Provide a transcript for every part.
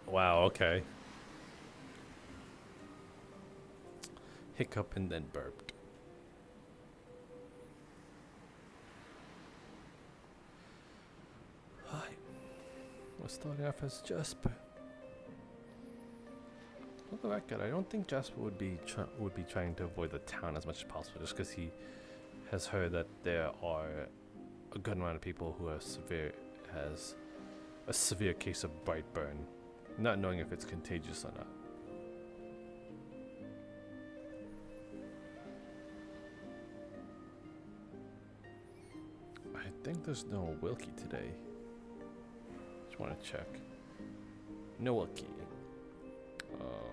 Wow, okay. Hiccup and then burped. Hi. We're starting off as Jasper. For the record, I don't think Jasper would be trying to avoid the town as much as possible, just because he has heard that there are a good amount of people who has a severe case of bright burn, not knowing if it's contagious or not. I think there's no Wilkie today. Just want to check. No Wilkie.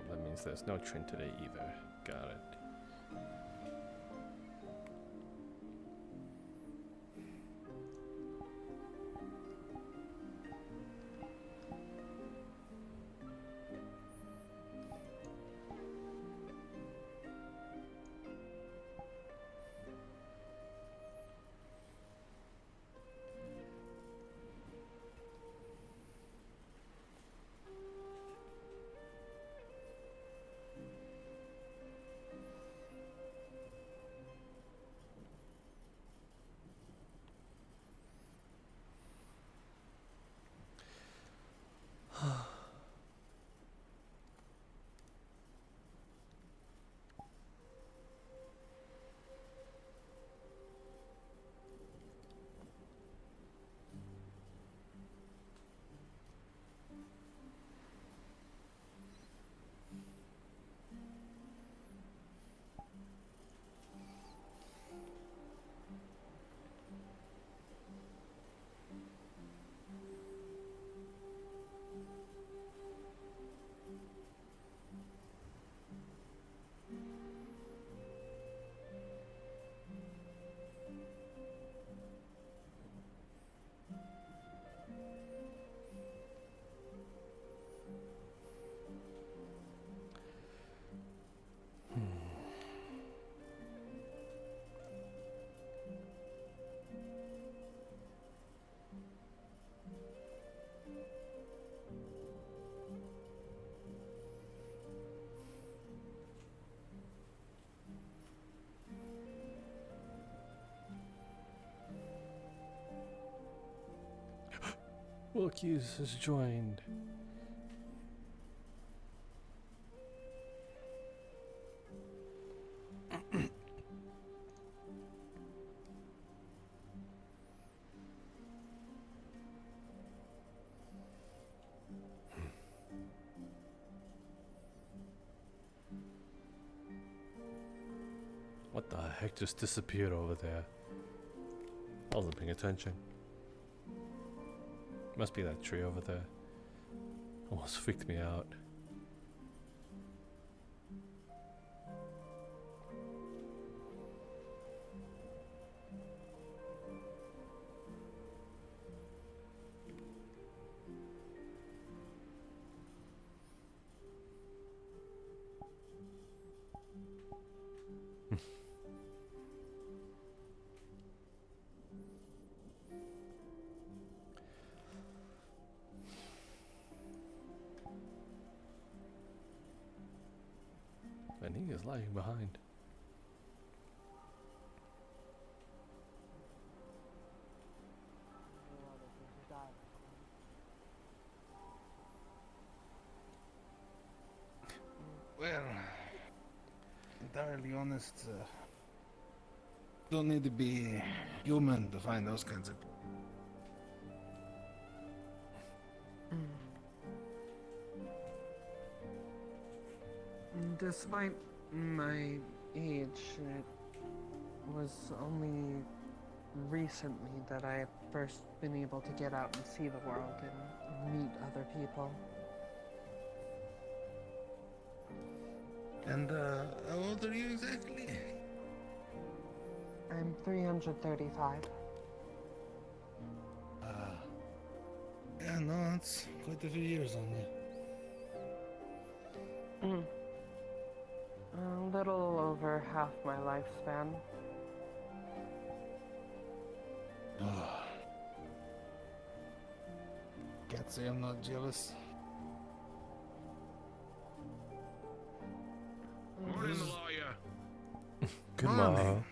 That means there's no Trent today either. Got it. Wilkie's has joined. What the heck just disappeared over there? I wasn't paying attention. Must be that tree over there. Almost freaked me out. And he is lagging behind. Well, entirely honest, don't need to be human to find those kinds of. Despite my age, it was only recently that I have first been able to get out and see the world and meet other people. And how old are you exactly? I'm 335. Yeah, no, it's quite a few years on you. A little over half my lifespan. Get say I'm not jealous. Morning, lawyer. Good Morning. morning.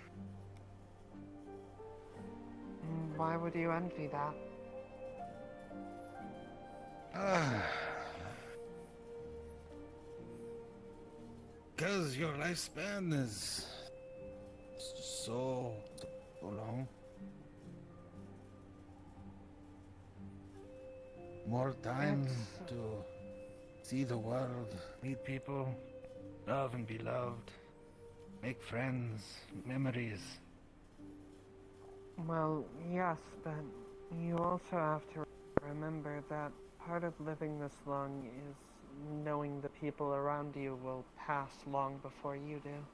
Why would you envy that? Because your lifespan is so long. More time It's- to see the world, meet people, love and be loved, make friends, memories. Well, yes, but you also have to remember that part of living this long is knowing the people around you will pass long before you do.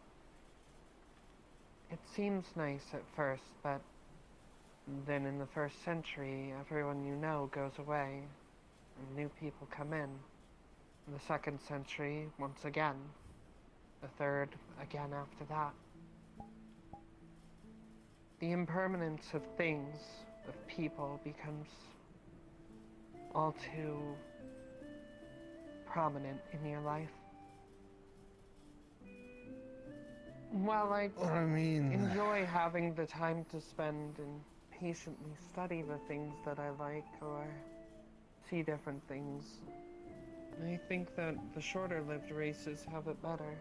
It seems nice at first, but then in the first century, everyone you know goes away, and new people come in. In the second century, once again. The third, again after that. The impermanence of things, of people, becomes all too prominent in your life. While I Or I mean, enjoy having the time to spend and patiently study the things that I like or see different things, I think that the shorter-lived races have it better.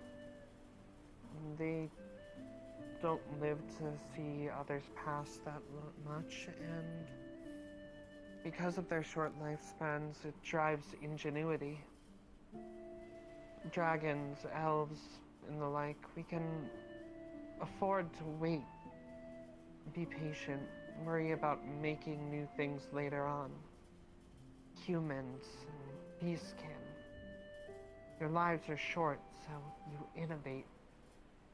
They don't live to see others pass that much, and because of their short lifespans, it drives ingenuity. Dragons, elves, and the like, we can afford to wait, be patient, worry about making new things later on. Humans and beastkin. Your lives are short, so you innovate.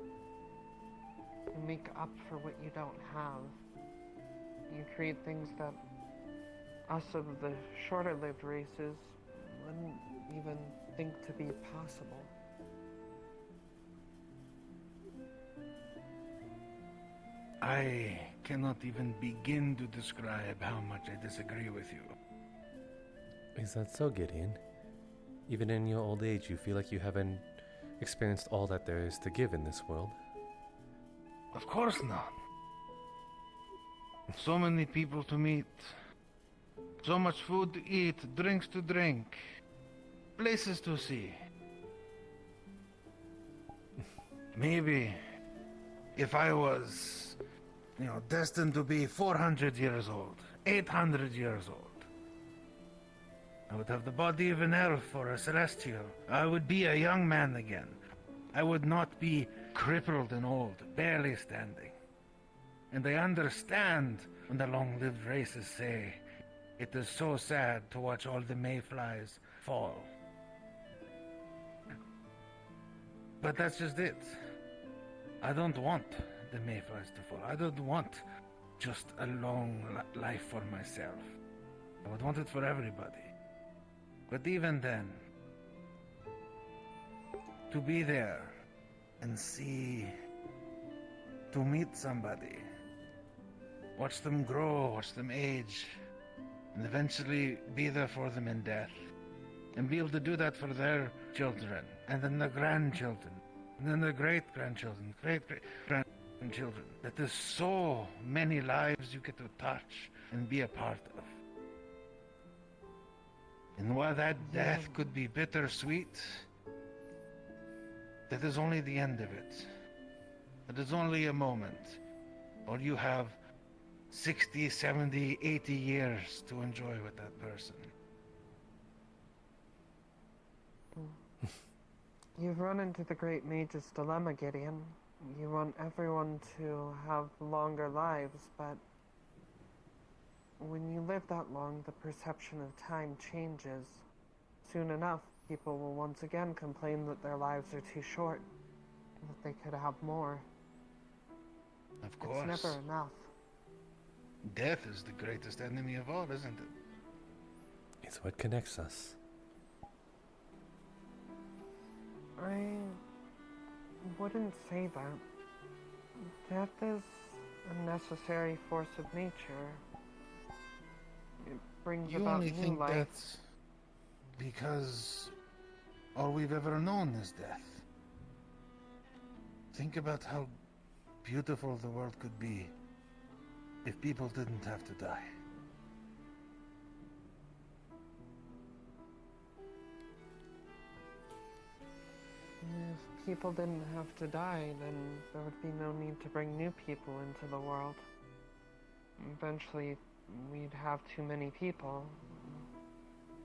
You make up for what you don't have. You create things that us of the shorter-lived races wouldn't even think to be possible. I cannot even begin to describe how much I disagree with you. Is that so, Gideon? Even in your old age, you feel like you haven't experienced all that there is to give in this world? Of course not. So many people to meet. So much food to eat, drinks to drink, places to see. Maybe if I was, destined to be 400 years old, 800 years old, I would have the body of an elf or a celestial. I would be a young man again. I would not be crippled and old, barely standing. And I understand when the long-lived races say, it is so sad to watch all the mayflies fall. But that's just it. I don't want the mayflies to fall. I don't want just a long life for myself. I would want it for everybody. But even then, to be there and to meet somebody, watch them grow, watch them age, and eventually be there for them in death, and be able to do that for their children, and then their grandchildren, and then their great-grandchildren, great-great-grandchildren. That there's so many lives you get to touch and be a part of. And while that death could be bittersweet, that is only the end of it. That is only a moment. Or you have 60, 70, 80 years to enjoy with that person. You've run into the great mage's dilemma, Gideon. You want everyone to have longer lives, but when you live that long, the perception of time changes. Soon enough, people will once again complain that their lives are too short, and that they could have more. Of course. It's never enough. Death is the greatest enemy of all, isn't it? It's what connects us. I wouldn't say that. Death is a necessary force of nature. It brings You about only new think life. that's because all we've ever known is death. Think about how beautiful the world could be if people didn't have to die. If people didn't have to die, then there would be no need to bring new people into the world. Eventually, we'd have too many people.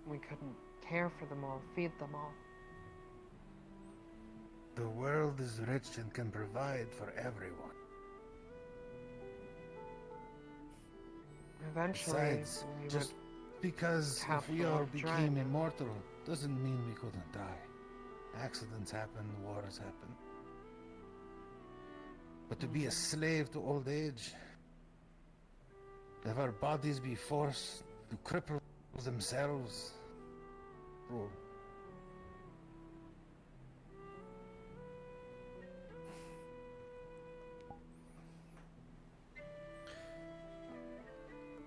We couldn't care for them all, feed them all. The world is rich and can provide for everyone. Eventually, Besides, we just because have if we the all world became dragon. immortal doesn't mean we couldn't die. Accidents happen, wars happen. But to be a slave to old age, have our bodies be forced to cripple themselves. Oh,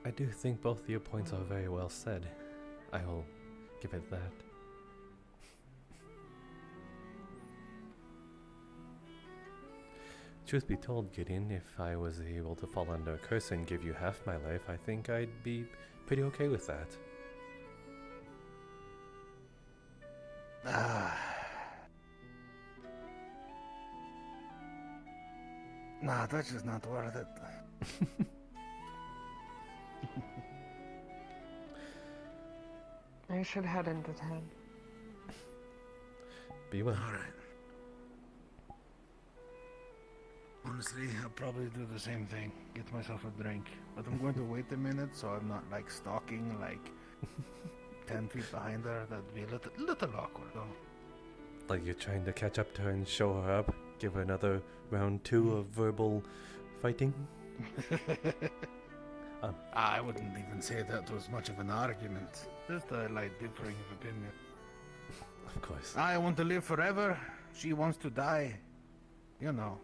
I do think both your points are very well said. I will give it that. Truth be told, Gideon, if I was able to fall under a curse and give you half my life, I think I'd be pretty okay with that. Nah, that's just not worth it. I should head into town. Be well. Alright. Honestly, I'll probably do the same thing. Get myself a drink. But I'm going to wait a minute so I'm not like stalking like 10 feet behind her. That'd be a little awkward though. Like you're trying to catch up to her and show her up? Give her another round 2 of verbal fighting? I wouldn't even say that was much of an argument. Just a light differing of opinion. Of course. I want to live forever. She wants to die. You know.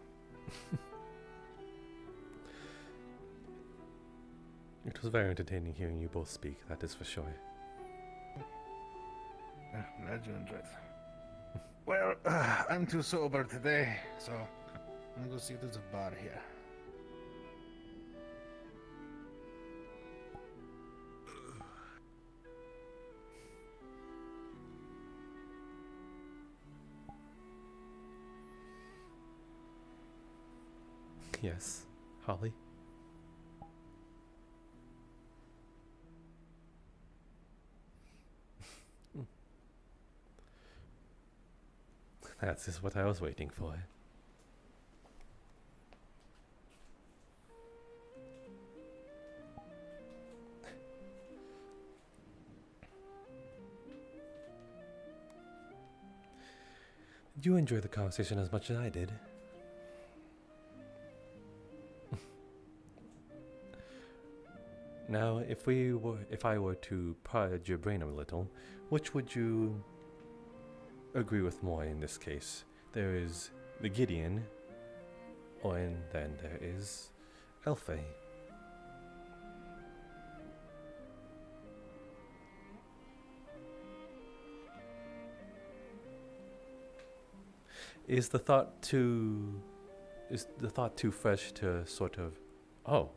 It was very entertaining hearing you both speak, that is for sure. Glad you enjoyed. Well, I'm too sober today, so I'm gonna go see if there's a bar here. Yes, Holly? That is what I was waiting for. Did you enjoy the conversation as much as I did? Now, if I were to purge your brain a little, which would you agree with more in this case? There is the Gideon, and then there is Elfie. Is the thought too fresh to sort of, oh,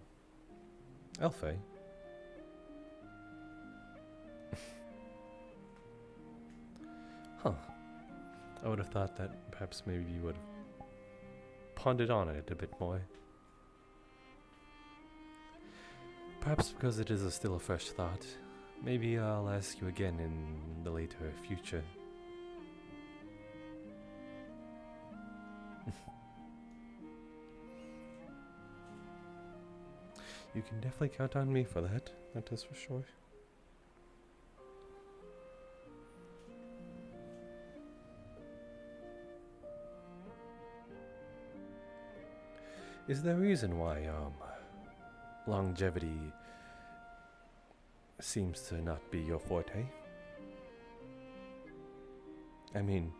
Elfie? Huh. I would have thought that perhaps maybe you would have pondered on it a bit more. Perhaps because it is still a fresh thought. Maybe I'll ask you again in the later future. You can definitely count on me for that. That is for sure. Is there a reason why longevity seems to not be your forte? I mean,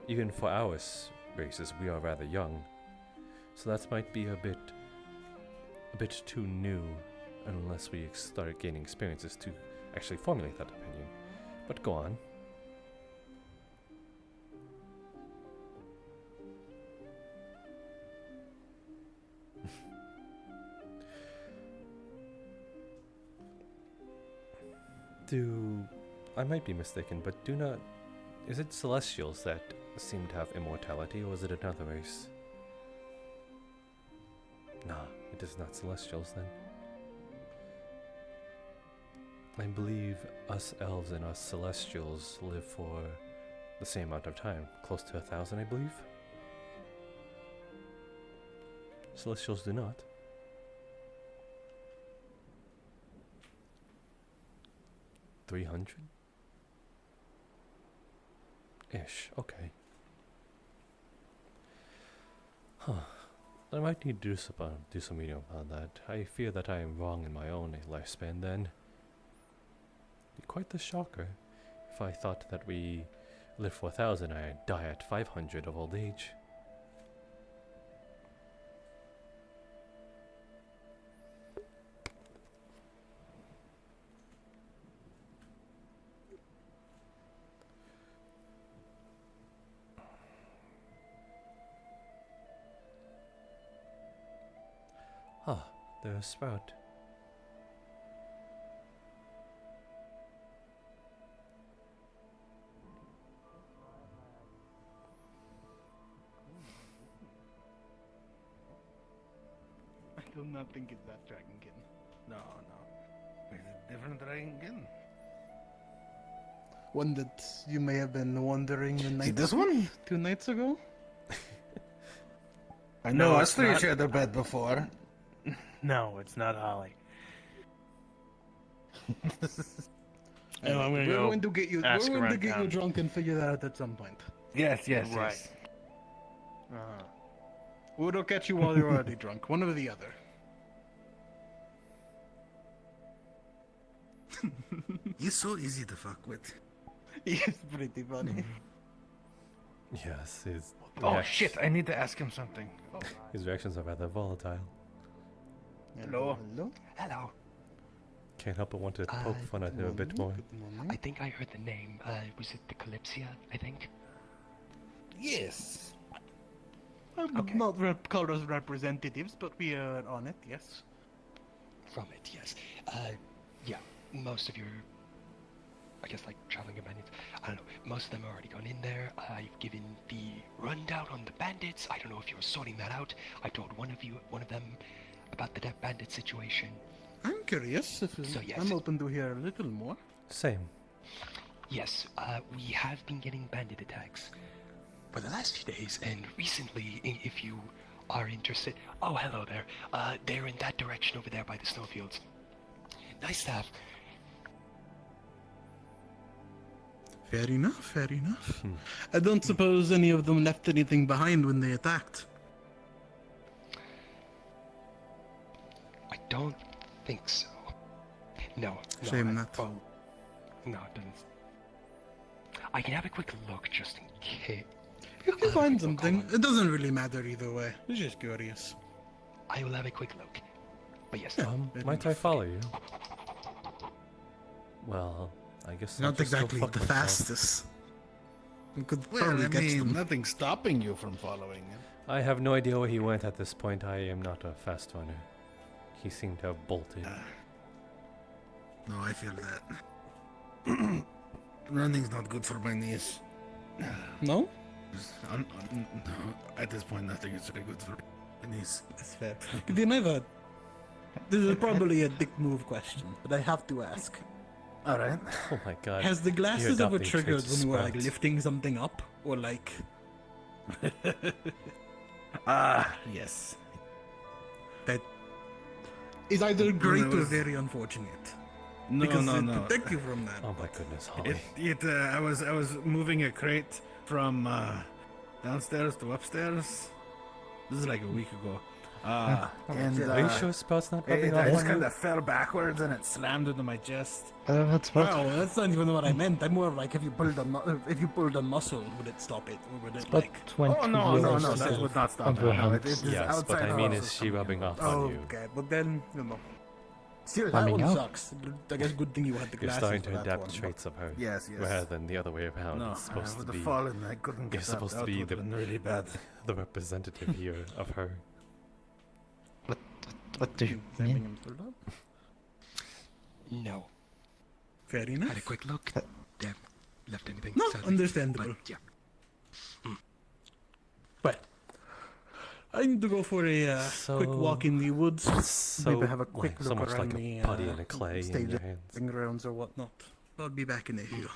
even for our races, we are rather young, so that might be a bit too new unless we start gaining experiences to actually formulate that opinion. But go on. I might be mistaken, but is it Celestials that seem to have immortality, or is it another race? Nah, it is not Celestials then. I believe us elves and us Celestials live for the same amount of time, close to 1,000 I believe. Celestials do not. $300? Ish, okay. Huh. I might need to do some reading about that. I fear that I am wrong in my own lifespan then. Be quite the shocker if I thought that we live for 1,000 and I die at 500 of old age. Ah, there's a sprout. I do not think it's that dragonkin. No, no. It's a different dragon. One that you may have been wondering the night. This one? 2 nights ago? I know us it's three not. shared a bed before. No, it's not Holly. I'm gonna We're go going to get you. We're ask going to around get you town. drunk and figure that out at some point. Yes, yes, Right. yes. We'll catch you while you're already drunk. One or the other. He's so easy to fuck with. It's pretty funny. Yes, Oh shit, I need to ask him something. Oh. his reactions are rather volatile. Hello. Hello. Hello. Can't help but want to poke fun at him a bit more. Good morning. I think I heard the name. Was it the Kalypsia, I think? Yes. I'm Okay. not called as representatives, but we are on it, yes. From it, yes. Yeah, most of your, I guess, like, traveling companions, I don't know, most of them have already gone in there. I've given the rundown on the bandits. I don't know if you were sorting that out. I told one of them, about the bandit situation. I'm curious. So, yes. I'm open to hear a little more. Same. Yes, we have been getting bandit attacks for the last few days, and recently, if you are interested... Oh, hello there. They're in that direction over there by the snowfields. Nice to have. Fair enough, fair enough. I don't suppose any of them left anything behind when they attacked. I don't think so. No. Shame not. Well, no, it doesn't. I can have a quick look just in case. If you I'll have a find quick look, something, hold on. it doesn't really matter either way. It's just curious. I will have a quick look. But yes, Yeah. Might I enough. follow you? Well, I guess I'll Not just go exactly fuck the myself. fastest. We could Well, probably I catch mean, them. nothing's stopping you from following him. I have no idea where he went at this point. I am not a fast runner. He seemed to have bolted. No, I feel that. Running's not good for my knees. No? No, at this point, nothing is really good for my knees. That's fair. You never. This is probably a dick move question, but I have to ask. All right. Oh my god. Has the glasses ever adopting triggered traits when you were like sprout. lifting something up? Or like. Yes. That is either great or was- very unfortunate. No, Because no, it no. protect you from that. Oh my goodness, Holly. I was moving a crate from downstairs to upstairs. This is like a week ago. And Are you sure Sprout's not it rubbing off just on kind you? of fell backwards and it slammed into my chest. That's Wow, that's not even what I meant. I'm more like if you pulled a muscle, would it stop it, or would it like? 20 Oh no, no, years no! or That so. would not stop Of it. the No, hunt. it is Yes, but outside I mean, houses is she coming rubbing in. off on you? Okay, but then you know. Still, Let that me one know. sucks. I guess good thing you had the You're glasses starting for to that adapt one, but- traits of her. Yes, yes. Rather than the other way around. No, It's supposed to with the be fallen, I couldn't you're get that. supposed to That be would have been really bad. the representative here of her. What do you Same mean? thing in Amsterdam? No. Fair enough. Had a quick look. They haven't left anything. No, sadly. understandable. But yeah. Well, I need to go for a quick walk in the woods. So, Maybe have a quick so look much around like the a putty and a clay in your hands. grounds or whatnot. I'll be back in a few.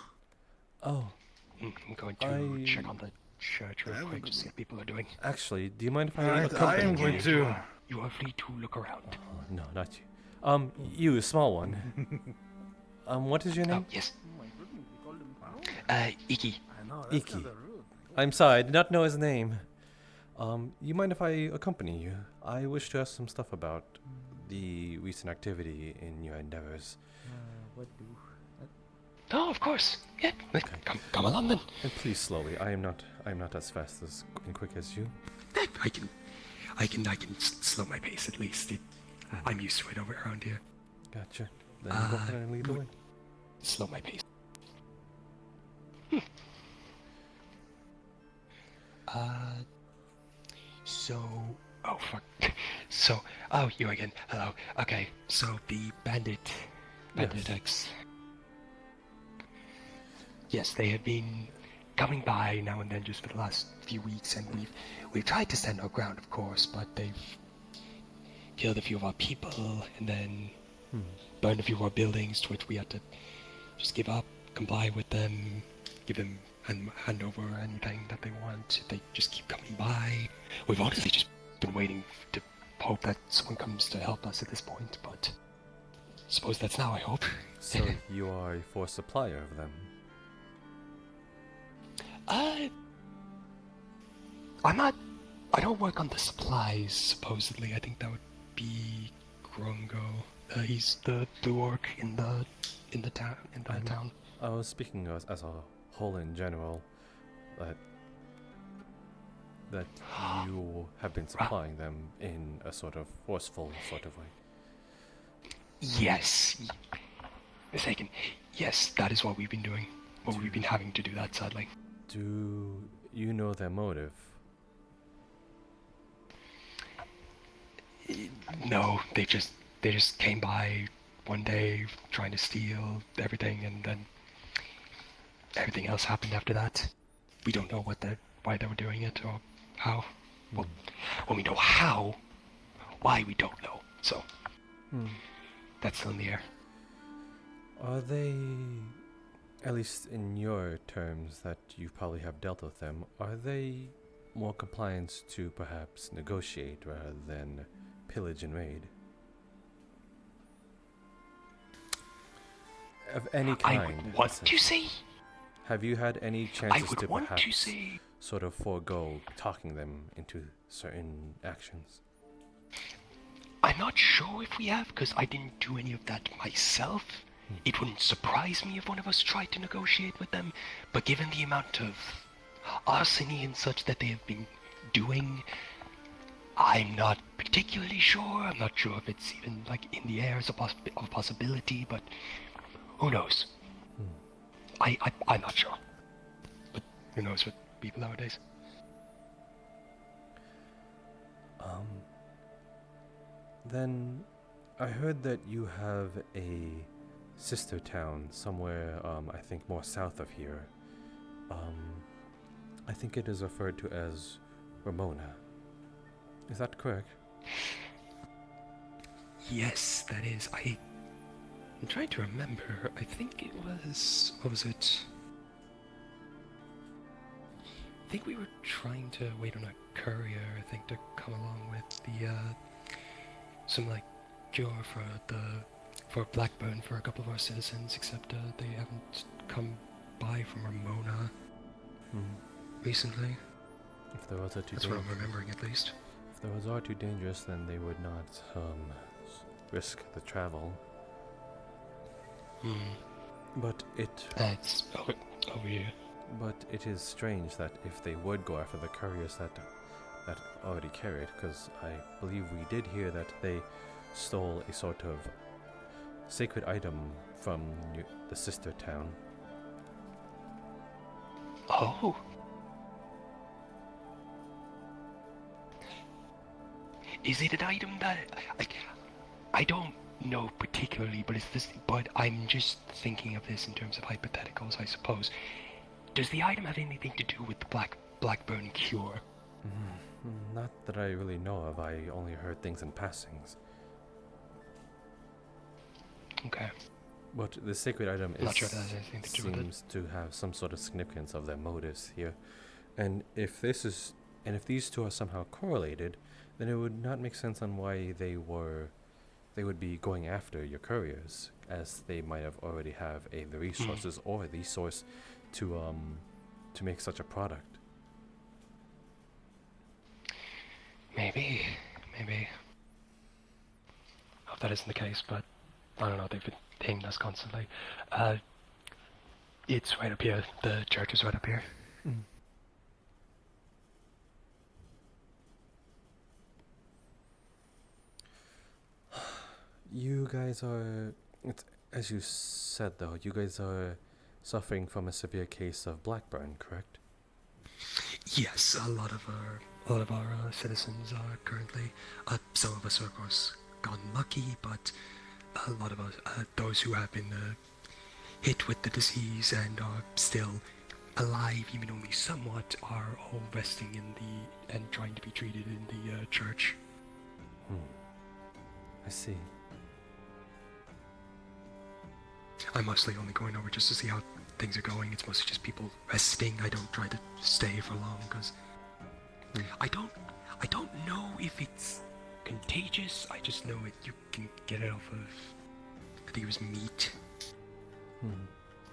Oh, I'm going to I- check on the church real quick to see what people are doing. actually, do you mind if I Alright, I accompany am you? going to. You are free to look around. Oh, no, not you. You, small one. What is your Oh, name? yes. Oh my goodness, you called him Paul? Iki. I know, Iki. that's kinda rude. I'm sorry, I did not know his name. You mind if I accompany you? I wish to ask some stuff about the recent activity in your endeavors. Oh, of course. Yeah. Come along then. And please slowly. I am not as fast and quick as you. I can slow my pace at least. I'm used to it over around here. Gotcha. Then go ahead and lead the way. Slow my pace. Oh fuck. You again. Hello. Okay, so the Bandit Yes. X. Yes, they have been coming by now and then just for the last few weeks, and we've tried to stand our ground, of course, but they've killed a few of our people, and then burned a few of our buildings, to which we had to just give up, comply with them, give them hand over anything that they want. They just keep coming by. We've honestly just been waiting to hope that someone comes to help us at this point, but suppose that's now, I hope. So you are a forced supplier of them. I'm not. I don't work on the supplies. Supposedly, I think that would be Grongo. He's the orc in the town. I was speaking as a whole in general, that you have been supplying them in a sort of forceful sort of way. Yes. Mistaken. Yes, that is what we've been doing. Well, we've been having to do that, sadly. Do you know their motive? No, they just came by one day trying to steal everything, and then everything else happened after that. We don't know why they were doing it or how. Well, when we know how, why we don't know. So that's still in the air. Are they, at least in your terms that you probably have dealt with them, are they more compliant to perhaps negotiate rather than pillage and raid? Of any kind. I would want to say. Have you had any I chances would to want to perhaps say. sort of forego talking them into certain actions? I'm not sure if we have, because I didn't do any of that myself. It wouldn't surprise me if one of us tried to negotiate with them, but given the amount of arsony and such that they have been doing, I'm not particularly sure. I'm not sure if it's even like in the air as a possibility, but who knows? I'm not sure. But who knows with people nowadays? Then I heard that you have a sister town somewhere, I think more south of here. I think it is referred to as Ramona. Is that correct? Yes, that is. I'm trying to remember. I think it was. What was it? I think we were trying to wait on a courier, I think, to come along with the some like cure for Blackburn for a couple of our citizens, except they haven't come by from Ramona recently. If the roads are too That's what I'm dangerous, remembering, at least. if the roads are too dangerous, then they would not risk the travel. But That's over here. But it is strange that if they would go after the couriers that already carried, because I believe we did hear that they stole a sort of sacred item from the sister town. Oh. Is it an item that I don't know particularly, but but I'm just thinking of this in terms of hypotheticals, I suppose. Does the item have anything to do with the Blackburn cure? Not that I really know of. I only heard things in passings. Okay. But the sacred item Not sure if that has anything to do with it. seems to have some sort of significance of their motives here. And if these two are somehow correlated, then it would not make sense on why they would be going after your couriers, as they might have already have the resources or the source to make such a product. Maybe. Hope that isn't the case, but I don't know, they've been pinging us constantly. It's right up here. The church is right up here. You guys are, as you said though, you guys are suffering from a severe case of Blackburn, correct? Yes, a lot of our citizens are currently. Some of us are, of course, gotten lucky, but a lot of us, those who have been hit with the disease and are still alive, even only somewhat, are all resting and trying to be treated in the church. I see. I'm mostly only going over just to see how things are going. It's mostly just people resting. I don't try to stay for long because I don't know if it's contagious. I just know you can get it off of, I think it was meat.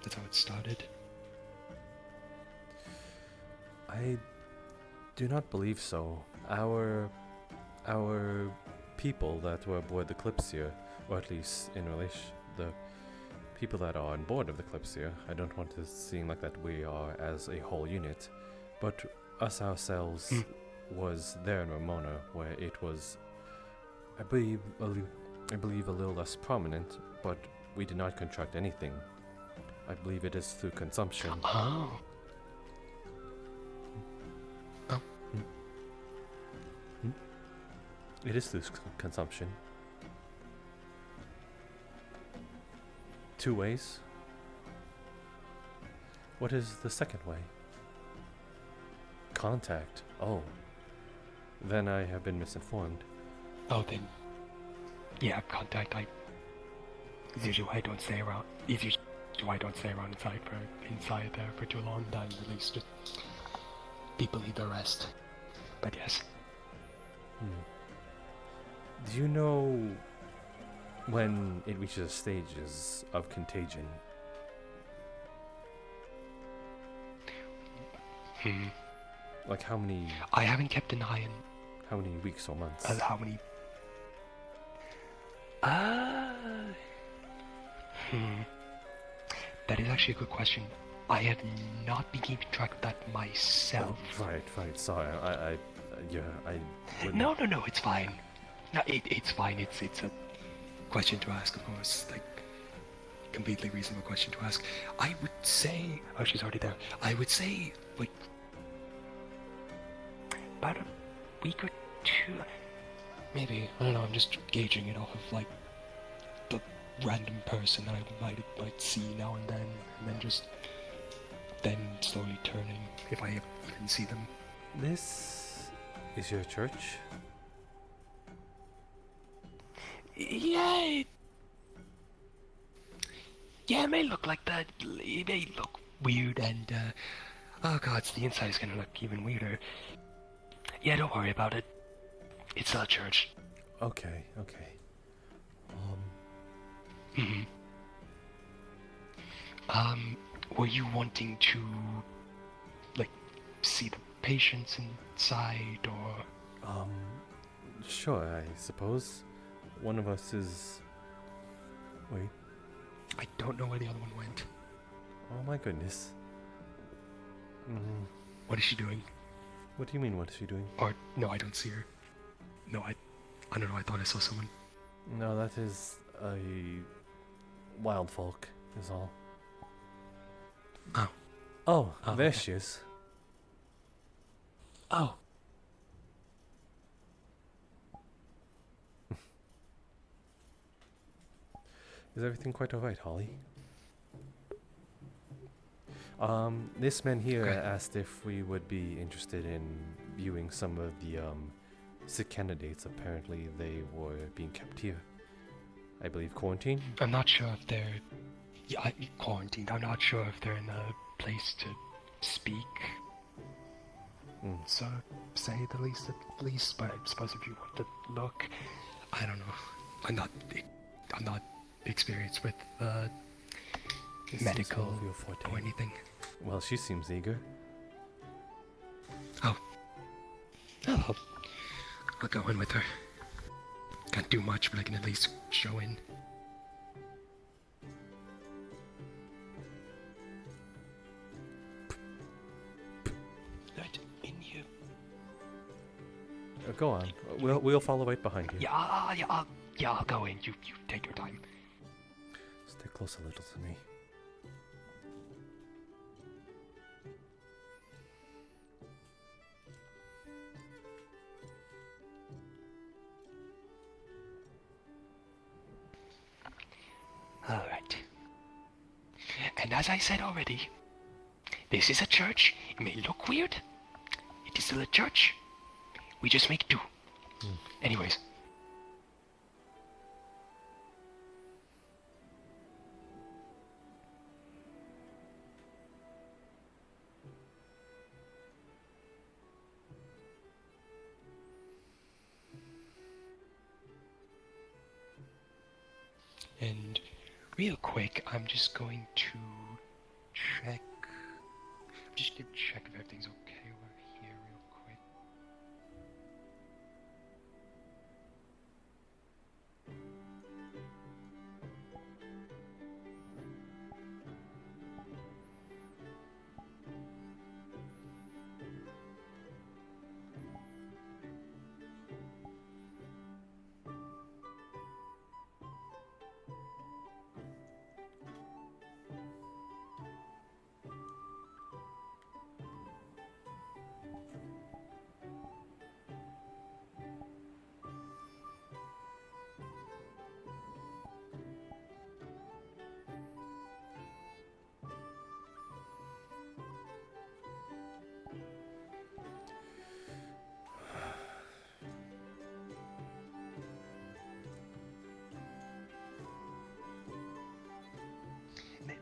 That's how it started. I do not believe so. Our people that were aboard the Kalypsia, or at least in relation the people that are on board of the Kalypsia, I don't want to seem like that we are as a whole unit, but us ourselves was there in Ramona, where it was, I believe a little less prominent, but we did not contract anything. I believe it is through consumption. Oh. It is through consumption. 2 ways. What is the second way? Contact. Oh. Then I have been misinformed. Oh, then. Yeah, contact. It's usually why I don't stay around. It's usually why I don't stay around inside there for too long. Then at least people need their rest. But yes. Do you know when it reaches stages of contagion? Like how many? I haven't kept an eye on. How many weeks or months? How many? That is actually a good question. I have not been keeping track of that myself. Oh, right. Sorry, I wouldn't- No, it's fine. No, it's fine. It's a question to ask, of course. Like, completely reasonable question to ask. I would say. Oh, she's already there. I would say, like, about a week or two. Maybe. I don't know. I'm just gauging it off of like the random person that I might see now and then just then slowly turning if I even see them. This is your church? Yeah, it may look like that. It may look weird, and oh god, the inside is gonna look even weirder. Yeah, don't worry about it. It's not a church. Okay. Were you wanting to, like, see the patients inside, or? Sure, I suppose. One of us is... Wait. I don't know where the other one went. Oh my goodness. What is she doing? What do you mean, what is she doing? Or, no, I don't see her. No, I don't know, I thought I saw someone. No, that is a wild folk is all. Oh. Oh, Oh, there okay. she is. Oh, Is everything quite alright, Holly? This man here Great. asked if we would be interested in viewing some of the sick candidates. Apparently, they were being kept here. I believe quarantined. I'm not sure if they're quarantined. I'm not sure if they're in a place to speak. Mm. So say the least at least. But I suppose if you want to look, I don't know. I'm not experienced with This is medical one of your forte. or anything. Well, she seems eager. Oh, I'll go in with her. Can't do much, but I can at least show in. Right, in here. Go on. We'll follow right behind you. I'll go in. You take your time. Stay close a little to me. All right. And as I said already, this is a church. It may look weird. It is still a church. We just make do. Anyways. And real quick, I'm just going to check. I'm just gonna check if everything's okay over here real quick.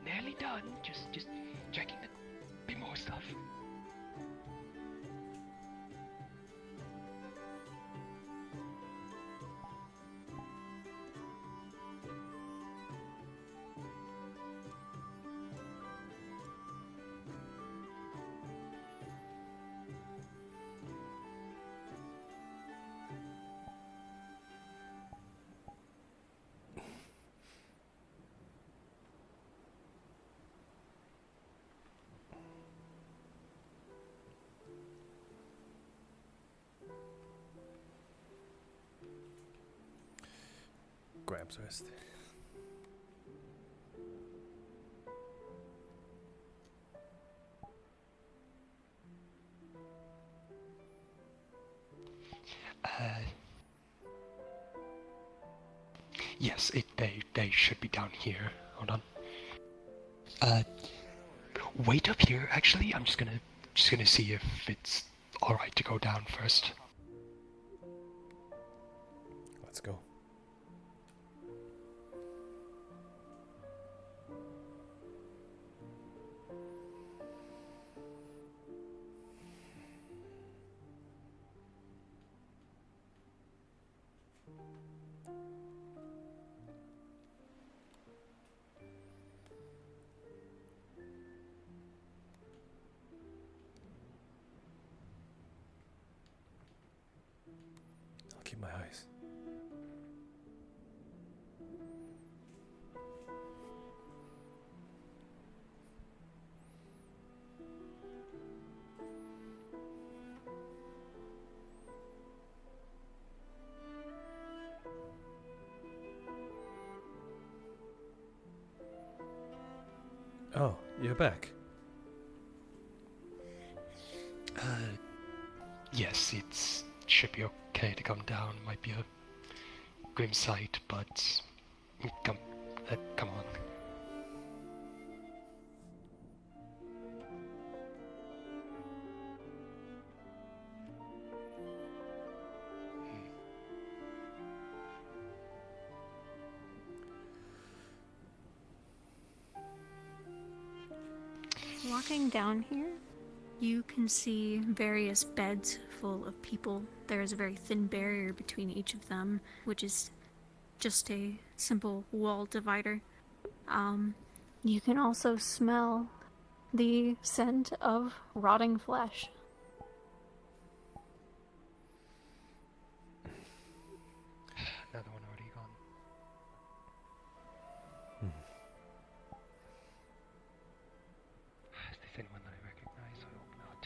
Nearly done. Just checking a bit more stuff. Grabs wrist. Yes, they should be down here. Hold on. Wait up here. Actually, I'm just gonna see if it's all right to go down first. Let's go. Oh, you're back. Yes, it should be okay to come down. Might be a grim sight, but come on. Walking down here, you can see various beds full of people. There is a very thin barrier between each of them, which is just a simple wall divider. You can also smell the scent of rotting flesh. Another one already gone. Is this anyone that I recognize? I hope not.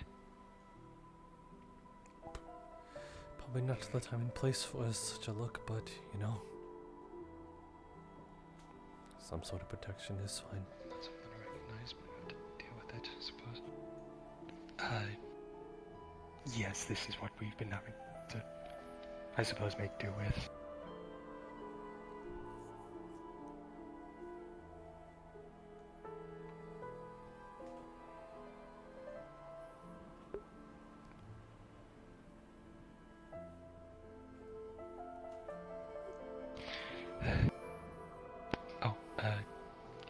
Probably not the time and place for such a look, but you know, some sort of protection is fine. Not something I recognize, but I have to deal with it, I suppose. Yes, this is what we've been having to, I suppose, make do with.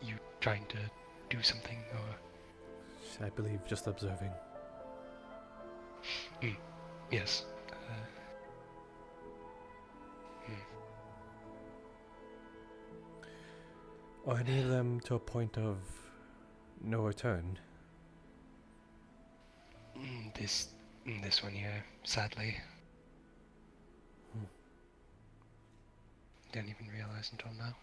You trying to do something, or? I believe just observing. Yes. Are any of them to a point of no return? This one here, sadly. Didn't even realize until now.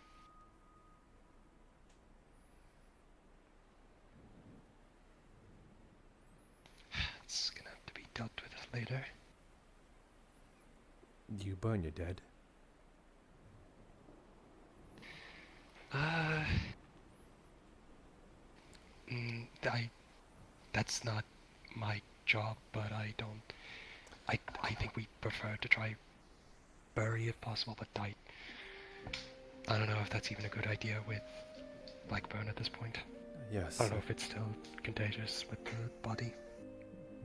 It's gonna have to be dealt with later. You burn your dead. That's not my job, but I think we prefer to try bury if possible, but I don't know if that's even a good idea with Blackburn at this point. Yes. I don't know if it's still contagious with the body.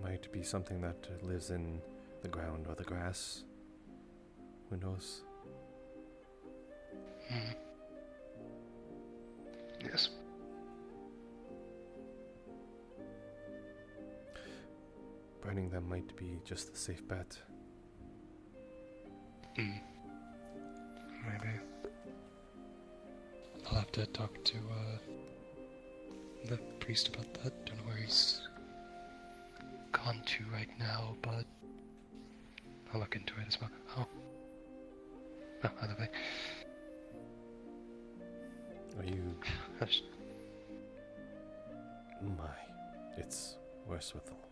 Might be something that lives in the ground or the grass. Who knows? Yes. Burning them might be just a safe bet. Maybe. I'll have to talk to the priest about that. Don't know where he's gone to right now, but I'll look into it as well. Oh, other way. Are you... My, it's worse with all.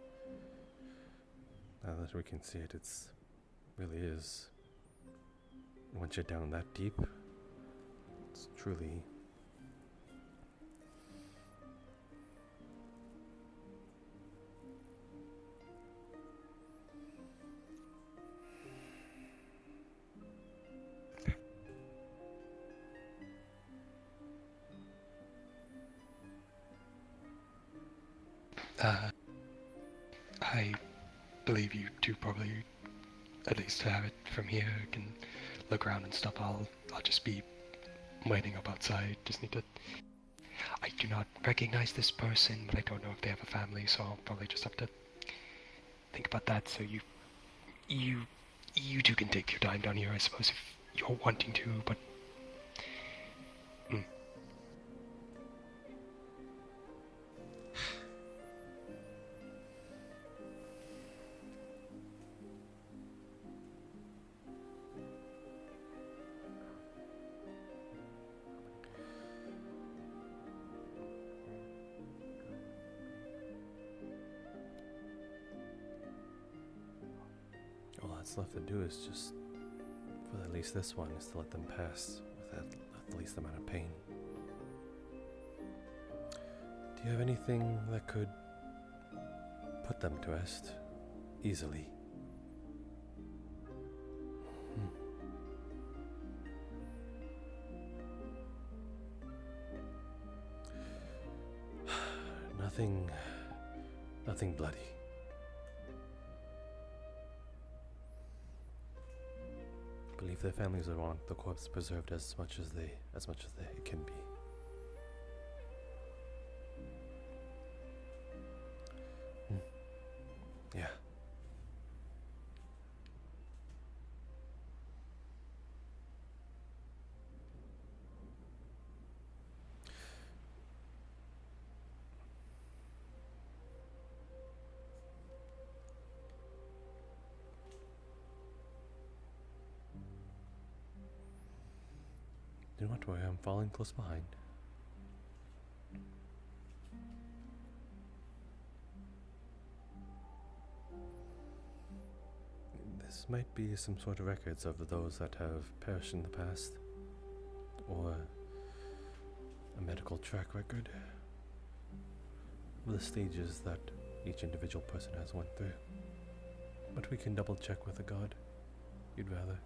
Now that we can see it, it's really is. Once you're down that deep, it's truly... I believe you two probably, at least to have it from here, can look around and stuff. I'll just be waiting up outside. Just need to... I do not recognize this person, but I don't know if they have a family, so I'll probably just have to think about that. So you two can take your time down here, I suppose, if you're wanting to, but... All that's left to do is just, for at least this one, is to let them pass with at least amount of pain. Do you have anything that could put them to rest easily? Nothing bloody. I believe their families are want the corpse preserved as much as they can be. Yeah. Do not worry, I'm falling close behind. This might be some sort of records of those that have perished in the past, or a medical track record of the stages that each individual person has went through. But we can double check with a god. You'd rather?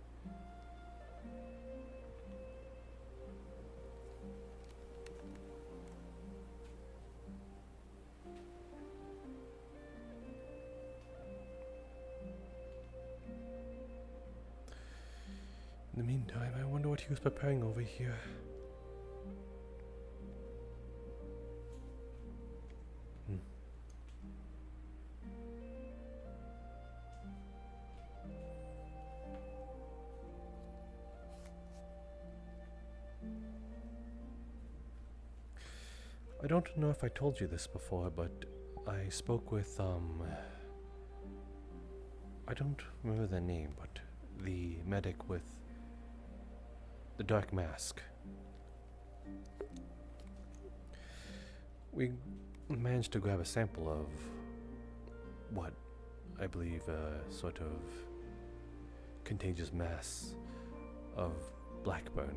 In the meantime, I wonder what he was preparing over here. I don't know if I told you this before, but I spoke with, I don't remember the name, but the medic with the dark mask. We managed to grab a sample of what I believe a sort of contagious mass of blackburn.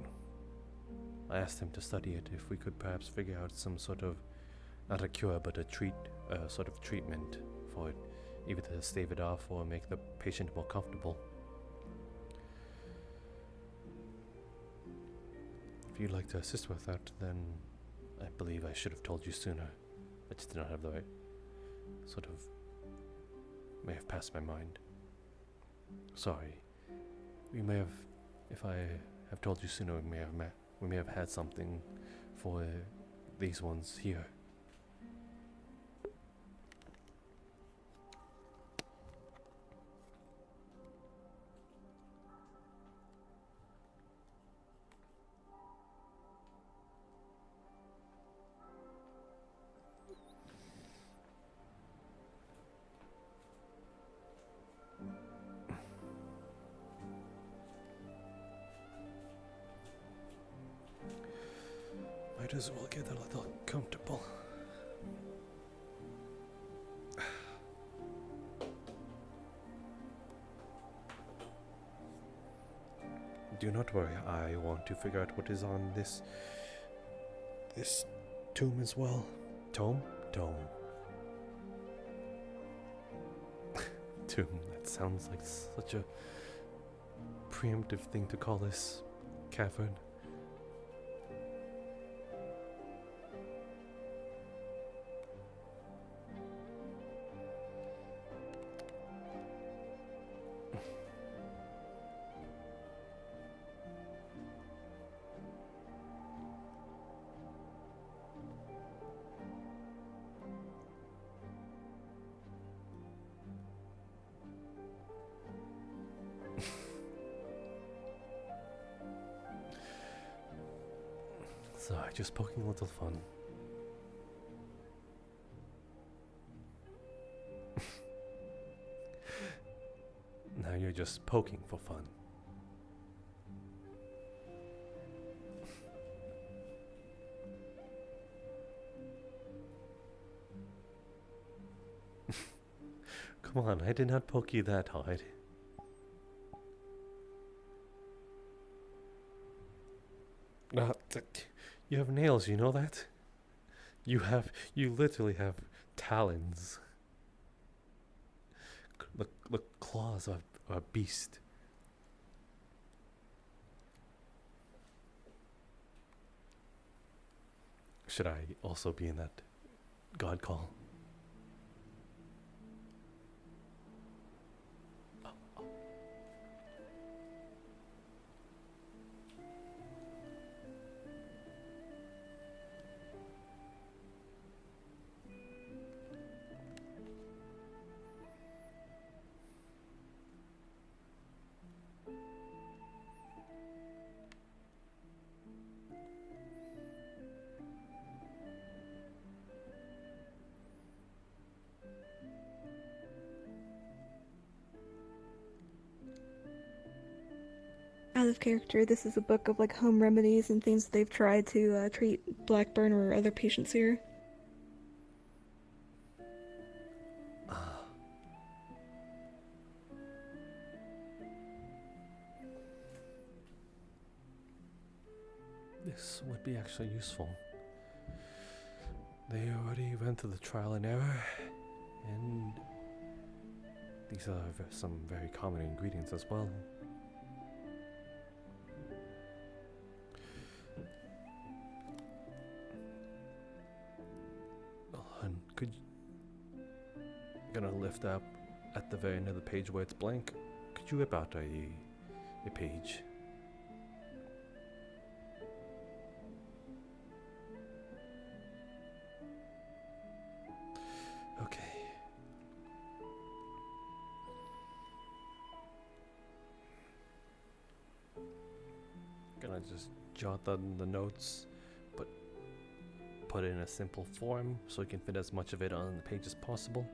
I asked him to study it if we could perhaps figure out some sort of, not a cure, but a sort of treatment for it, either to stave it off or make the patient more comfortable. If you'd like to assist with that, then I believe I should have told you sooner. I just did not have the right sort of, may have passed my mind. Sorry. We may have, if I have told you sooner, we may have had something for these ones here. Might as well get a little comfortable. Do not worry, I want to figure out what is on this tomb as well. Tome? Tomb. Tomb, that sounds like such a preemptive thing to call this cavern. Sorry, just poking a little fun. Now you're just poking for fun. Come on, I did not poke you that hard. You have nails, you know that? You literally have talons. The claws of a beast. Should I also be in that god call? Out of character, this is a book of like home remedies and things that they've tried to treat Blackburn or other patients here. This would be actually useful. They already went through the trial and error, and these are some very common ingredients as well. And gonna lift up at the very end of the page where it's blank. Could you whip out a page? Okay. Gonna just jot down the notes, but put it in a simple form so we can fit as much of it on the page as possible.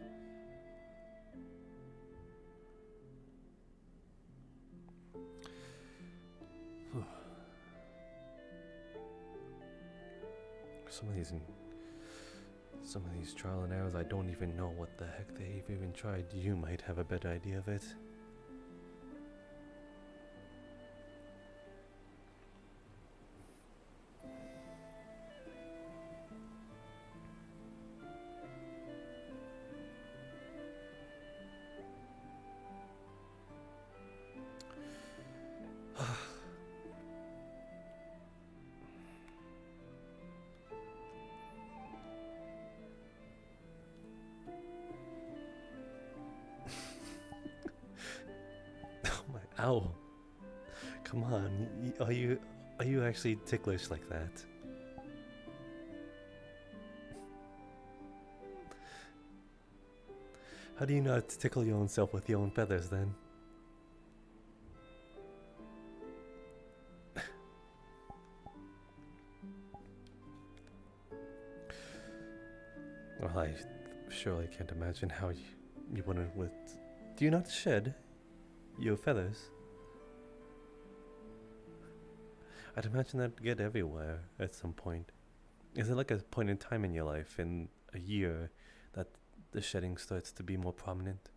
Some of these trial and errors, I don't even know what the heck they've even tried. You might have a better idea of it. Ow. Come on. Are you actually ticklish like that? How do you not tickle your own self with your own feathers then? Well, I surely can't imagine how you wouldn't with... Do you not shed your feathers? I'd imagine that'd get everywhere at some point. Is it like a point in time in your life, in a year, that the shedding starts to be more prominent?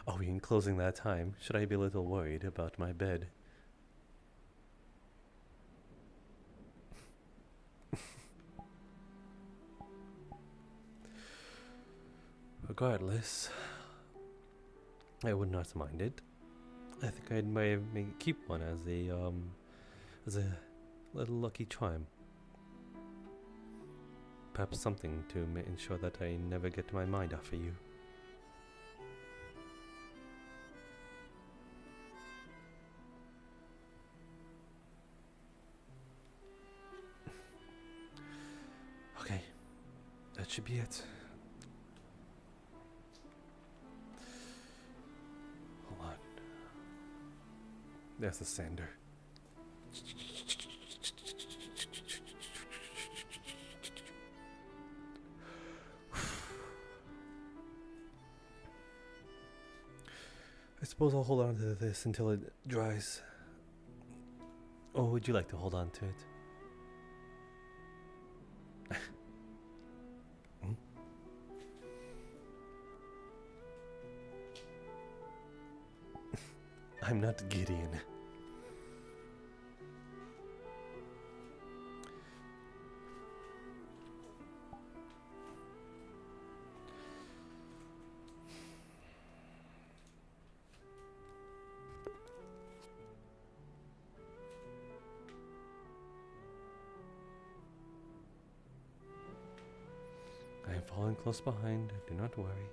Are we enclosing that time? Should I be a little worried about my bed? Regardless, I would not mind it. I think I'd maybe keep one as a little lucky charm. Perhaps something to ensure that I never get my mind off of you. Okay, that should be it. Hold on. There's the sander. I suppose I'll hold on to this until it dries. Or would you like to hold on to it? Hmm? I'm not Gideon. following close behind. Do not worry.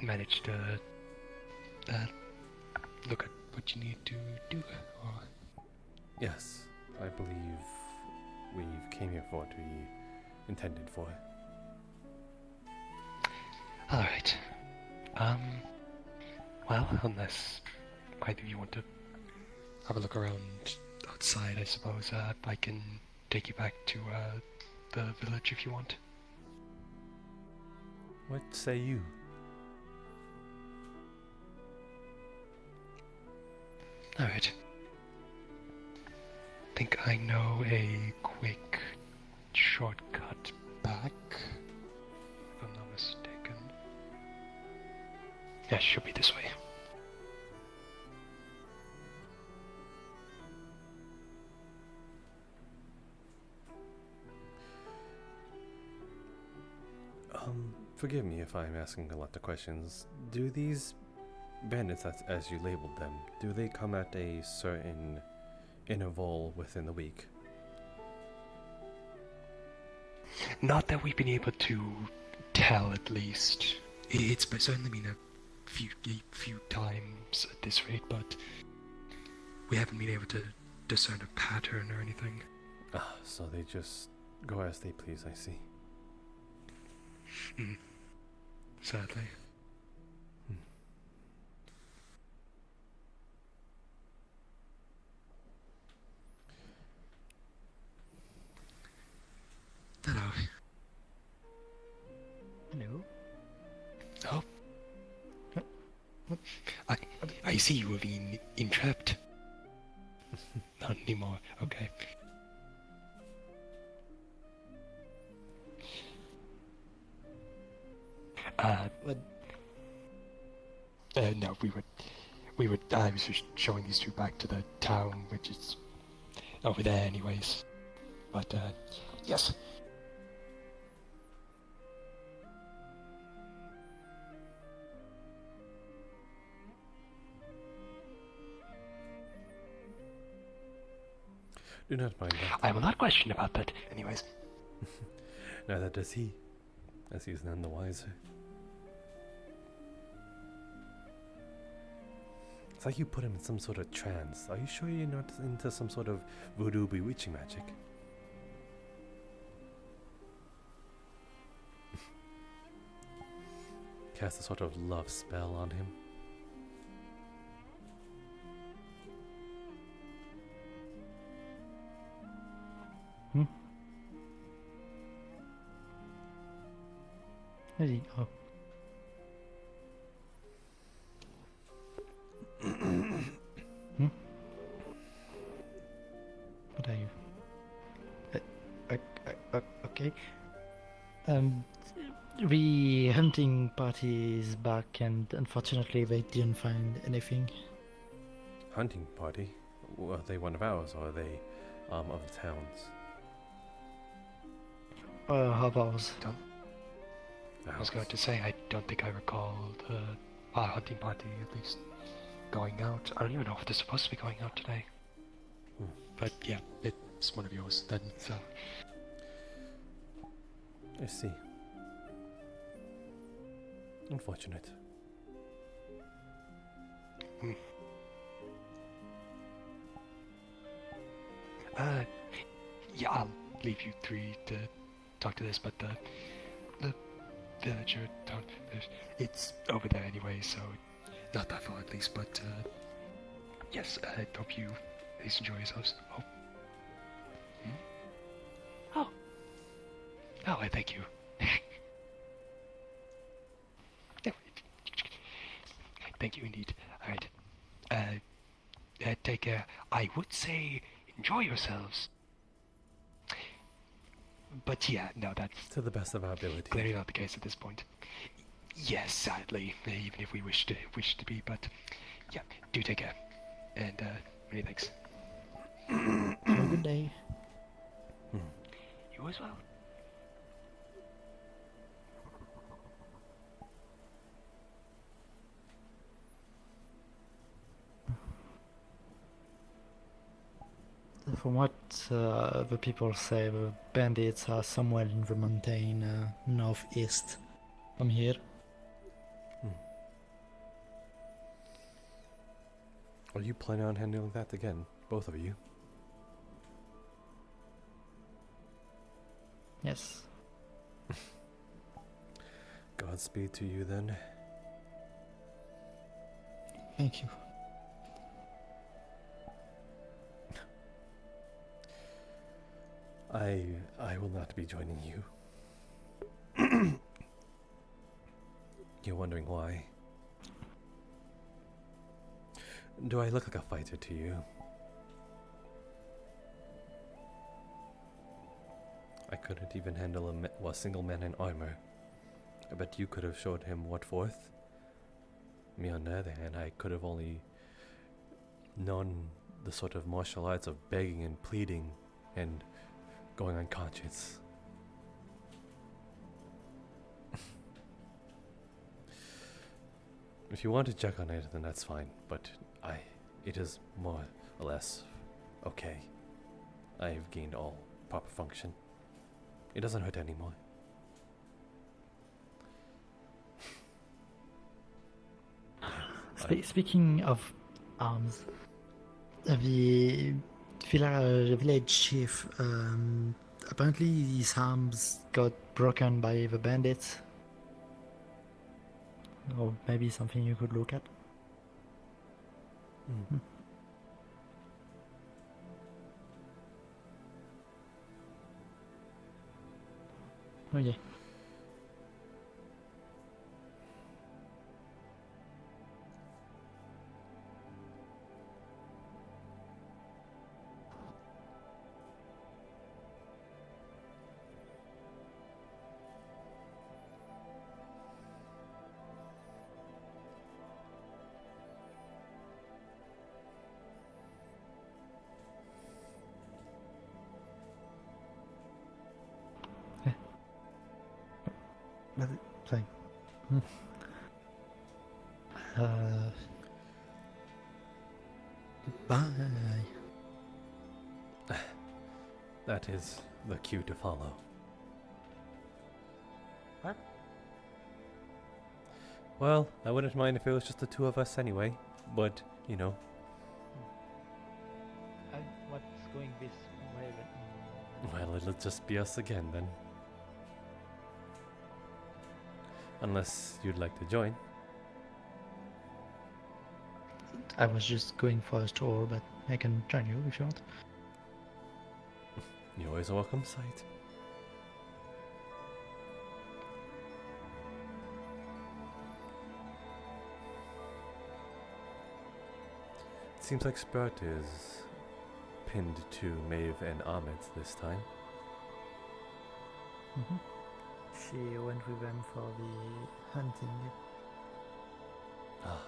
Managed to look at what you need to do, or... Yes, I believe we came here for what we intended for. Alright. Well, unless either of you want to have a look around outside, I suppose, I can take you back to, the village if you want. What say you? Alright. Think I know a quick shortcut back, if I'm not mistaken. Yeah, should be this way. Forgive me if I'm asking a lot of questions. Do these bandits, as you labeled them, do they come at a certain interval within the week? Not that we've been able to tell, at least. It's certainly been a few times at this rate, but we haven't been able to discern a pattern or anything. Ah, so they just go as they please, I see. Sadly. Hello. Hello. Oh. I see you have been entrapped. Not anymore. Okay. What? No, I was just showing these two back to the town, which is over there anyways. But, yes. Do not mind that. I will not question about that anyways. Neither does he, as he is none the wiser. It's like you put him in some sort of trance. Are you sure you're not into some sort of voodoo bewitching magic? Cast a sort of love spell on him. Is he? Oh. What are you? Okay. The hunting party is back, and unfortunately, they didn't find anything. Hunting party? Are they one of ours, or are they of the towns? Of ours. I was going to say, I don't think I recall our hunting party at least going out. I don't even know if they're supposed to be going out today. But yeah, it's one of yours then, so. I see. Unfortunate. Yeah, I'll leave you three to talk to this, but the villager town, it's over there anyway, so not that far at least, but yes, I hope you please enjoy yourselves. Oh, I thank you. Thank you indeed. Alright. Take care. I would say enjoy yourselves. But yeah, no, that's To the best of our ability. clearly not the case at this point. Yes, sadly, even if we wish to be, but yeah, do take care. And many thanks. Have a good day. You as well. From what the people say, the bandits are somewhere in the mountain northeast from here. Are you planning on handling that again, both of you? Yes. Godspeed to you then. Thank you. I will not be joining you. You're wondering why? Do I look like a fighter to you? I couldn't even handle a single man in armor. I bet you could have showed him what forth. Me on the other hand, I could have only known the sort of martial arts of begging and pleading and going unconscious. If you want to check on it, then that's fine, but it is more or less okay. I've gained all proper function. It doesn't hurt anymore. Speaking of arms, the village chief, apparently his arms got broken by the bandits. Or maybe something you could look at. Okay. Fine. Bye. That is the cue to follow. What? Well, I wouldn't mind if it was just the two of us anyway, but, you know. What's going this way? Well, it'll just be us again then. Unless you'd like to join. I was just going for a stroll, but I can join you if you want. You're always a welcome sight. It seems like Spurt is pinned to Maeve and Ahmed this time. Mm-hmm. She went with them for the hunting. Ah.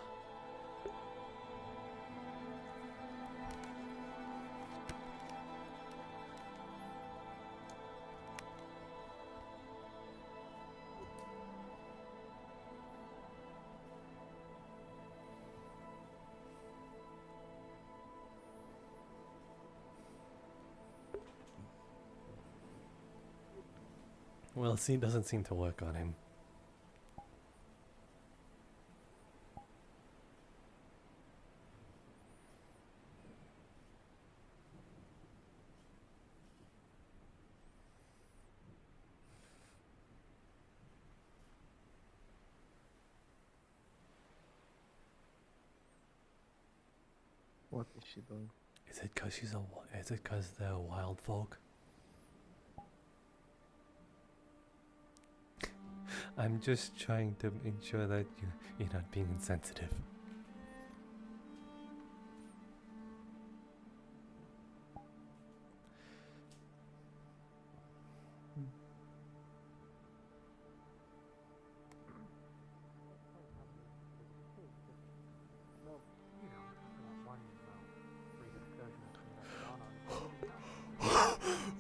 Well, see, it doesn't seem to work on him. What is she doing? Is it because they're wild folk? I'm just trying to ensure that you're not being insensitive.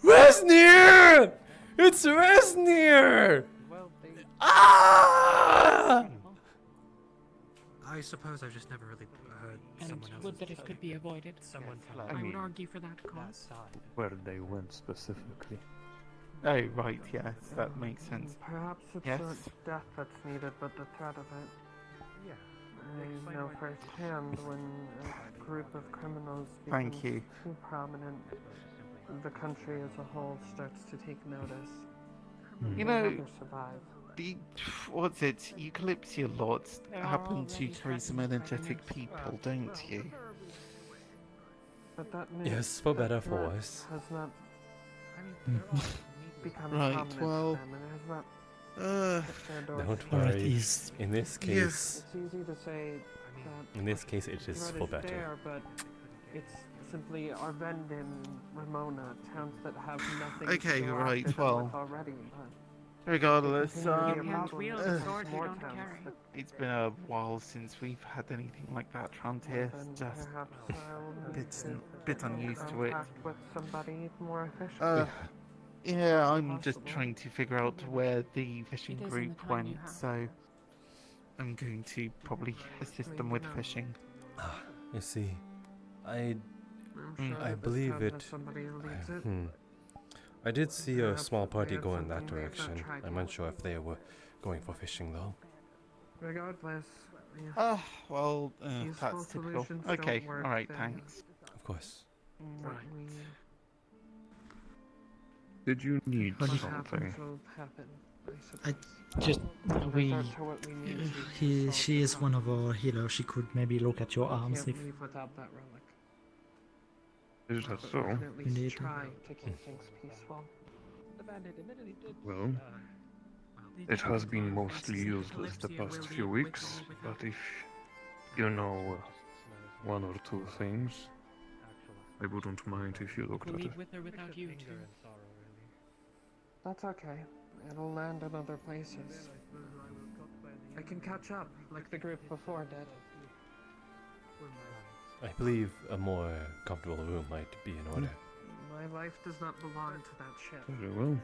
Where's near? it's Resnir! Well, they Ah! I suppose I've just never really heard And someone else. would that it could be avoided. Someone I would argue for that cause. Where they went specifically. Oh, right, yes, that makes sense. perhaps it's Yes. not death that's needed, but the threat of it. I know firsthand when a group of criminals becomes Thank you. too prominent, the country as a whole starts to take notice. You They know, never survive. the what's it? You Kalypsia lords happen to carry some energetic people, don't you? But that Yes, for better, for threat worse. has not become Right, prominent well, to them, and it has not Uh, hit their doors Don't yet. worry. is In this Yeah. case, It's easy to say that in this case, it is threat for is better. there, but it's simply Arvend and Ramona, towns that have nothing Okay, to go right, after them well, with already. But regardless, continue to be a Your hands problem. wield There's the sword you more don't towns carry. that it's been a while since we've had anything like that around here. then Just perhaps I'll need bit, to bit get in unused to it. contact with somebody more efficient. Yeah, I'm just Possible. trying to figure out where the fishing It is in the group time you went, have. so I'm going to probably assist them with fishing. You see, I I'm Mm. sure I that this believe town it- has somebody who leads it. I did see a Perhaps small they party have go in that something we have not direction. tried I'm yet. unsure if they were going for fishing though. Regardless, if Well, Useful that's typical. solutions don't Okay, work, alright, then- thanks. Of course. what we Did you need what something? happens will happen. I suppose. just we. Resort to what we need to solve She the is one of our healers. She could maybe look at your problem. arms Can't if leave without that relic. Is that But so? we can at least Indeed. try to keep things peaceful. The bandit admittedly did. Well, it has been mostly useless the past few weeks, but if you know one or two things, I wouldn't mind if you looked We'll at it. leave with or without you too. That's okay. It'll land in other places. I can catch up, like the group before did. I believe a more comfortable room might be in order. My life does not belong to that ship. Very well.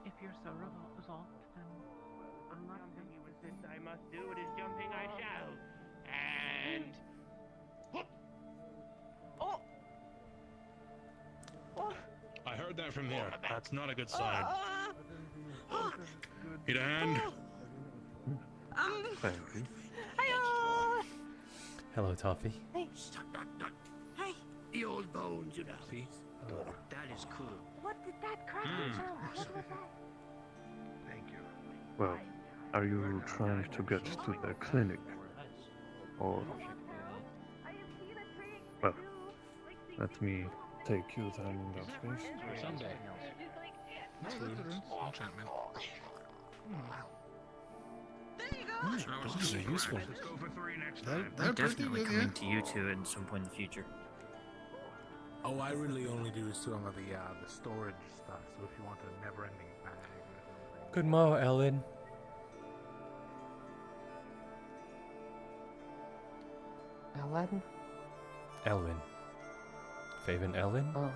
If you're so resolved, then I'm not I must do it is jumping I shall. And I heard that from here. That's not a good sign. Need a hand? Thank you. Hello, Toffee. hey, the old bones, you know. That is cool. What did that cracking sound? What was that? Thank you. Well, are you trying to get to the clinic? Or... Well, let me take you then in that case. Someday. Enchantment. Those are useful. They're definitely coming to you two at some point in the future. Oh, I really only do some of the storage stuff. So if you want a never-ending bag or something. Good morrow, Ellen. Ellen? Elwin. Faven Elwin? Oh,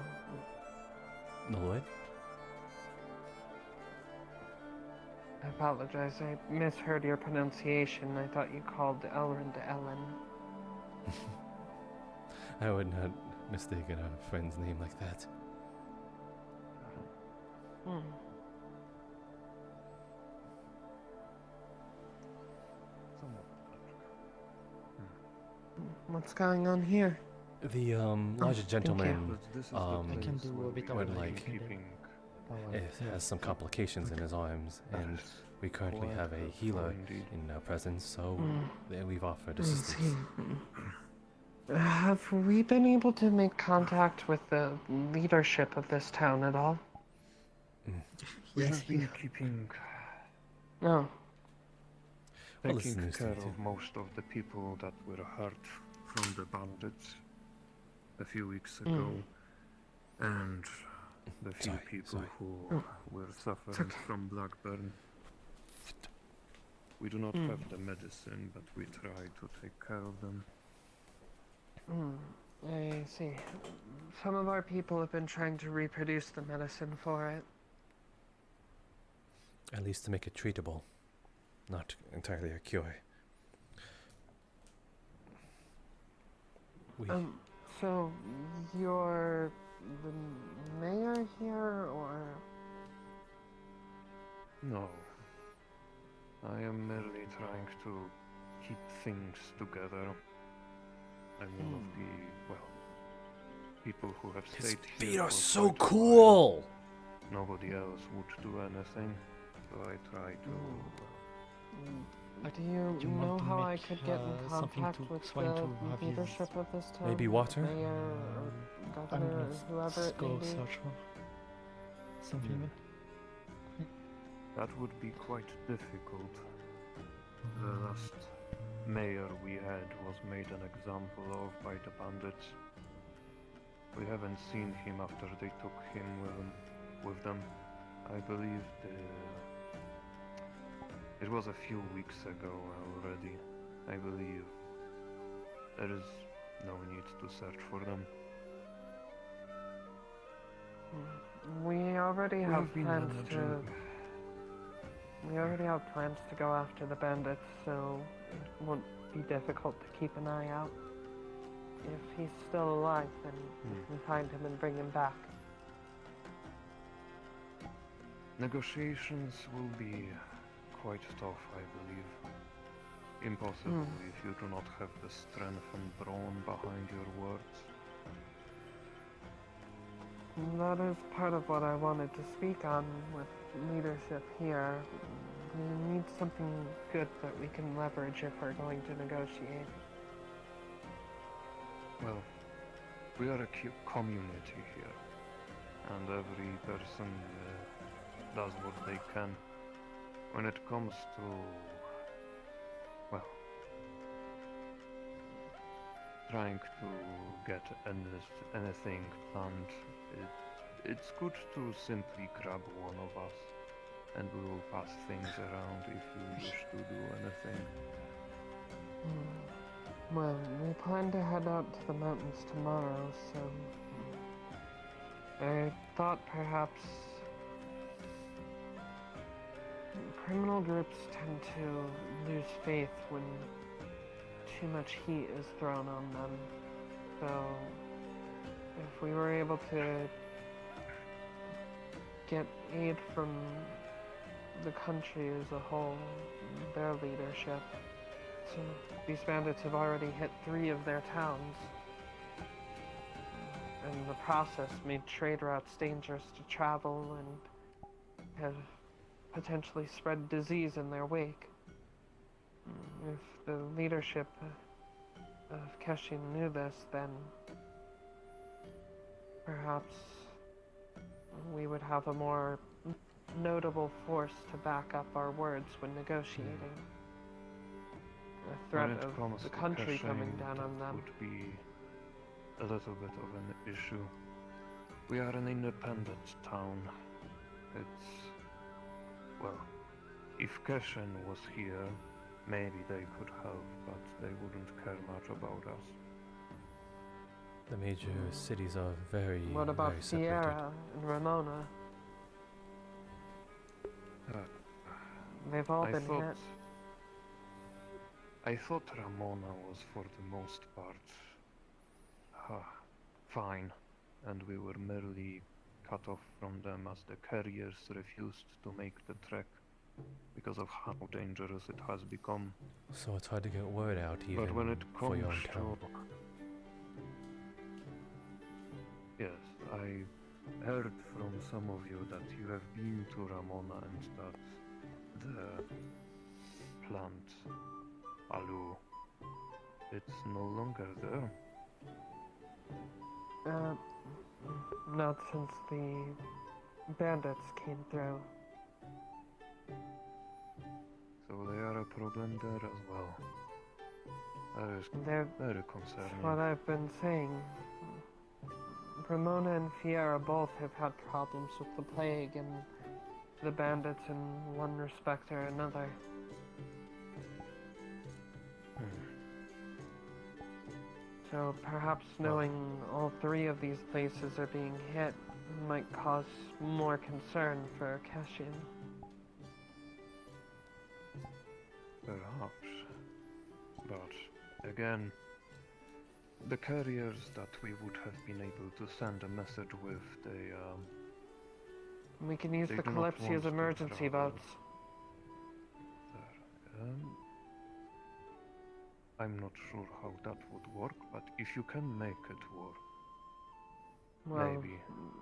The Lord? I apologize. I misheard your pronunciation. I thought you called Elrond Ellen. I would not mistake a friend's name like that. Hmm. What's going on here? The larger gentleman I can do a bit of would a like Keeping... has some complications in his arms, and we currently have a healer in our presence, so we've offered I see. assistance. Have we been able to make contact with the leadership of this town at all? We Yes, have been keeping... No. Well, this is taking news to care me too. of most of the people that were hurt from the bandits a few weeks ago, and the few Sorry, people sorry. who were suffering from Blackburn. We do not have the medicine, but we try to take care of them. I see. Some of our people have been trying to reproduce the medicine for it. At least to make it treatable, not entirely a cure. We So you're the mayor here, or? No. I am merely trying to keep things together. I'm one of the, well, people who have His stayed feet here are for so quite a cool! while. Nobody else would do anything, so I try to. Do you Do you want know to how I make, could get in something contact to with trying the to have his- leadership of this town? Maybe water? Mayor or I'm governor gonna or whoever it may go be? search for something. That would be quite difficult. The last mayor we had was made an example of by the bandits. We haven't seen him after they took him with them. I believe it was a few weeks ago already. I believe there is no need to search for them. We already have been plans managing. We already have plans to go after the bandits, so it won't be difficult to keep an eye out. If he's still alive, then we can find him and bring him back. Negotiations will be quite tough, I believe. Impossible if you do not have the strength and brawn behind your words. That is part of what I wanted to speak on with leadership here. We need something good that we can leverage if we're going to negotiate. Well, we are a community here, and every person does what they can. When it comes to, well, trying to get anything planned, it's good to simply grab one of us, and we will pass things around if you wish to do anything. Well, we plan to head out to the mountains tomorrow, so I thought perhaps criminal groups tend to lose faith when too much heat is thrown on them. So if we were able to get aid from the country as a whole, their leadership. So these bandits have already hit 3 of their towns. In the process, made trade routes dangerous to travel and have potentially spread disease in their wake. If the leadership of Keshin knew this, then perhaps we would have a more notable force to back up our words when negotiating. A threat of the country coming down on them would be a little bit of an issue. We are an independent town. It's, well, if Keshen was here, maybe they could help, but they wouldn't care much about us. The major cities are very, What about very separated. Sierra and Ramona? They've all been hit. I thought Ramona was for the most part fine, and we were merely cut off from them as the carriers refused to make the trek because of how dangerous it has become. So it's hard to get word out even But when it for comes your own town. to... Yes, I heard from some of you that you have been to Ramona and that the plant, Alu, it's no longer there. Not since the bandits came through. So they are a problem there as well. That is very concerning. What I've been saying. Ramona and Fiera both have had problems with the plague and the bandits in one respect or another. So perhaps knowing all three of these places are being hit might cause more concern for Cashin. Perhaps. But again, the carriers that we would have been able to send a message with, We can use they the do not want Kalypsia's to emergency travel boats. there. I'm not sure how that would work, but if you can make it work, Well, maybe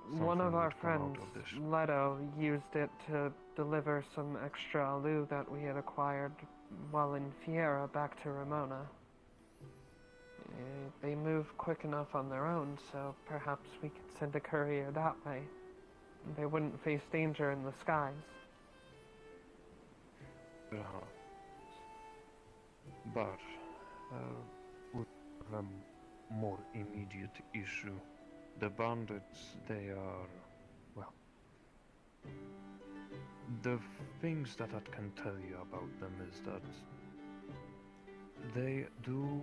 one of something our would come out friends, of this. Leto, used it to deliver some extra alu that we had acquired while in Fiera back to Ramona. They move quick enough on their own, so perhaps we could send a courier that way. They wouldn't face danger in the skies. But we have a more immediate issue. The bandits, they are, well, the things that I can tell you about them is that they do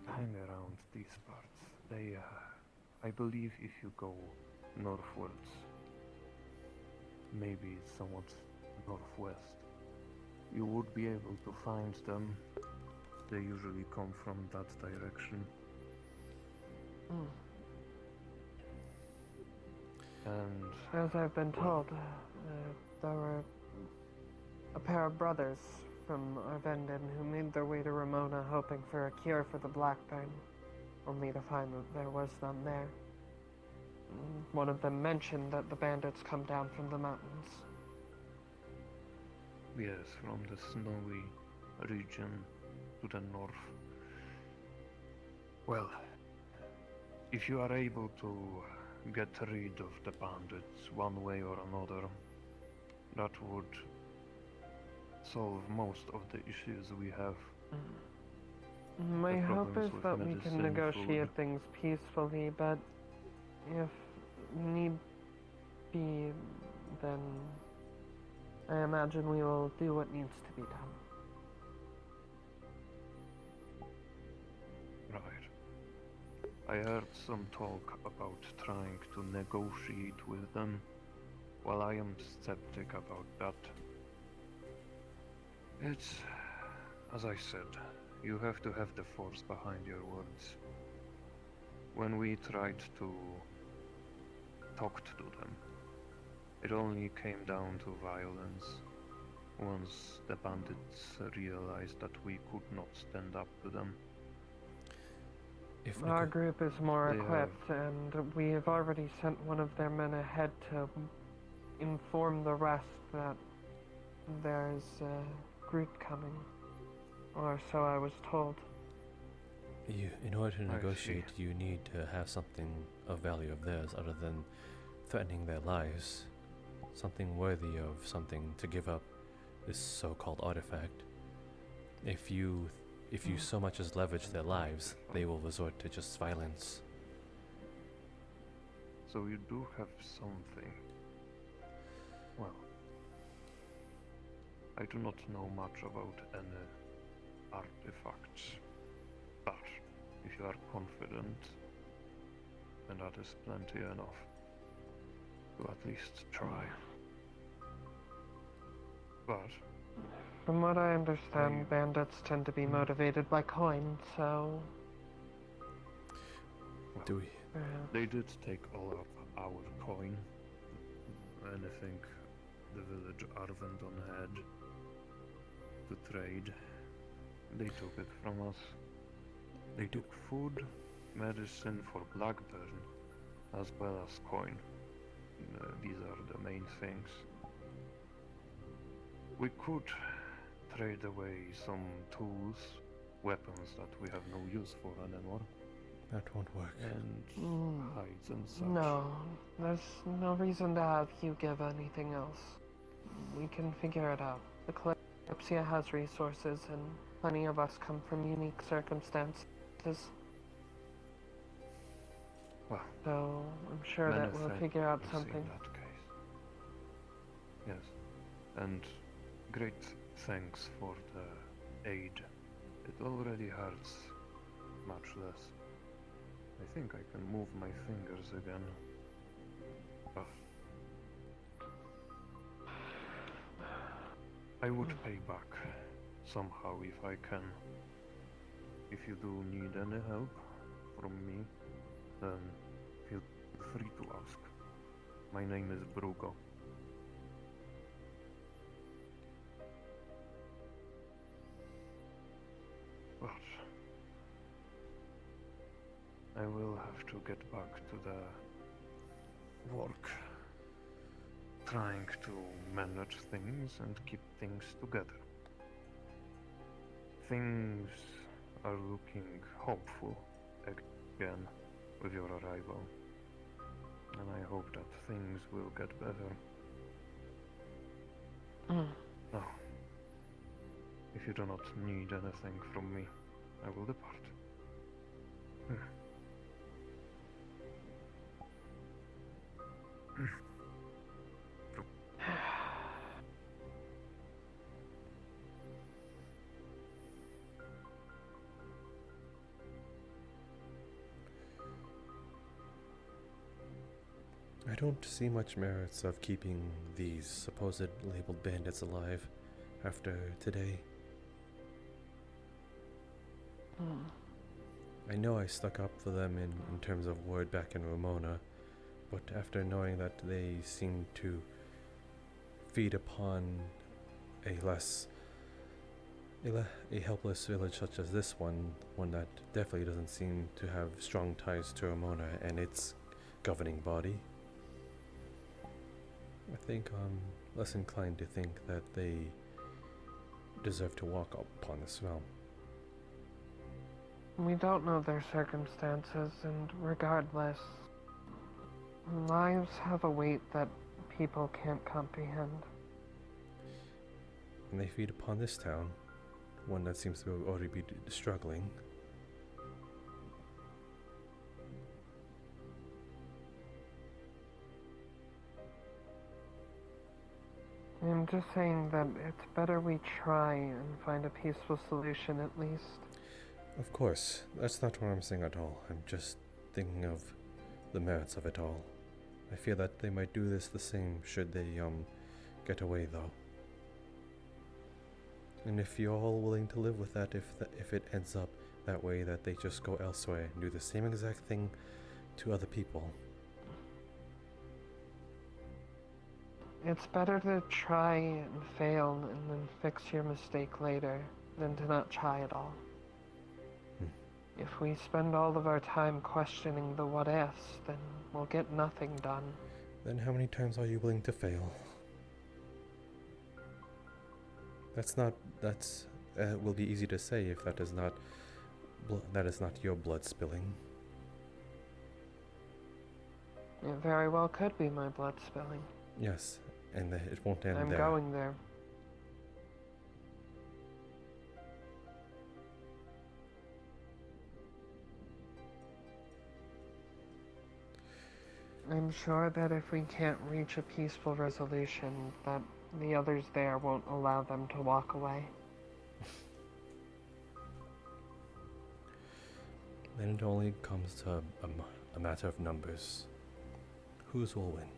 hang around these parts. They, I believe if you go northwards, maybe somewhat northwest, you would be able to find them. They usually come from that direction. And as I've been told, there were a pair of brothers from Arvendon who made their way to Ramona hoping for a cure for the Blackburn, only to find that there was none there. One of them mentioned that the bandits come down from the mountains. yes, from the snowy region to the north. Well, if you are able to get rid of the bandits one way or another, that would solve most of the issues we have. My The hope is problems with that we can medicine, negotiate food. things peacefully, but if need be, then I imagine we will do what needs to be done. Right. I heard some talk about trying to negotiate with them. Well, I am skeptic about that. It's, as I said, you have to have the force behind your words. When we tried to talk to them, it only came down to violence. Once the bandits realized that we could not stand up to them. If Our group is more They equipped, and we have already sent one of their men ahead to inform the rest that there's a group coming. Or so I was told. in order to I see. negotiate, you need to have something of value of theirs other than threatening their lives. Something worthy of something to give up this so-called artifact. If you so much as leverage their lives, they will resort to just violence. So you do have something. Well, I do not know much about any artifacts, but if you are confident, then that is plenty enough to at least try. But From what I understand, bandits tend to be motivated by coin, so... Do we? they did take all of our coin, and I think the village Arvendon had to trade. They took it from us. They took food, medicine for Blackburn, as well as coin. These are the main things. We could trade away some tools, weapons that we have no use for anymore. That won't work. And hides and such. No, there's no reason to have you give anything else. We can figure it out. The Kalypsia has resources, and plenty of us come from unique circumstances. Well, so I'm sure that we'll figure out something. In that case. Yes, and great thanks for the aid. It already hurts much less. I think I can move my fingers again. But I would pay back somehow if I can. If you do need any help from me, then feel free to ask. My name is Brugo. But I will have to get back to the work, trying to manage things and keep things together. Things are looking hopeful again with your arrival, and I hope that things will get better. Now, if you do not need anything from me, I will depart. I don't see much merits of keeping these supposed labeled bandits alive after today. I know I stuck up for them in terms of word back in Ramona, but after knowing that they seem to feed upon a helpless village such as this one that definitely doesn't seem to have strong ties to Ramona and its governing body, I think I'm less inclined to think that they deserve to walk upon this realm. We don't know their circumstances, and regardless, lives have a weight that people can't comprehend. And they feed upon this town, one that seems to already be struggling. I'm just saying that it's better we try and find a peaceful solution at least. Of course, that's not what I'm saying at all. I'm just thinking of the merits of it all. I fear that they might do this the same should they get away though. And if you're all willing to live with that, if it ends up that way, that they just go elsewhere and do the same exact thing to other people. It's better to try and fail and then fix your mistake later than to not try at all. If we spend all of our time questioning the what-ifs, then we'll get nothing done. Then how many times are you willing to fail? Will be easy to say if that is not your blood spilling. It very well could be my blood spilling. Yes, and it won't end there. I'm going there. I'm sure that if we can't reach a peaceful resolution, that the others there won't allow them to walk away. Then it only comes to a matter of numbers. Whose will win?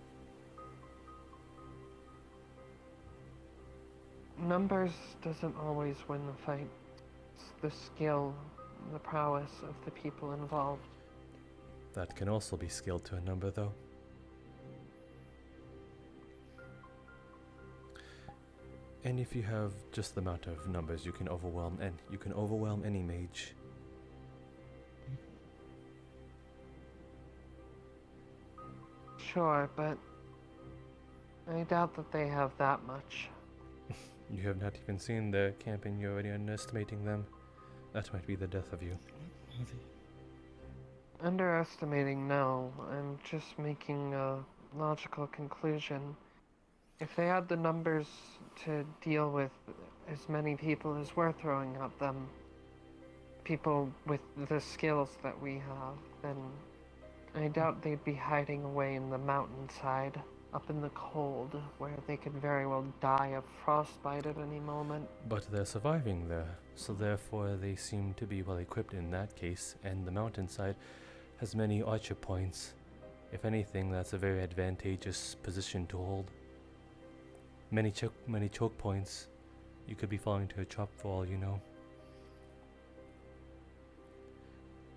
Numbers doesn't always win the fight. It's the skill, the prowess of the people involved. That can also be scaled to a number, though. And if you have just the amount of numbers, you can overwhelm any mage. Sure, but I doubt that they have that much. You have not even seen their camp and you're already underestimating them. That might be the death of you. Underestimating, no. I'm just making a logical conclusion. If they had the numbers to deal with as many people as we're throwing at them, people with the skills that we have, then I doubt they'd be hiding away in the mountainside, up in the cold, where they could very well die of frostbite at any moment. But they're surviving there, so therefore they seem to be well equipped in that case, and the mountainside has many archer points. If anything, that's a very advantageous position to hold. Many choke points. You could be falling to a trap for all you know.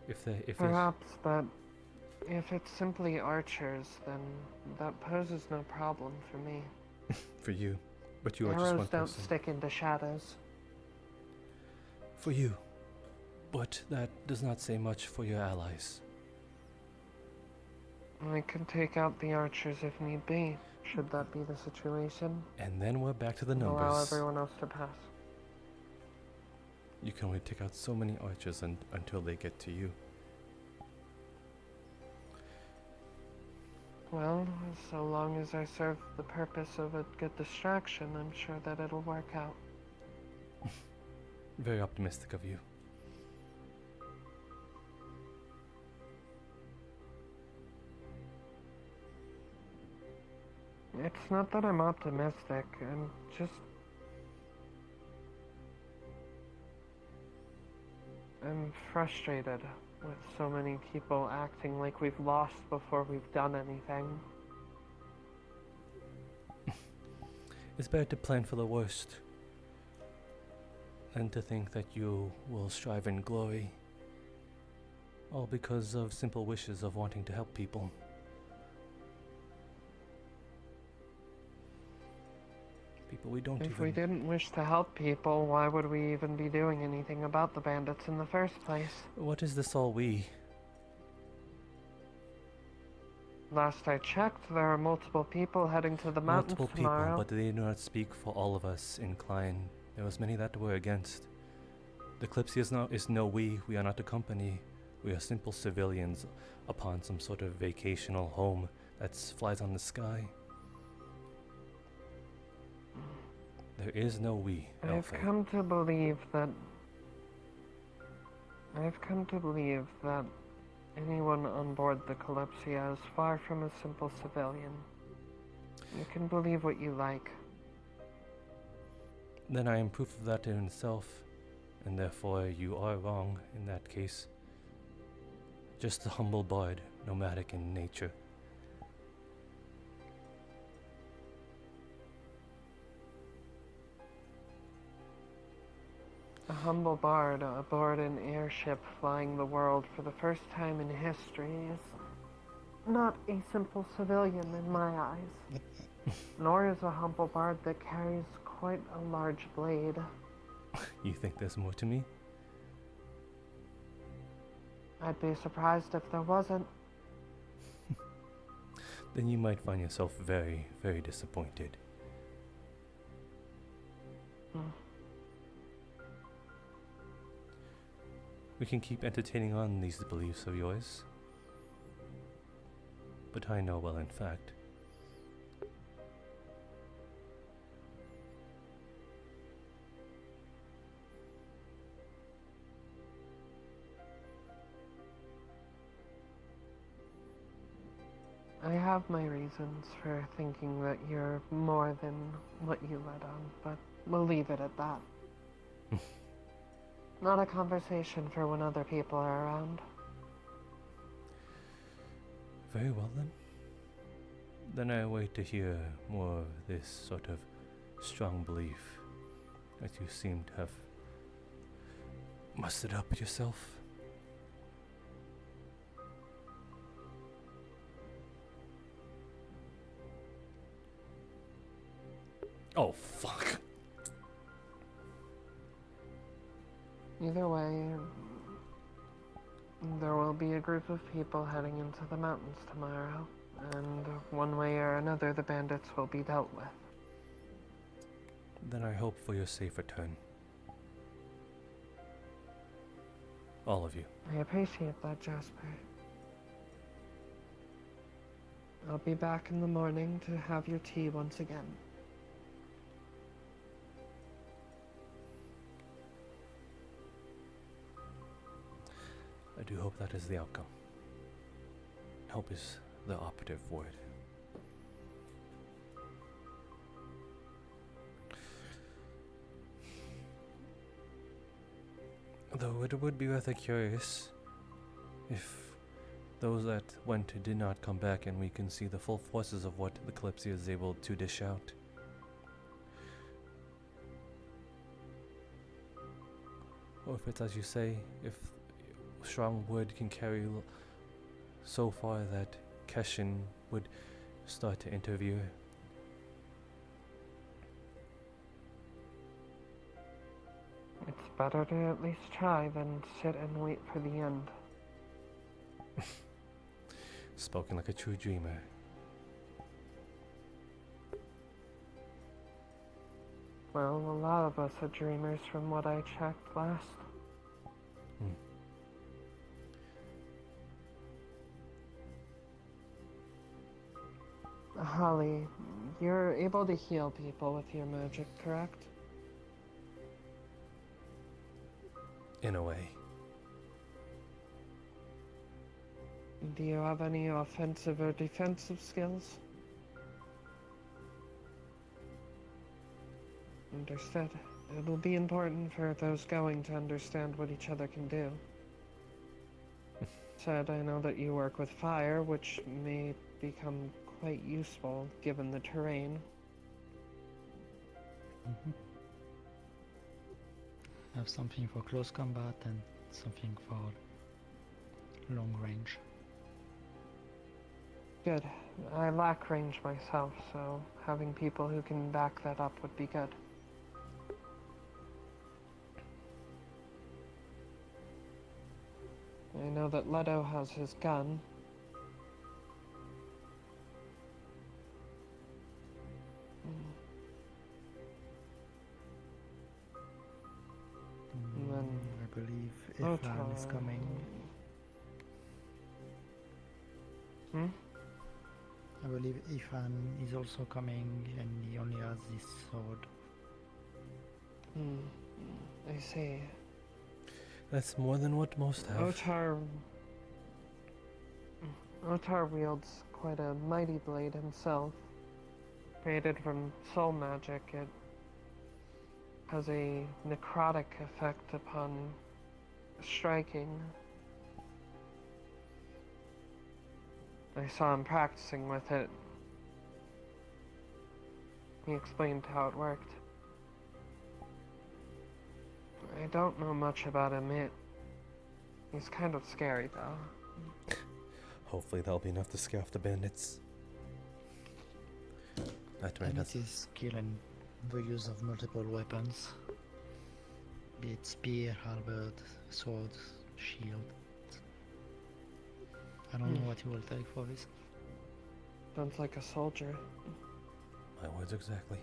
If Perhaps, but if it's simply archers, then that poses no problem for me. for you, but you are just Arrows one don't person. stick into shadows. For you, but that does not say much for your allies. I can take out the archers if need be, should that be the situation. And then we're back to the and numbers. Allow everyone else to pass. You can only take out so many archers until they get to you. Well, so long as I serve the purpose of a good distraction, I'm sure that it'll work out. Very optimistic of you. It's not that I'm optimistic, I'm just... I'm frustrated with so many people acting like we've lost before we've done anything. It's better to plan for the worst than to think that you will strive in glory, all because of simple wishes of wanting to help people. People we don't If we didn't wish to help people, why would we even be doing anything about the bandits in the first place? What is this all we? Last I checked, there are multiple people heading to the mountains Multiple tomorrow. people, but they do not speak for all of us in Klein. There was many that were against. The Kalypsia is no we. We are not a company. We are simple civilians upon some sort of vacational home that flies on the sky. There is no we. I've come to believe that anyone on board the Kalypsia is far from a simple civilian. You can believe what you like. Then I am proof of that in itself, and therefore you are wrong in that case. Just a humble bard, nomadic in nature. A humble bard aboard an airship flying the world for the first time in history is not a simple civilian in my eyes. Nor is a humble bard that carries quite a large blade. You think there's more to me? I'd be surprised if there wasn't. Then you might find yourself very, very disappointed. We can keep entertaining on these beliefs of yours. But I know well, in fact. I have my reasons for thinking that you're more than what you let on, but we'll leave it at that. Not a conversation for when other people are around. Very well then. Then I wait to hear more of this sort of strong belief that you seem to have mustered up yourself. Oh, fuck. Either way, there will be a group of people heading into the mountains tomorrow, and one way or another the bandits will be dealt with. Then I hope for your safe return. All of you. I appreciate that, Jasper. I'll be back in the morning to have your tea once again. I do hope that is the outcome. Hope is the operative word. Though it would be rather curious if Those that went did not come back, and we can see the full forces of what the Kalypsia is able to dish out. Or if it's as you say, if strong word can carry so far that Keshin would start to interview. It's better to at least try than sit and wait for the end. Spoken like a true dreamer. Well, a lot of us are dreamers from what I checked last. Holly, you're able to heal people with your magic, correct? In a way. Do you have any offensive or defensive skills? Understood. It'll be important for those going to understand what each other can do. Said, I know that you work with fire, which may become quite useful given the terrain. I have something for close combat and something for long range. Good. I lack range myself, so having people who can back that up would be good. I know that Leto has his gun. And then I believe Ifan is coming. I believe Ifan is also coming, and he only has this sword. I see. That's more than what most have. Otar wields quite a mighty blade himself. Created from soul magic, it has a necrotic effect upon striking. I saw him practicing with it. He explained how it worked. I don't know much about him. He's kind of scary, though. Hopefully that'll be enough to scare off the bandits. And it is skill and the use of multiple weapons. Be it spear, halberd, sword, shield. I don't know what you will take for this. Sounds like a soldier. My words exactly.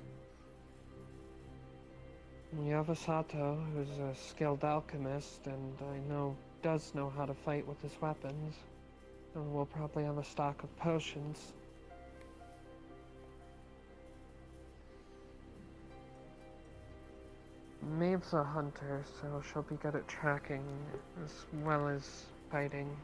We have a Sato, who's a skilled alchemist, and I know does know how to fight with his weapons. And we'll probably have a stock of potions. Maeve's a hunter, so she'll be good at tracking as well as fighting.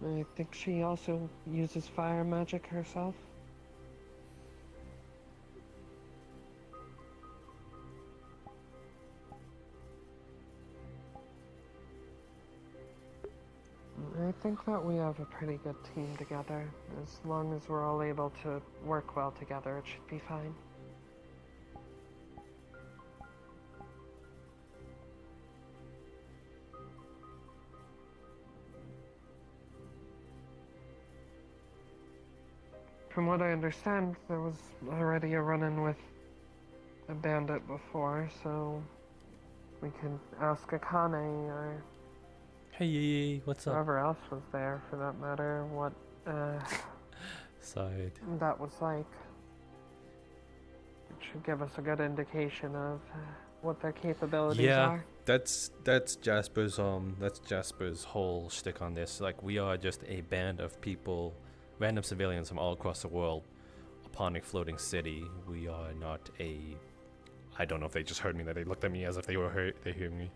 I think she also uses fire magic herself. I think that we have a pretty good team together. As long as we're all able to work well together, it should be fine. From what I understand, there was already a run-in with a bandit before, so we can ask Akane or Hey, what's up? whoever else was there, for that matter, what Side. that was like. It should give us a good indication of what their capabilities are. That's Jasper's whole shtick on this. Like, we are just a band of people, random civilians from all across the world, upon a floating city. We are not a. I don't know if they just heard me. That they looked at me as if they hear me.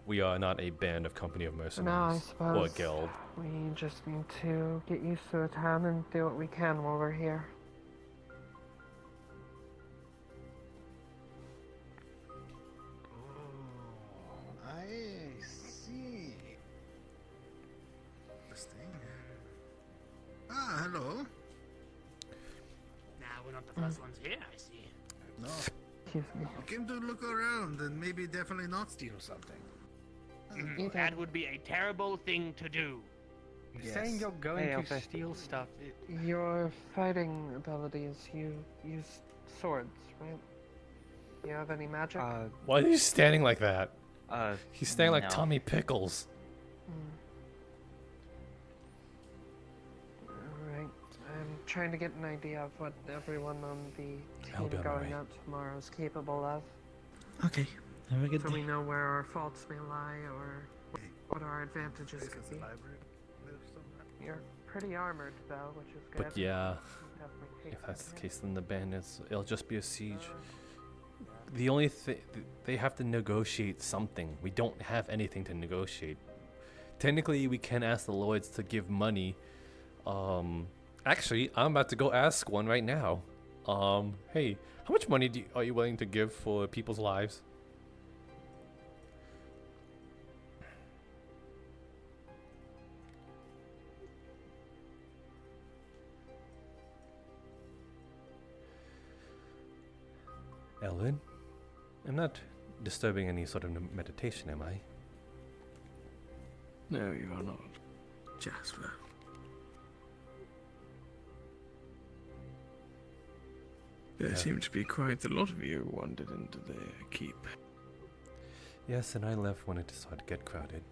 We are not a band of company of mercenaries No, I or a suppose guild. we just need to get used to the town and do what we can while we're here. not the first ones here, I see. No. Excuse me. I came to look around and maybe definitely not steal something. That would be a terrible thing to do. Saying you're going Hey, to Alfie. steal stuff. Your fighting abilities, you use swords, right? You have any magic? Why are you standing like that? He's standing like no. Tommy Pickles. Alright. I'm trying to get an idea of what everyone on the I'll be team on my going way. out tomorrow is capable of. Okay. Have a good So day. we know where our faults may lie or what our advantages could be. You're pretty armored though, which is good. But yeah, Definitely take if that's the that. case, then the bandits, it'll just be a siege. The only thing, they have to negotiate something. We don't have anything to negotiate. Technically, we can ask the lords to give money. Actually, I'm about to go ask one right now. Hey, how much money are you willing to give for people's lives? Elvin? I'm not disturbing any sort of meditation, am I? No, you are not, Jasper. There seem to be quite a lot of you who wandered into the keep. Yes, and I left when it started to get crowded.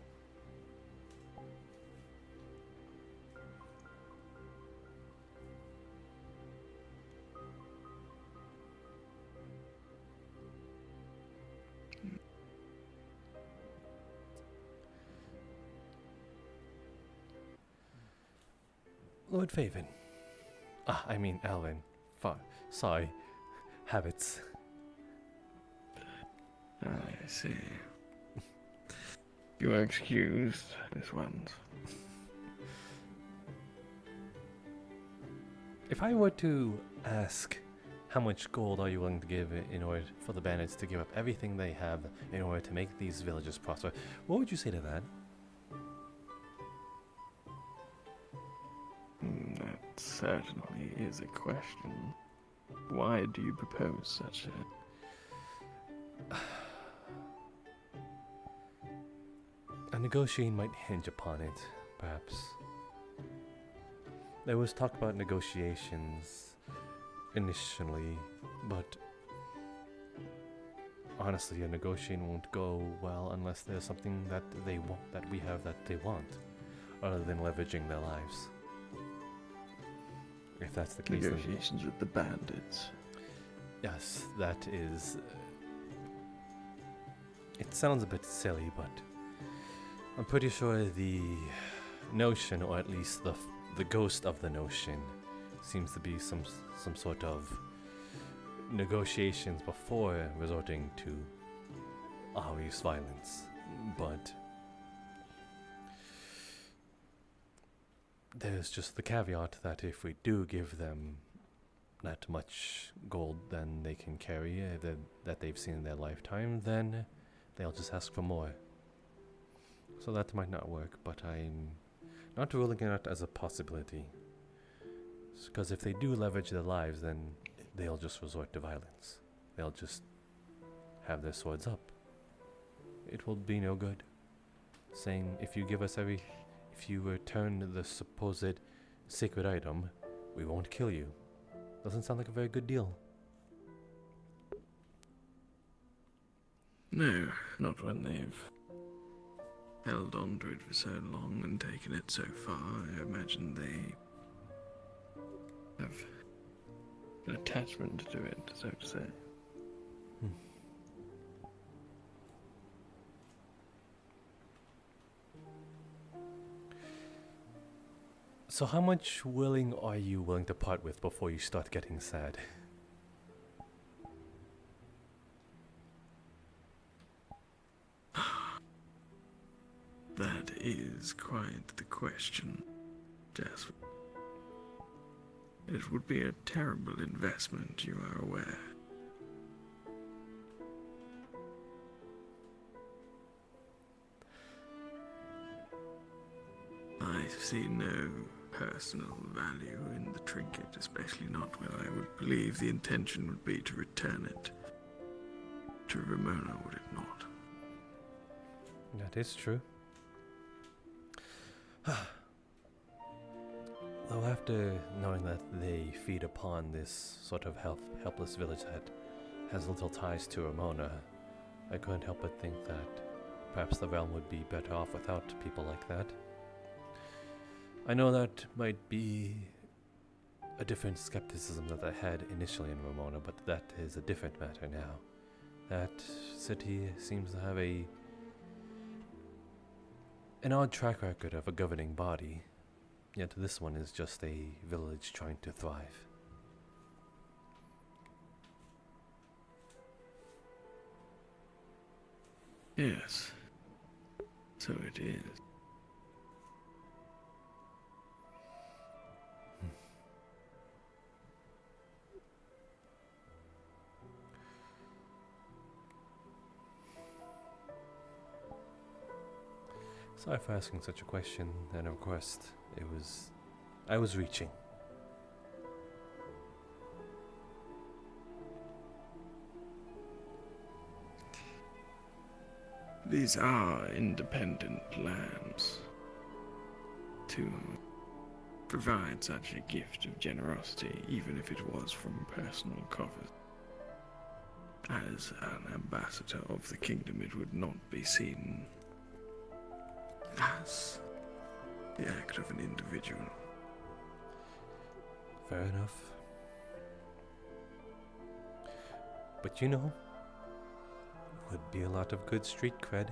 Lord Faven. I mean Alvin. Sorry. Habits. I see. You are excused, Miss Wands. If I were to ask how much gold are you willing to give in order for the bandits to give up everything they have in order to make these villages prosper, what would you say to that? That certainly is a question. Why do you propose such a... A negotiation might hinge upon it, perhaps. There was talk about negotiations initially, but honestly, a negotiation won't go well unless there's something that they want, that we have that they want, other than leveraging their lives. If that's the case, Negotiations with the bandits. Yes, that is... It sounds a bit silly, but I'm pretty sure the notion, or at least the ghost of the notion, seems to be some sort of negotiations before resorting to obvious violence. But there's just the caveat that if we do give them that much gold then they can carry that they've seen in their lifetime, then they'll just ask for more. So that might not work, but I'm not ruling it out as a possibility. Because if they do leverage their lives, then they'll just resort to violence. They'll just have their swords up. It will be no good. Saying, if you return the supposed sacred item, we won't kill you. Doesn't sound like a very good deal. No, not when they've held on to it for so long and taken it so far. I imagine they have an attachment to it, so to say. So how much are you willing to part with before you start getting sad? That is quite the question, Jasper. It would be a terrible investment, you are aware. I see no personal value in the trinket, especially not when I would believe the intention would be to return it to Ramona, would it not? That is true. Though after knowing that they feed upon this sort of helpless village that has little ties to Ramona, I couldn't help but think that perhaps the realm would be better off without people like that. I know that might be a different skepticism that I had initially in Ramona, but that is a different matter now. That city seems to have an odd track record of a governing body, yet this one is just a village trying to thrive. Yes, so it is. Sorry for asking such a question and a request. I was reaching. These are independent lands. To provide such a gift of generosity, even if it was from personal coffers. As an ambassador of the kingdom, it would not be seen as the act of an individual. Fair enough. But you know, would be a lot of good street cred.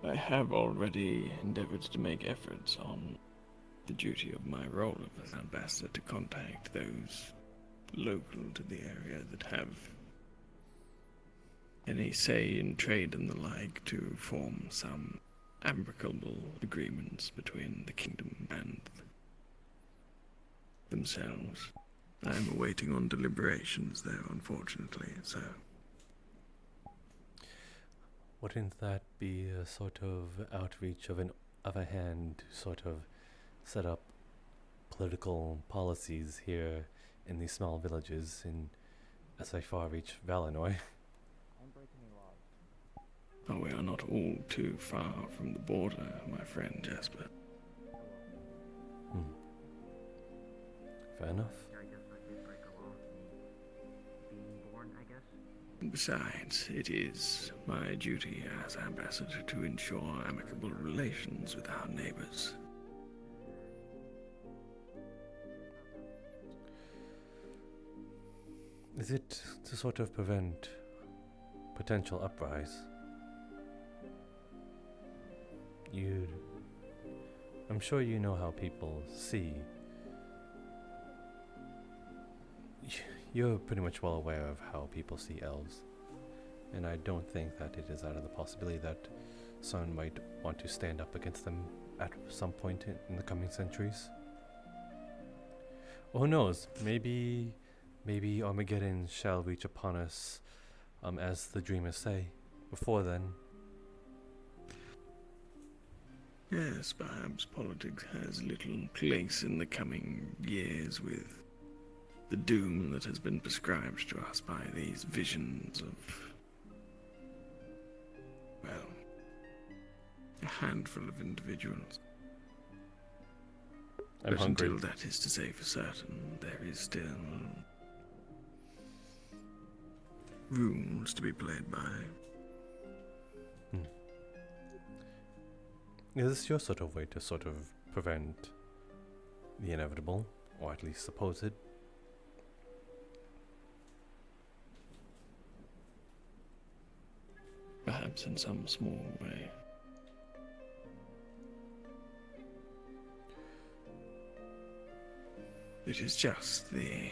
I have already endeavored to make efforts on the duty of my role as ambassador to contact those local to the area that have any say in trade and the like, to form some amicable agreements between the kingdom and themselves. I am awaiting on deliberations there, unfortunately, so... Wouldn't that be a sort of outreach of an other hand to sort of set up political policies here in these small villages in as I far reach Valinor? Oh, we are not all too far from the border, my friend Jasper. Fair enough. Besides, it is my duty as ambassador to ensure amicable relations with our neighbors. Is it to sort of prevent potential uprise? I'm sure you know how people see. You're pretty much well aware of how people see elves, and I don't think that it is out of the possibility that someone might want to stand up against them at some point in the coming centuries. Or who knows, maybe Armageddon shall reach upon us, as the dreamers say. Before then. Yes, perhaps politics has little place in the coming years with the doom that has been prescribed to us by these visions of, well, a handful of individuals. I'm hungry. Until that is to say for certain, there is still rules to be played by. Is this your sort of way to sort of prevent the inevitable, or at least suppose it? Perhaps in some small way. It is just the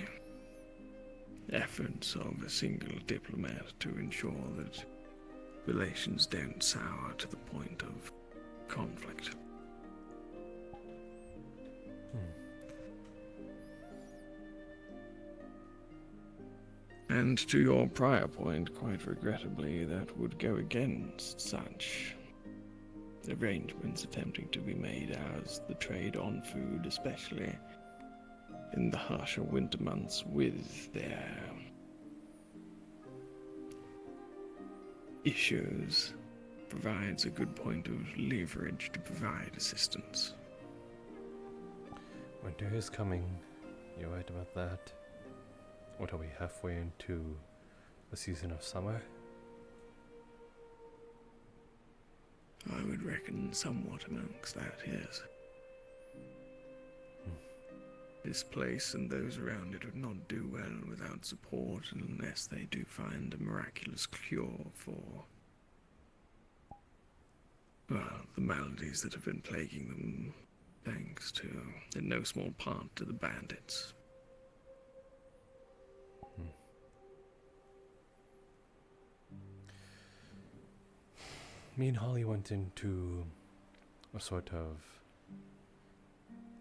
efforts of a single diplomat to ensure that relations don't sour to the point of conflict. And to your prior point, quite regrettably, that would go against such arrangements attempting to be made as the trade on food, especially in the harsher winter months with their issues, provides a good point of leverage to provide assistance. Winter is coming. You're right about that. What are we, halfway into the season of summer? I would reckon somewhat amongst that, yes. This place and those around it would not do well without support unless they do find a miraculous cure for, well, the maladies that have been plaguing them, thanks to, in no small part, to the bandits. Me and Holly went into a sort of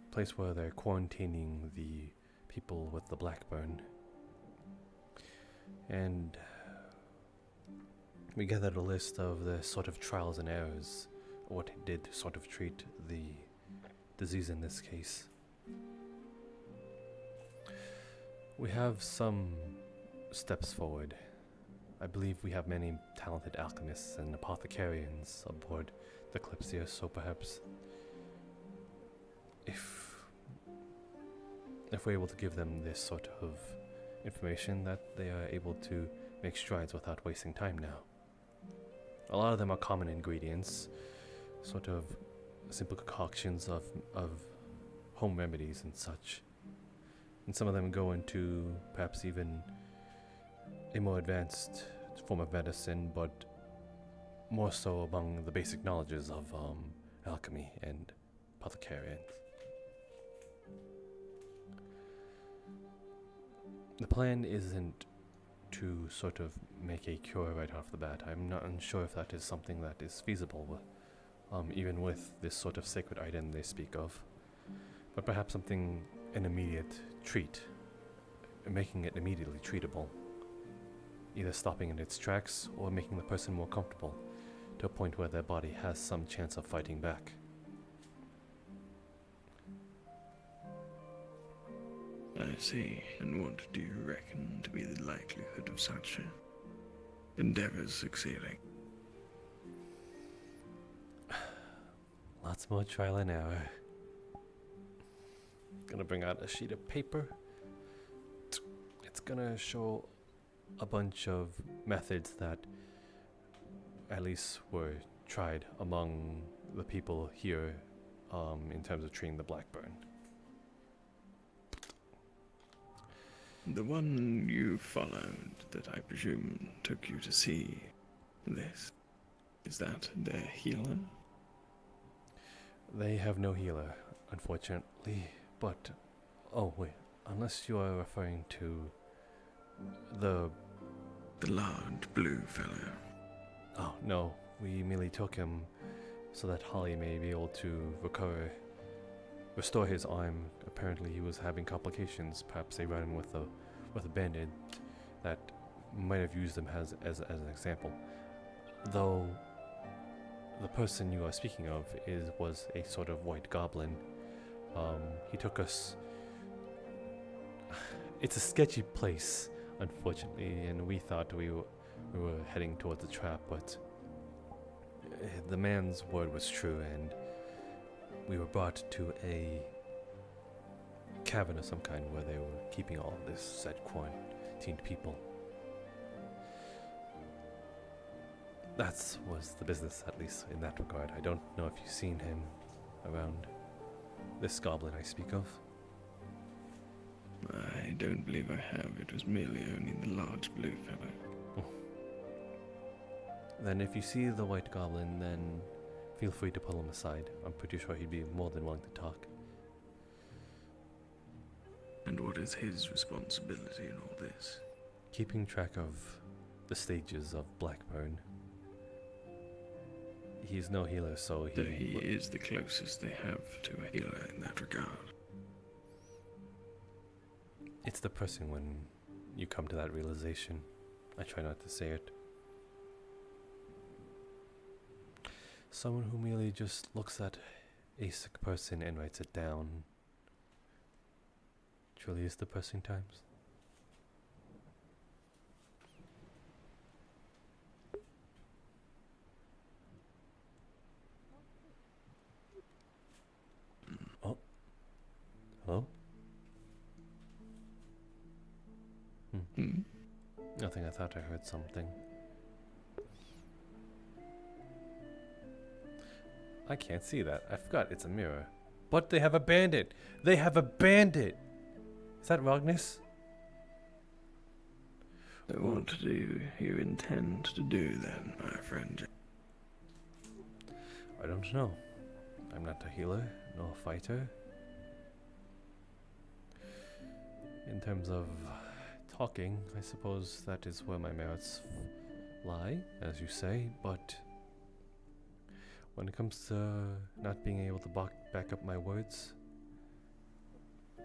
place where they're quarantining the people with the blackburn. And we gathered a list of the sort of trials and errors, what it did to sort of treat the disease in this case. We have some steps forward. I believe we have many talented alchemists and apothecarians aboard the Kalypsia, so perhaps if we're able to give them this sort of information, that they are able to make strides without wasting time now. A lot of them are common ingredients, sort of simple concoctions of home remedies and such. And some of them go into perhaps even a more advanced form of medicine, but more so among the basic knowledges of alchemy and apothecarians. The plan isn't to sort of make a cure right off the bat. I'm not unsure if that is something that is feasible, even with this sort of sacred item they speak of. But perhaps something, an immediate treat, making it immediately treatable. Either stopping in its tracks or making the person more comfortable to a point where their body has some chance of fighting back. I see. And what do you reckon to be the likelihood of such endeavors succeeding? Lots more trial and error. Gonna bring out a sheet of paper. It's gonna show a bunch of methods that at least were tried among the people here in terms of treating the blackburn. The one you followed that I presume took you to see this, is that their healer? They have no healer, unfortunately, but... Oh, wait, unless you are referring to the large blue fellow. Oh, no, we merely took him so that Holly may be able to restore his arm. Apparently he was having complications, perhaps they ran with a bandit that might have used them as an example. Though the person you are speaking of was a sort of white goblin. He took us... It's a sketchy place, unfortunately, and we thought we were heading towards a trap, but the man's word was true, and we were brought to a cavern of some kind where they were keeping all this said quarantined people. That was the business, at least in that regard. I don't know if you've seen him around, this goblin I speak of. I don't believe I have. It was merely only the large blue fellow. Then if you see the white goblin, then feel free to pull him aside. I'm pretty sure he'd be more than willing to talk. And what is his responsibility in all this? Keeping track of the stages of Blackburn. He's no healer, so he is the closest they have to a healer in that regard. It's depressing when you come to that realization. I try not to say it. someone who merely just looks at a sick person and writes it down truly is depressing times. Oh. Hello? Nothing, I thought I heard something. I can't see that. I forgot it's a mirror. But they have a bandit! They have a bandit! Is that Rognus? So what do you intend to do then, my friend? I don't know. I'm not a healer, nor a fighter. In terms of talking, I suppose that is where my merits lie, as you say, but when it comes to not being able to back up my words,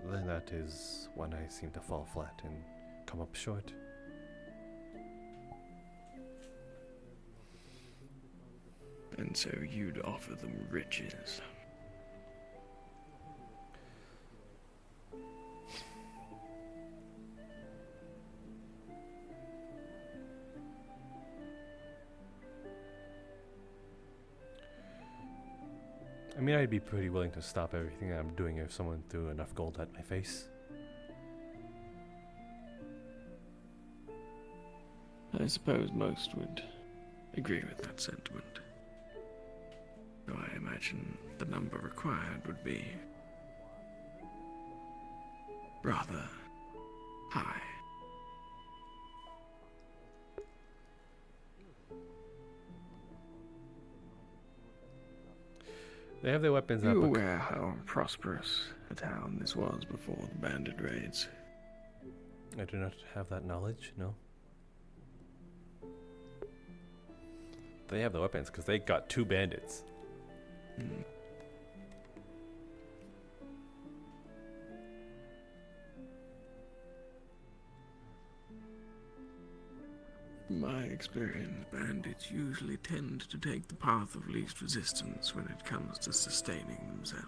then that is when I seem to fall flat and come up short. And so you'd offer them riches. I mean, I'd be pretty willing to stop everything I'm doing if someone threw enough gold at my face. I suppose most would agree with that sentiment. Though I imagine the number required would be rather high. They have their weapons Are up. you aware how prosperous a town this was before the bandit raids? I do not have that knowledge, no. They have the weapons because they got 2 bandits. From my experience, bandits usually tend to take the path of least resistance when it comes to sustaining themselves.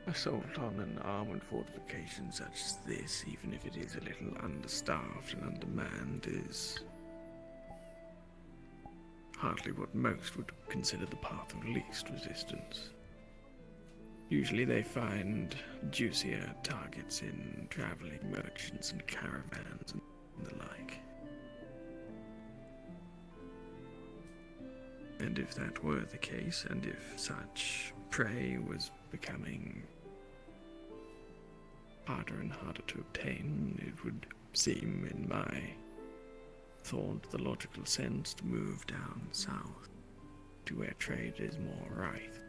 Assault on an armored fortification such as this, even if it is a little understaffed and undermanned, is hardly what most would consider the path of least resistance. Usually they find juicier targets in traveling merchants and caravans and the like. And if that were the case, and if such prey was becoming harder and harder to obtain, it would seem, in my thought, the logical sense to move down south to where trade is more rife.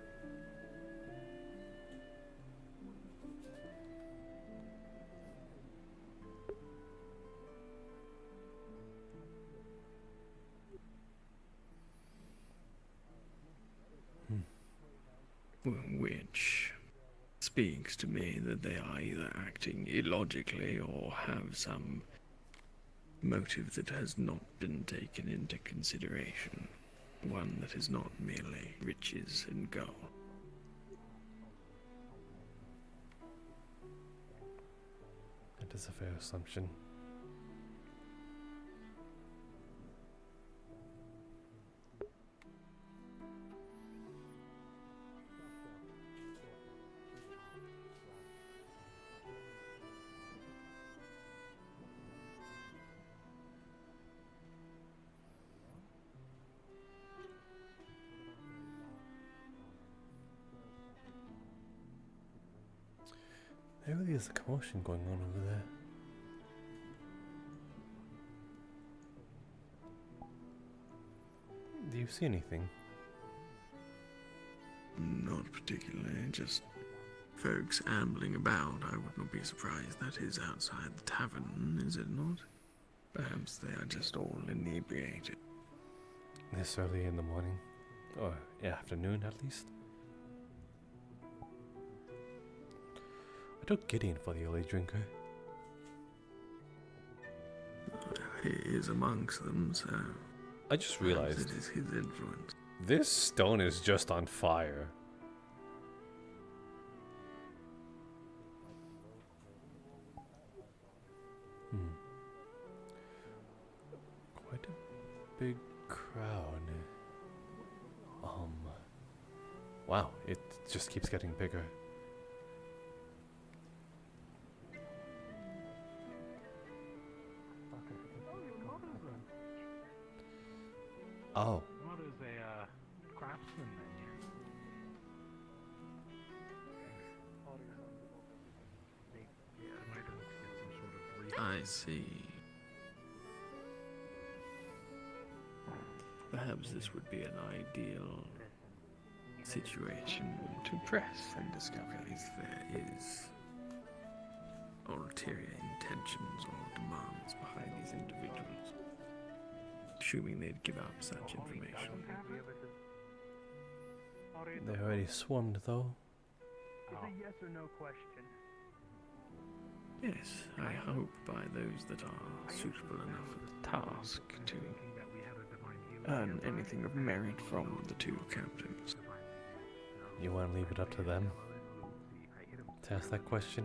Which speaks to me that they are either acting illogically or have some motive that has not been taken into consideration. One that is not merely riches and gold. That is a fair assumption. There really is a commotion going on over there. Do you see anything? Not particularly, just folks ambling about. I would not be surprised that is outside the tavern, is it not? Perhaps they are just all inebriated. This early in the morning? Or afternoon, at least? I took Gideon for the early drinker. He is amongst them, so I just Perhaps realized it is his influence. this stone is just on fire. Quite a big crowd. Wow, it just keeps getting bigger. Oh. What is a craftsman then? I see. Perhaps this would be an ideal situation to press and discover if there is ulterior intentions or demands behind these individuals, assuming they'd give up such information. They already swarmed, though. It's a yes or no question. Yes, I hope by those that are suitable enough for the task to earn anything of merit from the two captains. You want to leave it up to them to ask that question?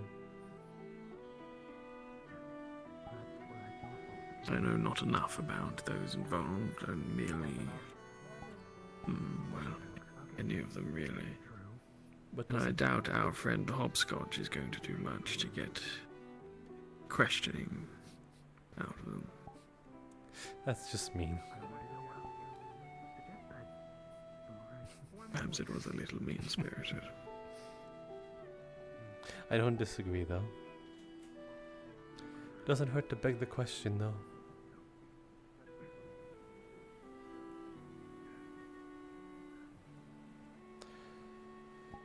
I know not enough about those involved, and merely, well, any of them really. But and I doubt our friend Hopscotch is going to do much to get questioning out of them. That's just mean. Perhaps it was a little mean-spirited. I don't disagree, though. Doesn't hurt to beg the question, though.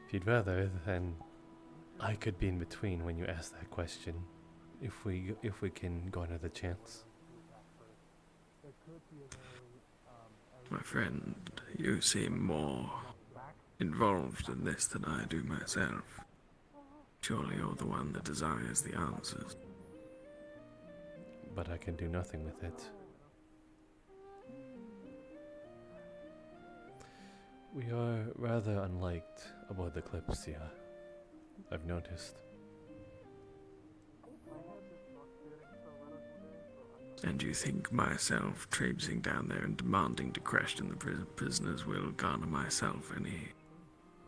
If you'd rather, then I could be in between when you ask that question, if we can garner the chance. My friend, you seem more involved in this than I do myself. Surely you're the one that desires the answers. But I can do nothing with it. We are rather unliked aboard the Kalypsia, I've noticed. And you think myself traipsing down there and demanding to question the prisoners will garner myself any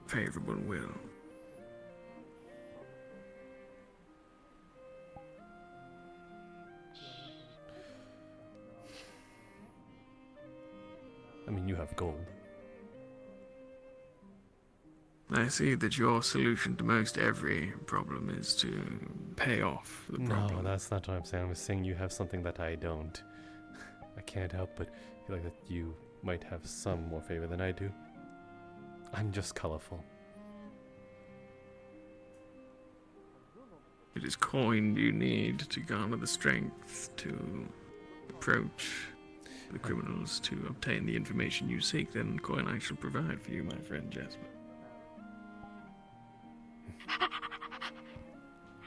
favorable will? I mean, you have gold. I see that your solution to most every problem is to pay off the problem. No, that's not what I'm saying. I'm saying you have something that I don't. I can't help but feel like that you might have some more favor than I do. I'm just colorful. It is coin you need to garner the strength to approach the criminals to obtain the information you seek, then coin I shall provide for you, my friend Jasper.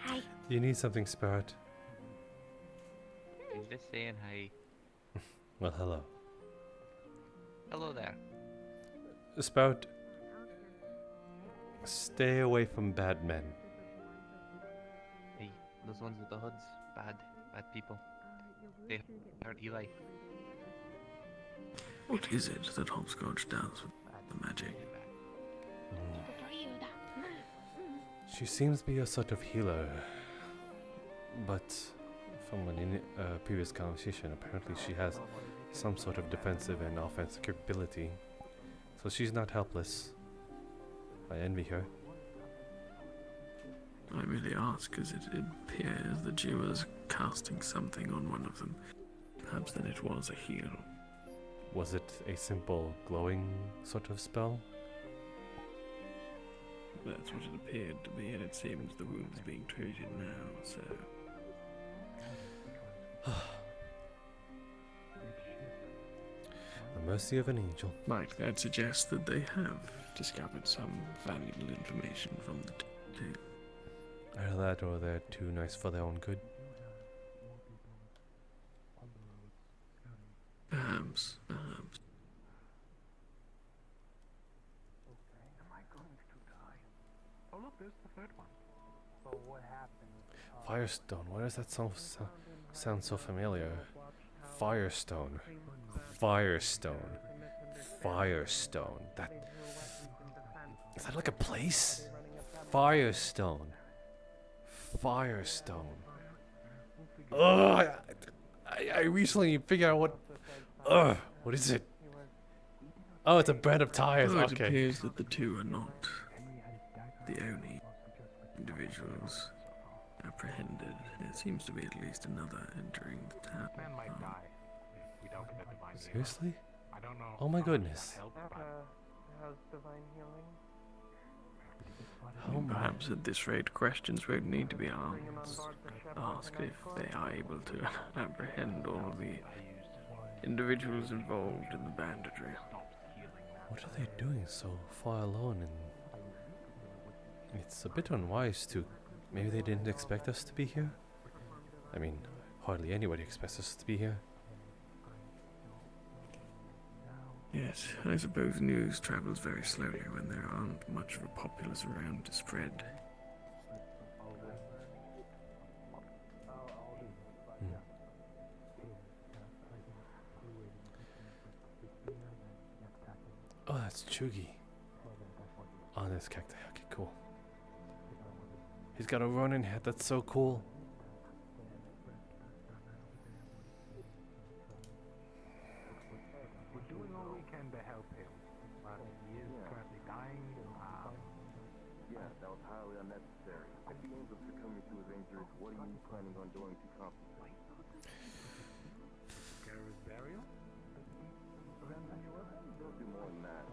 Hi. Do you need something, Spirit? He's just saying hi. Well, hello. Hello there. Spout, stay away from bad men. Hey, those ones with the hoods, bad people. They hurt Eli. What is it that Hopscotch does with the magic? She seems to be a sort of healer, but from a previous conversation, apparently she has some sort of defensive and offensive capability. So she's not helpless. I envy her. I merely ask because it appears that she was casting something on one of them. Perhaps then it was a heal. Was it a simple glowing sort of spell? That's what it appeared to be, and it seems the wound is being treated now, so... The mercy of an angel. Might that suggest that they have discovered some valuable information from the two? Either that or they're too nice for their own good. Perhaps, perhaps. Firestone. Why does that sound so familiar? Firestone. Firestone. Firestone. Is that like a place? Firestone. Firestone. Ugh! I recently figured out what. Ugh! What is it? Oh, it's a brand of tires. Well, it Okay. appears that the two are not the only individuals apprehended. There seems to be at least another entering the town. Seriously? I don't know. Oh my goodness. How's divine healing? Oh my. Perhaps at this rate, questions won't need to be asked if they are able to apprehend all the individuals involved in the banditry. What are they doing so far alone? And it's a bit unwise to. Maybe they didn't expect us to be here? I mean, hardly anybody expects us to be here. Yes, I suppose news travels very slowly when there aren't much of a populace around to spread. Oh, that's Chugi. On this cacti. Okay, cool. He's got a running head. That's so cool. We're doing all we can to help him, but he is currently dying. Yeah, that was highly unnecessary. If he ends up succumbing to his injuries, what are you planning on doing to compensate? Care of his burial? Don't do more than that.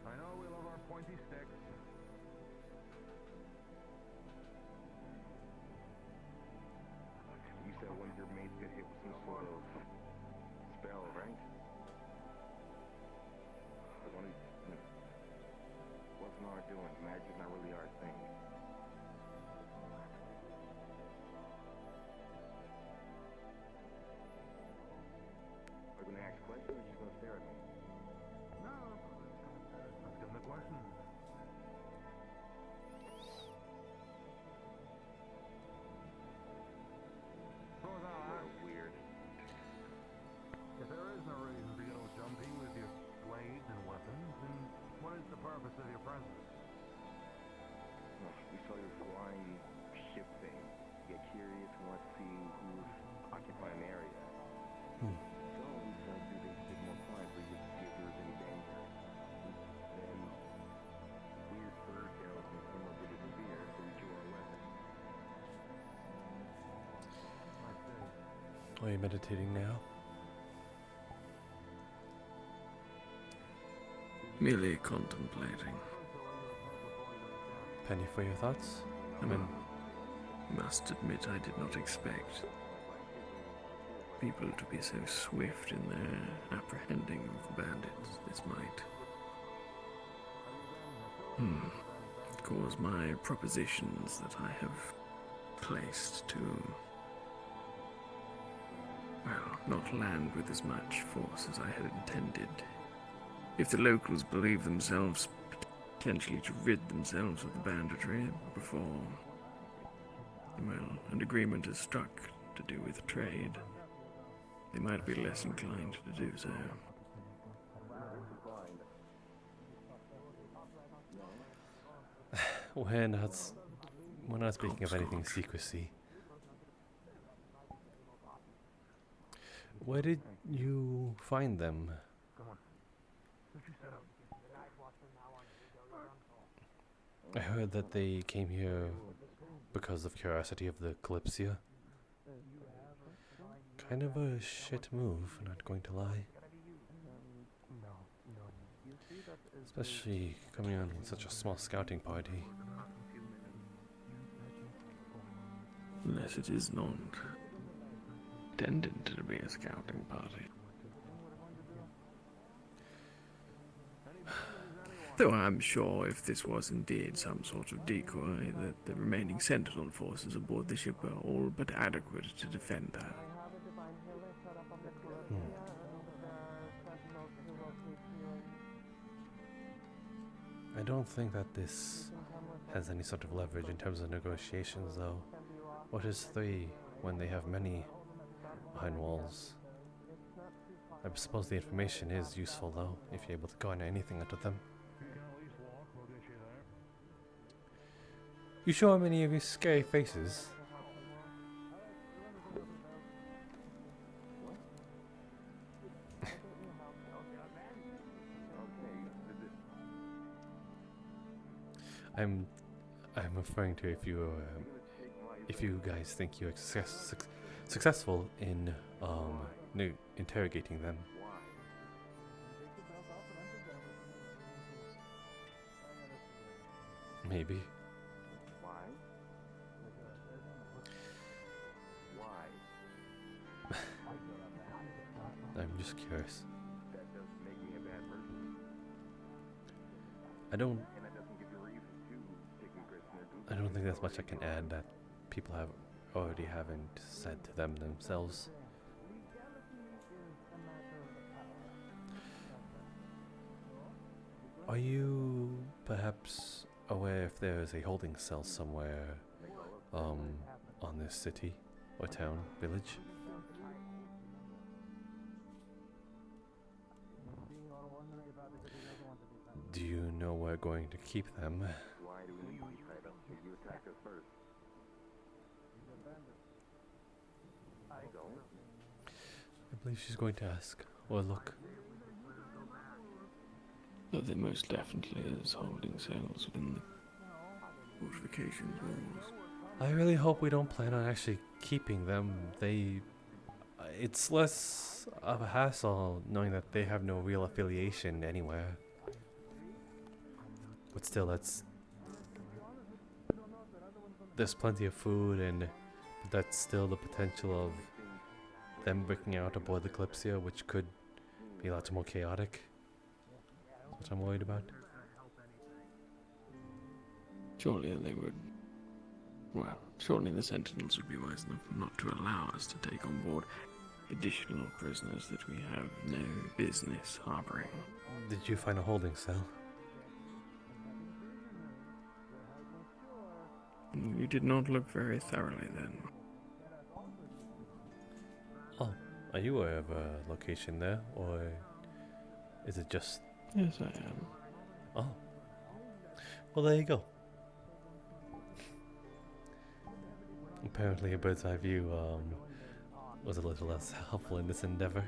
I know we love our pointy sticks. You said one of your mates got hit with some sort of spell, right? Wasn't our doing. Magic's not really our thing. Are you gonna ask questions or just gonna stare at me? No, let's give him the questions. Weird. If there is no reason for you to jumpy with your blades and weapons, then what is the purpose of your presence? We saw your flying ship thing. Get curious and want to see who's occupying the area. So we decided to do things a bit more quietly just to see if there was any danger. Then weird bird salesman came up with a spear, so we drew our weapon. Are you meditating now? Merely contemplating. Penny for your thoughts? I must admit I did not expect people to be so swift in their apprehending of bandits. This might cause my propositions that I have placed to, well, not land with as much force as I had intended. If the locals believe themselves potentially to rid themselves of the banditry before, well, an agreement is struck to do with trade, they might be less inclined to do so. We're not speaking of anything secrecy. Where did you find them? I heard that they came here because of curiosity of the Kalypsia. Kind of a shit move, not going to lie. Especially coming on with such a small scouting party. Unless it is not intended to be a scouting party. Though I'm sure if this was indeed some sort of decoy, that the remaining Sentinel forces aboard the ship are all but adequate to defend her. I don't think that this has any sort of leverage in terms of negotiations, though. What is 3 when they have many behind walls? I suppose the information is useful, though, if you're able to garner anything out of them. You show many of your scary faces. I'm referring to if you guys think you're successful in interrogating them. Maybe. I'm just curious. I don't think there's much I can add that people haven't said to them themselves. Are you perhaps aware if there is a holding cell somewhere on this city or town, village? Do you know where we're going to keep them? I believe she's going to ask, or look. Though there most definitely is holding cells within the fortifications walls. I really hope we don't plan on actually keeping them. It's less of a hassle knowing that they have no real affiliation anywhere. But still, there's plenty of food, and that's still the potential of them breaking out aboard the Kalypsia, which could be a lot more chaotic. That's what I'm worried about. Surely they would. Well, surely the Sentinels would be wise enough not to allow us to take on board additional prisoners that we have no business harboring. Did you find a holding cell? You did not look very thoroughly then. Oh, are you aware of a location there, or is it just... Yes, I am. Oh. Well, there you go. Apparently a bird's eye view was a little less helpful in this endeavor.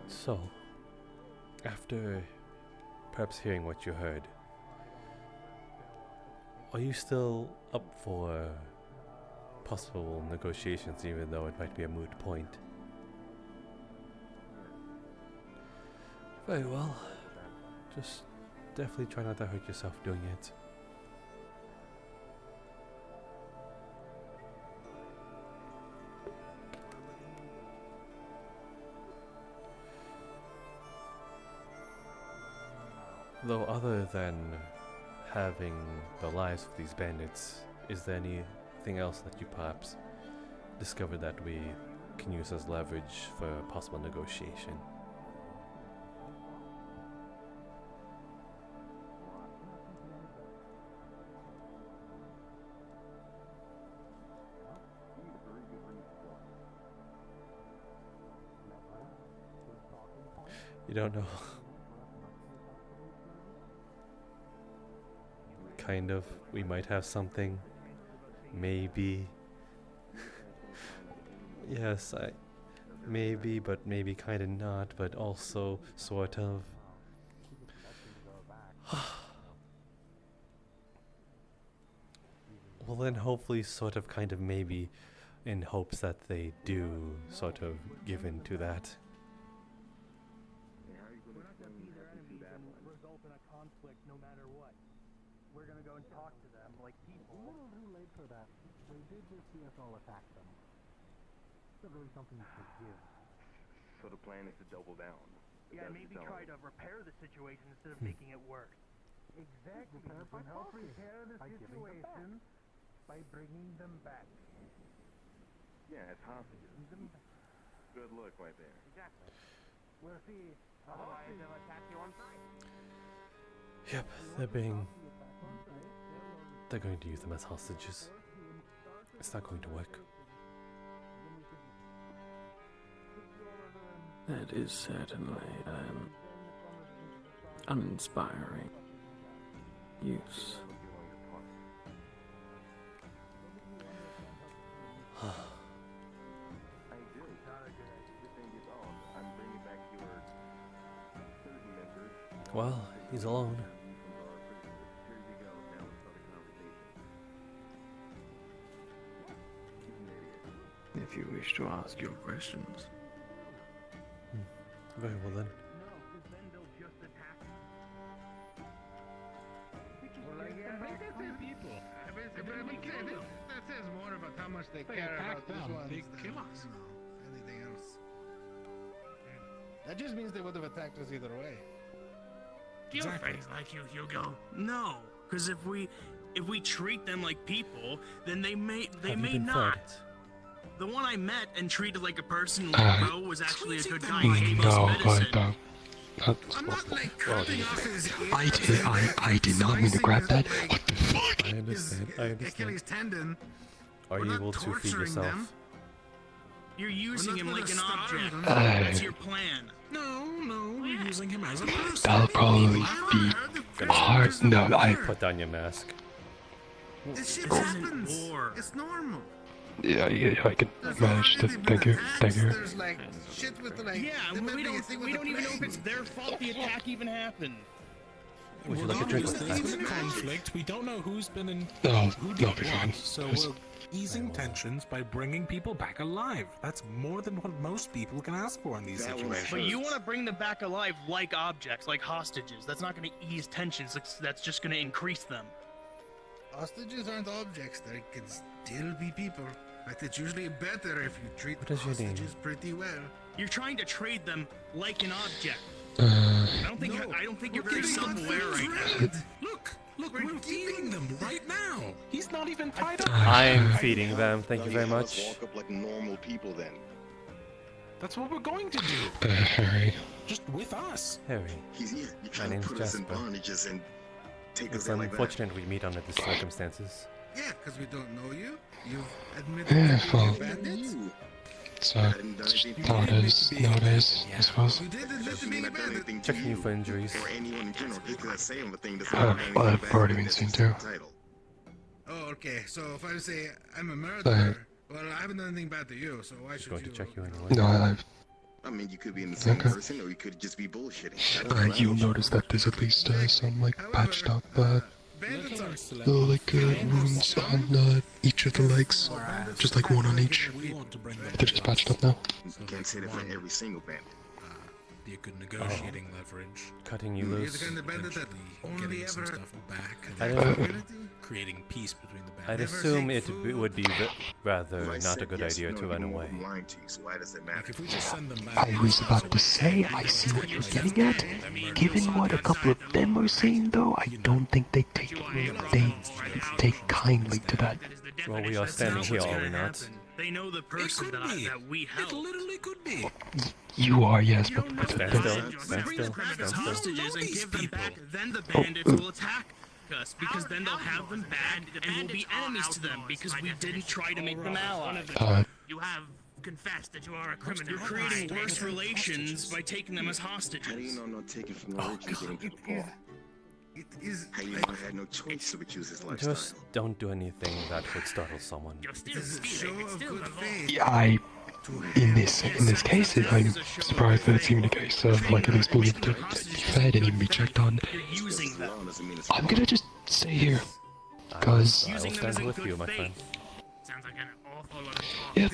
So, after perhaps hearing what you heard, are you still up for possible negotiations, even though it might be a moot point? Very well. Just definitely try not to hurt yourself doing it. Though other than having the lives of these bandits, is there anything else that you perhaps discovered that we can use as leverage for possible negotiation? You don't know? Kind of. We might have something. Maybe. Yes, maybe, but maybe kind of not, but also sort of. Well, then hopefully sort of kind of maybe, in hopes that they do sort of give in to that. How are you going to explain that result in a conflict matter what. We're gonna go and talk to them like people. A little too late for that. They did just see us all attack them. It's not really something you forgive. So the plan is to double down. Yeah, maybe try to repair the situation instead of making it worse. Exactly. Repair by Help talking. repair the By giving them situation by bringing them back. Yeah, it's hostages. Good luck right there. Exactly. We'll see. Otherwise, they'll attack you on sight. Yep, they're going to use them as hostages. It's not going to work. That is certainly uninspiring use. I do. The thing is, I'm bringing back your certain members. Well, he's alone. Here you go. Now let's start a conversation. If you wish to ask your questions. Very well then. No, because then they'll just attack you. People. That says more about how much they care about this one. They kill us. Anything else? That just means they would have attacked us either way. Exactly. Like you, Hugo. No, because if we treat them like people, then they may not. The one I met and treated like a person like Bo was actually a good guy. He gave us medicine. I'm not like cutting off his ear. I did not mean to grab that. What the fuck? I understand. Achilles tendon. Are you able to feed yourself? You're using him like an object. Uh, That's your plan. No, we're using him as a person. That'll probably be hard. No, Put down your mask. This shit This happens. isn't war. It's normal. Yeah, I can manage this. Thank you. There's like shit with like. Yeah, we don't even know if it's their fault the attack even happened. Would you like a drink with There's been that? conflict. We don't know who's been in. No, who no, did be what, fine. So we're easing tensions by bringing people back alive. That's more than what most people can ask for in these situations. But you want to bring them back alive like objects, like hostages. That's not going to ease tensions. That's just going to increase them. Hostages aren't objects. They can still be people. But it's usually better if you treat What is your name? hostages pretty well. You're trying to trade them like an object. Uh, I don't think you're very self-aware right now. Look, we're feeding them right now. He's not even tied up. I'm feeding them. Thank you very much. Walk up like normal people then. That's what we're going to do. Harry. Just with us. Harry, He's here. You're my trying to name's put us in Jasper. bondages and take us It's out like that. unfortunate we meet under these circumstances. Yeah, because we don't know you. You've admitted Yeah, to being well, a bandit. it's how it is nowadays, I suppose. You did admit to being a bandit. Checking you for injuries. Or anyone in general. Just because I say a thing doesn't I've already been seen too. Oh, okay. So if I say I'm a murderer, well, I haven't done anything bad to you, so why should Going you? to check you anyway. No, I mean, you could be in the same Okay. person, or you could just be bullshitting. you'll notice that there's at least some like patched up Bandits are wounds on each of the legs, just like one on each. They're just patched up now. You can't say that for every single bandit. Be a good negotiating leverage. Cutting you You're loose. the kind of bandit that only Getting some ever. stuff back I and don't- creating peace between the I'd bandits. assume it would be rather Well, I not said a good yes, idea no, to you run know away. I'm lying to you, so why does it matter? If we just send them back, I was about to say, I see what you're getting at. Given what a couple of them are saying, though, I don't think they take kindly to that. Well, we are standing here, are we not? They know the person that we helped. It literally could be. You are, yes, but Stand still. Stand Bring still. them back Stand as still. hostages and give them back. Then the bandits will attack us because then they'll have them back and we'll be enemies to them because we didn't try to make them allies. You have confessed that you are a criminal. You're creating worse relations by taking them as hostages. How do you know I'm not taking from the rich and getting to the poor? It is. How do you know I had no choice to choose his lifestyle? Just don't do anything that would startle someone. It is a show of good faith. Yeah, in this case, I'm surprised that it's even a case of like at least being able to be fed and even be checked on. I'm gonna just stay here, cause I will stand with you, my friend. Sounds like an awful lot of talk. yeah,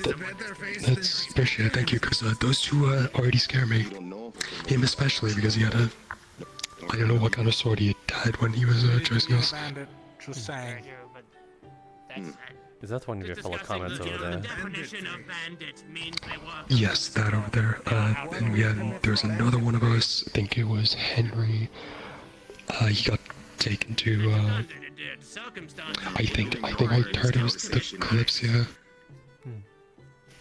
that's appreciated. Thank you, cause those two already scare me. Him especially because he had a, I don't know what kind of sword he had had when he was chasing us. Bandit, just saying. Is that one of your fellow comments over there? Definition of bandit means they work. Yes, that over there. And we had, there's another one of us, I think it was Henry. He got taken to, I think I heard it was the Kalypsia.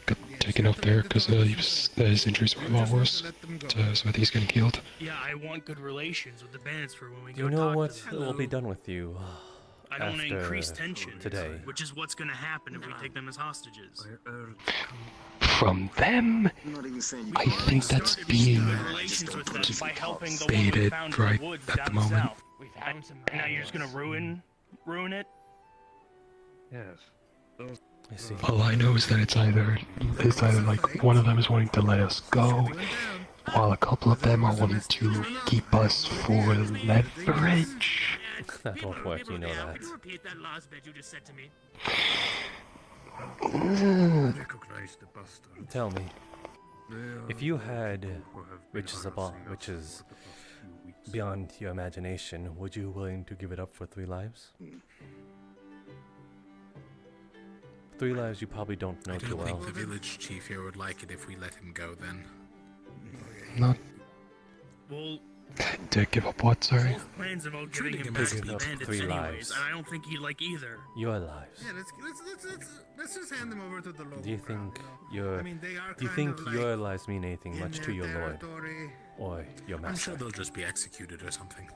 Got taken up there because his injuries were a lot worse. So I think he's getting healed. Yeah, I want good relations with the bandits for when we Do go you know talk what to them. will be done with you I don't want to after increase tension today? which is what's going to happen if we take them as hostages. From them, I think that's being Relations with them by helping the debated one we found right in the woods at down the moment. south. Now you're just going to ruin it? Yes. I see. All I know is that it's either like one of them is wanting to let us go, while a couple of them are wanting to keep us for leverage. That won't work, you know that. Could you repeat that last bit you just said to me? Tell me, if you had riches beyond your imagination, would you be willing to give it up for 3 lives? 3 lives you probably don't know I too don't well. think the village chief here would like it if we let him go then. Not Well, to give up what, sorry? both plans about giving Treating him him back as to the up bandits 3 anyways, lives. and I don't think he'd like either. Your lives. Yeah, let's just hand them over to the local. Do you think your I mean, they are do you kind think of, like, your lives mean anything in much to their your lord territory. or your I'm master? sure they'll just be executed or something.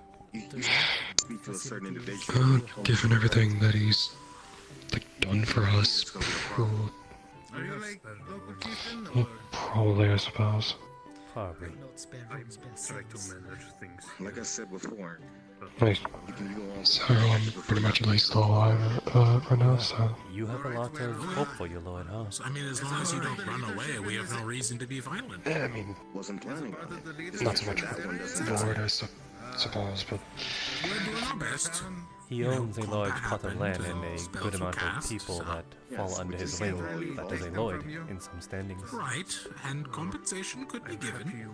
Speak to a certain individual. Given everything that he's done for us, Are you like local chieftain or? probably I suppose. Probably. Try to manage things. Like I said before, Nice. So I'm pretty much at least still alive right now, so... You have a lot of hope for your lord, huh? I mean, as long as you don't run away, we have no reason to be violent. Yeah, I mean, wasn't planning on it. not so much the Lord, I suppose, but... We're doing our best. He owns a large plot of land and a good amount of people that fall under his wing. That is a lord in some standings. Right, and compensation could be given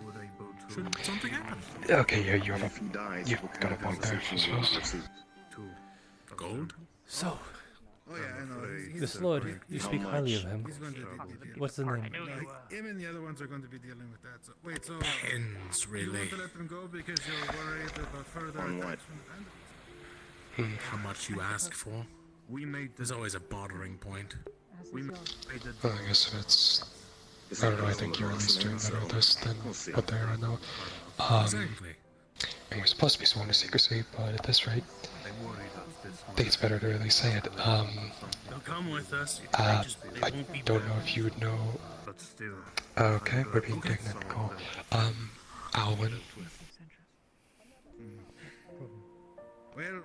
should something happen. Okay, yeah, you've got a point there, I suppose. Gold? So, Oh yeah, I know. this lord, you speak highly of him. He's going to deal with it. What's the name? Like, him and the other ones are going to be dealing with that. So wait, so Pins, you really. want to let them go because you're worried about further attacks from the bandits? How much you ask for? There's always a bordering point. Well, I guess if it's... I don't know, I think you're at least doing better at this than what they are now. Exactly. I mean, we're supposed to be sworn to secrecy, but at this rate, I think it's better to really say it. They'll come with us. I They won't be don't know if you would know... Okay, we're being taken. Cool. Alwyn. Well,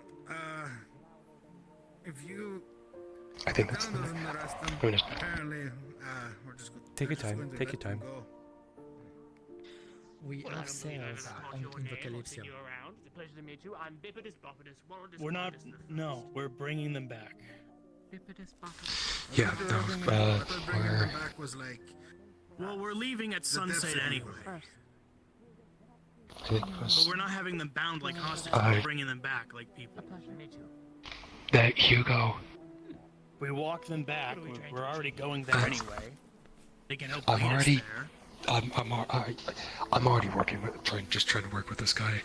if you I think that's the... doesn't arrest them, I'm just... apparently, we're just going Take your to time, take your let them time. go. We have sails in the Kalypsia. It's a pleasure to meet you. I'm Bipidus Bopidus, Warridus We're not. Bopidus the First. No, we're bringing them back. Bipidus Bopidus. Yeah, I thought bringing we're... them back was like Well, we're leaving at sunset death anyway. It But was... we're not having them bound like hostages. We're bringing them back like people. A pleasure to meet you. That Hugo. We walk them back. We're already going there anyway. They can help I'm lead us already... there. I'm already working with... trying to work with this guy.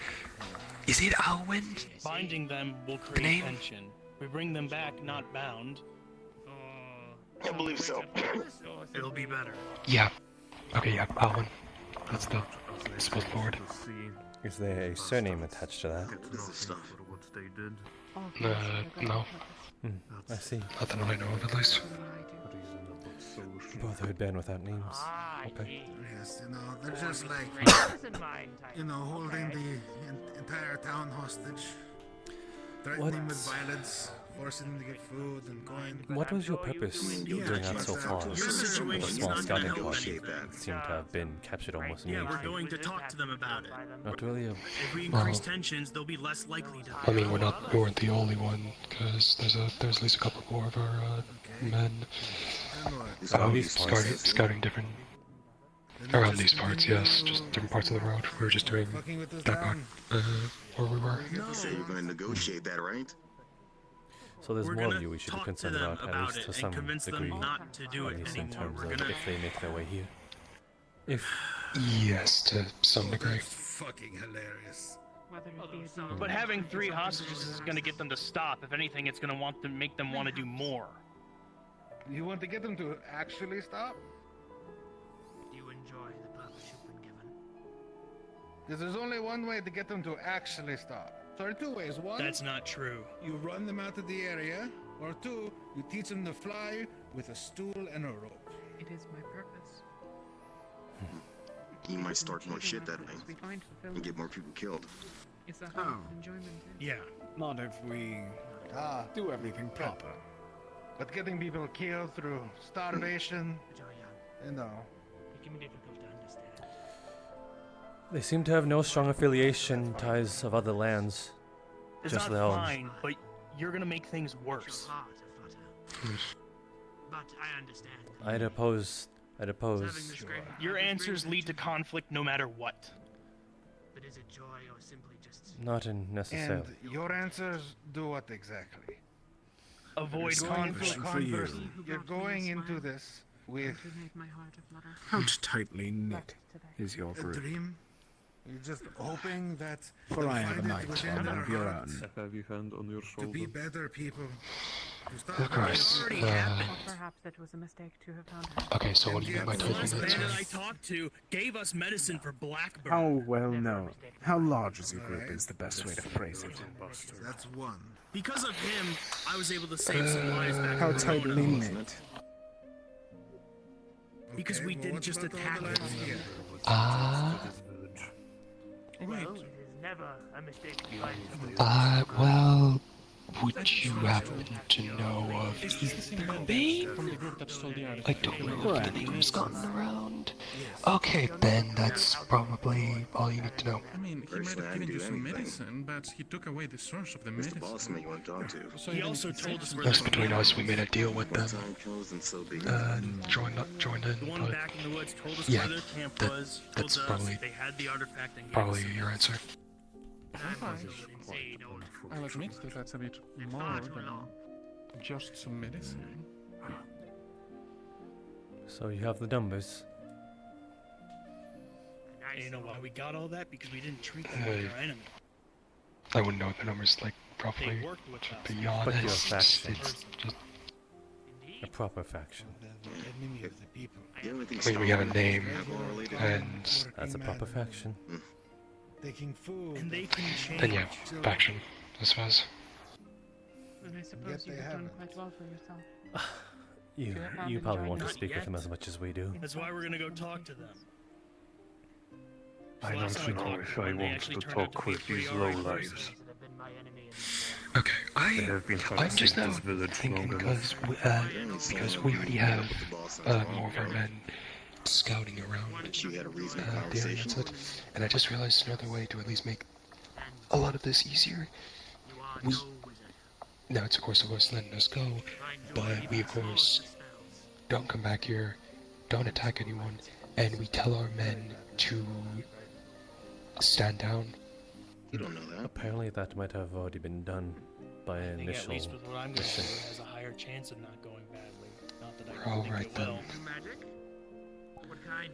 Is it Alwyn? Binding them will create tension. We bring them back not bound. I believe so. It'll be better. Yeah. Okay, yeah, Alwyn. That's the... supposed forward. Is there a surname attached to that? No. I see. Not that I know of, at least. Brotherhood band without names. Okay. yes, you know, they're just like holding the entire town hostage, threatening with violence, forcing them to get food and going. What was your purpose doing that so far? The small scouting party seemed to have been captured almost Yeah, we're immediately. going to talk to them about it. Not really a... If we increase tensions, they'll be less likely to. I mean, we weren't the only one, because there's at least a couple more of our men scouting different around these parts. Yes, just different parts of the road. We were just doing that part. where we were? You say you're going to negotiate that, right? So there's We're more of gonna you we should be talk to concerned them about, at about least it to and some convince them degree. not to do At it least in anymore. terms We're of gonna- if they make their way here. If Yes, to some degree. Fucking hilarious. But having 3 hostages is going to get them to stop. If anything, it's going to make them want to do more. You want to get them to actually stop? Do you enjoy the purpose you've been given? Because there's only one way to get them to actually stop. Sorry, 2 ways. One, That's not true. you run them out of the area, or 2, you teach them to fly with a stool and a rope. It is my purpose. You might start more shit that way We find and fulfillment. get more people killed. It's a Oh. enjoyment. Yeah. Not if we do everything proper. But getting people killed through starvation, you know. It can be difficult to understand. they seem to have no strong affiliation ties of other lands, It's just not their own. fine, but you're going to make things worse. Heart aflutter. But I understand. I'd oppose. Your answers lead to conflict no matter what. But is it joy or simply just Not necessarily. And your answers do what exactly? Avoid Going into conflict. for you. You're going into this with My heart aflutter. How tightly knit is your a group? dream. You're just hoping that For they'll I have a find it knight within on their one of your hearts own. A heavy hand on your to shoulder. be better people. To stop Of course. hurting. Or perhaps it was a mistake to have found her. Okay, so what do you mean by The tightly last knit? bandit I talked to gave us medicine for Blackburn. How well known? How large is your group is the best way to phrase it. That's one. Because of him, I was able to save some lives back How in tightly Ramona. knit? Because we didn't what's just about all attack the him. lives here? well, it is never a mistake to find Well, would you happen to know of the babe? I don't know if the name's gotten around. Okay, Ben, that's probably all you need to know. I mean, He might have given you some medicine, but he took away the source of the It's the medicine. boss man you want to talk to. He also told us where That's the between us, we made a deal with them. Time comes and so be it. Join in, The one but back in the woods told us yeah, where their camp that- was. that's Told probably- us they had the artifact and gave probably us your answer. I'll admit that that's a bit more than just some medicine. So you have the numbers. And you know why we got all that? Because we didn't treat them like our enemy. I wouldn't know the numbers like properly. They worked with us. To be But you're a honest, faction. it's just. A proper faction. Enemy of the people. I mean, we have a name, and That's a proper faction. Taking food. And they can change. then yeah, faction, I suppose. And I suppose you they have done haven't. quite well for yourself. You probably won't Not speak with yet. them as much as we do. That's why we're gonna go talk to them. I Last don't time know talked if to I them, they want actually to turned out talk be a with these pretty alright lowlives. person. that have been my enemy Okay, They have been I'm harassing just now this village thinking long enough. because we already have more of our men scouting around But you had a reasonable the area, conversation. that's it. And I just realized another way to at least make a lot of this easier. We now it's of course letting us go, but we of course don't come back here, don't attack anyone, and we tell our men to stand down. You don't know that. Apparently that might have already been done by I an think at initial least with what I'm going to do, mission. it has a higher chance of not going badly. Not that I We're all think right it then. will. magic? What kind?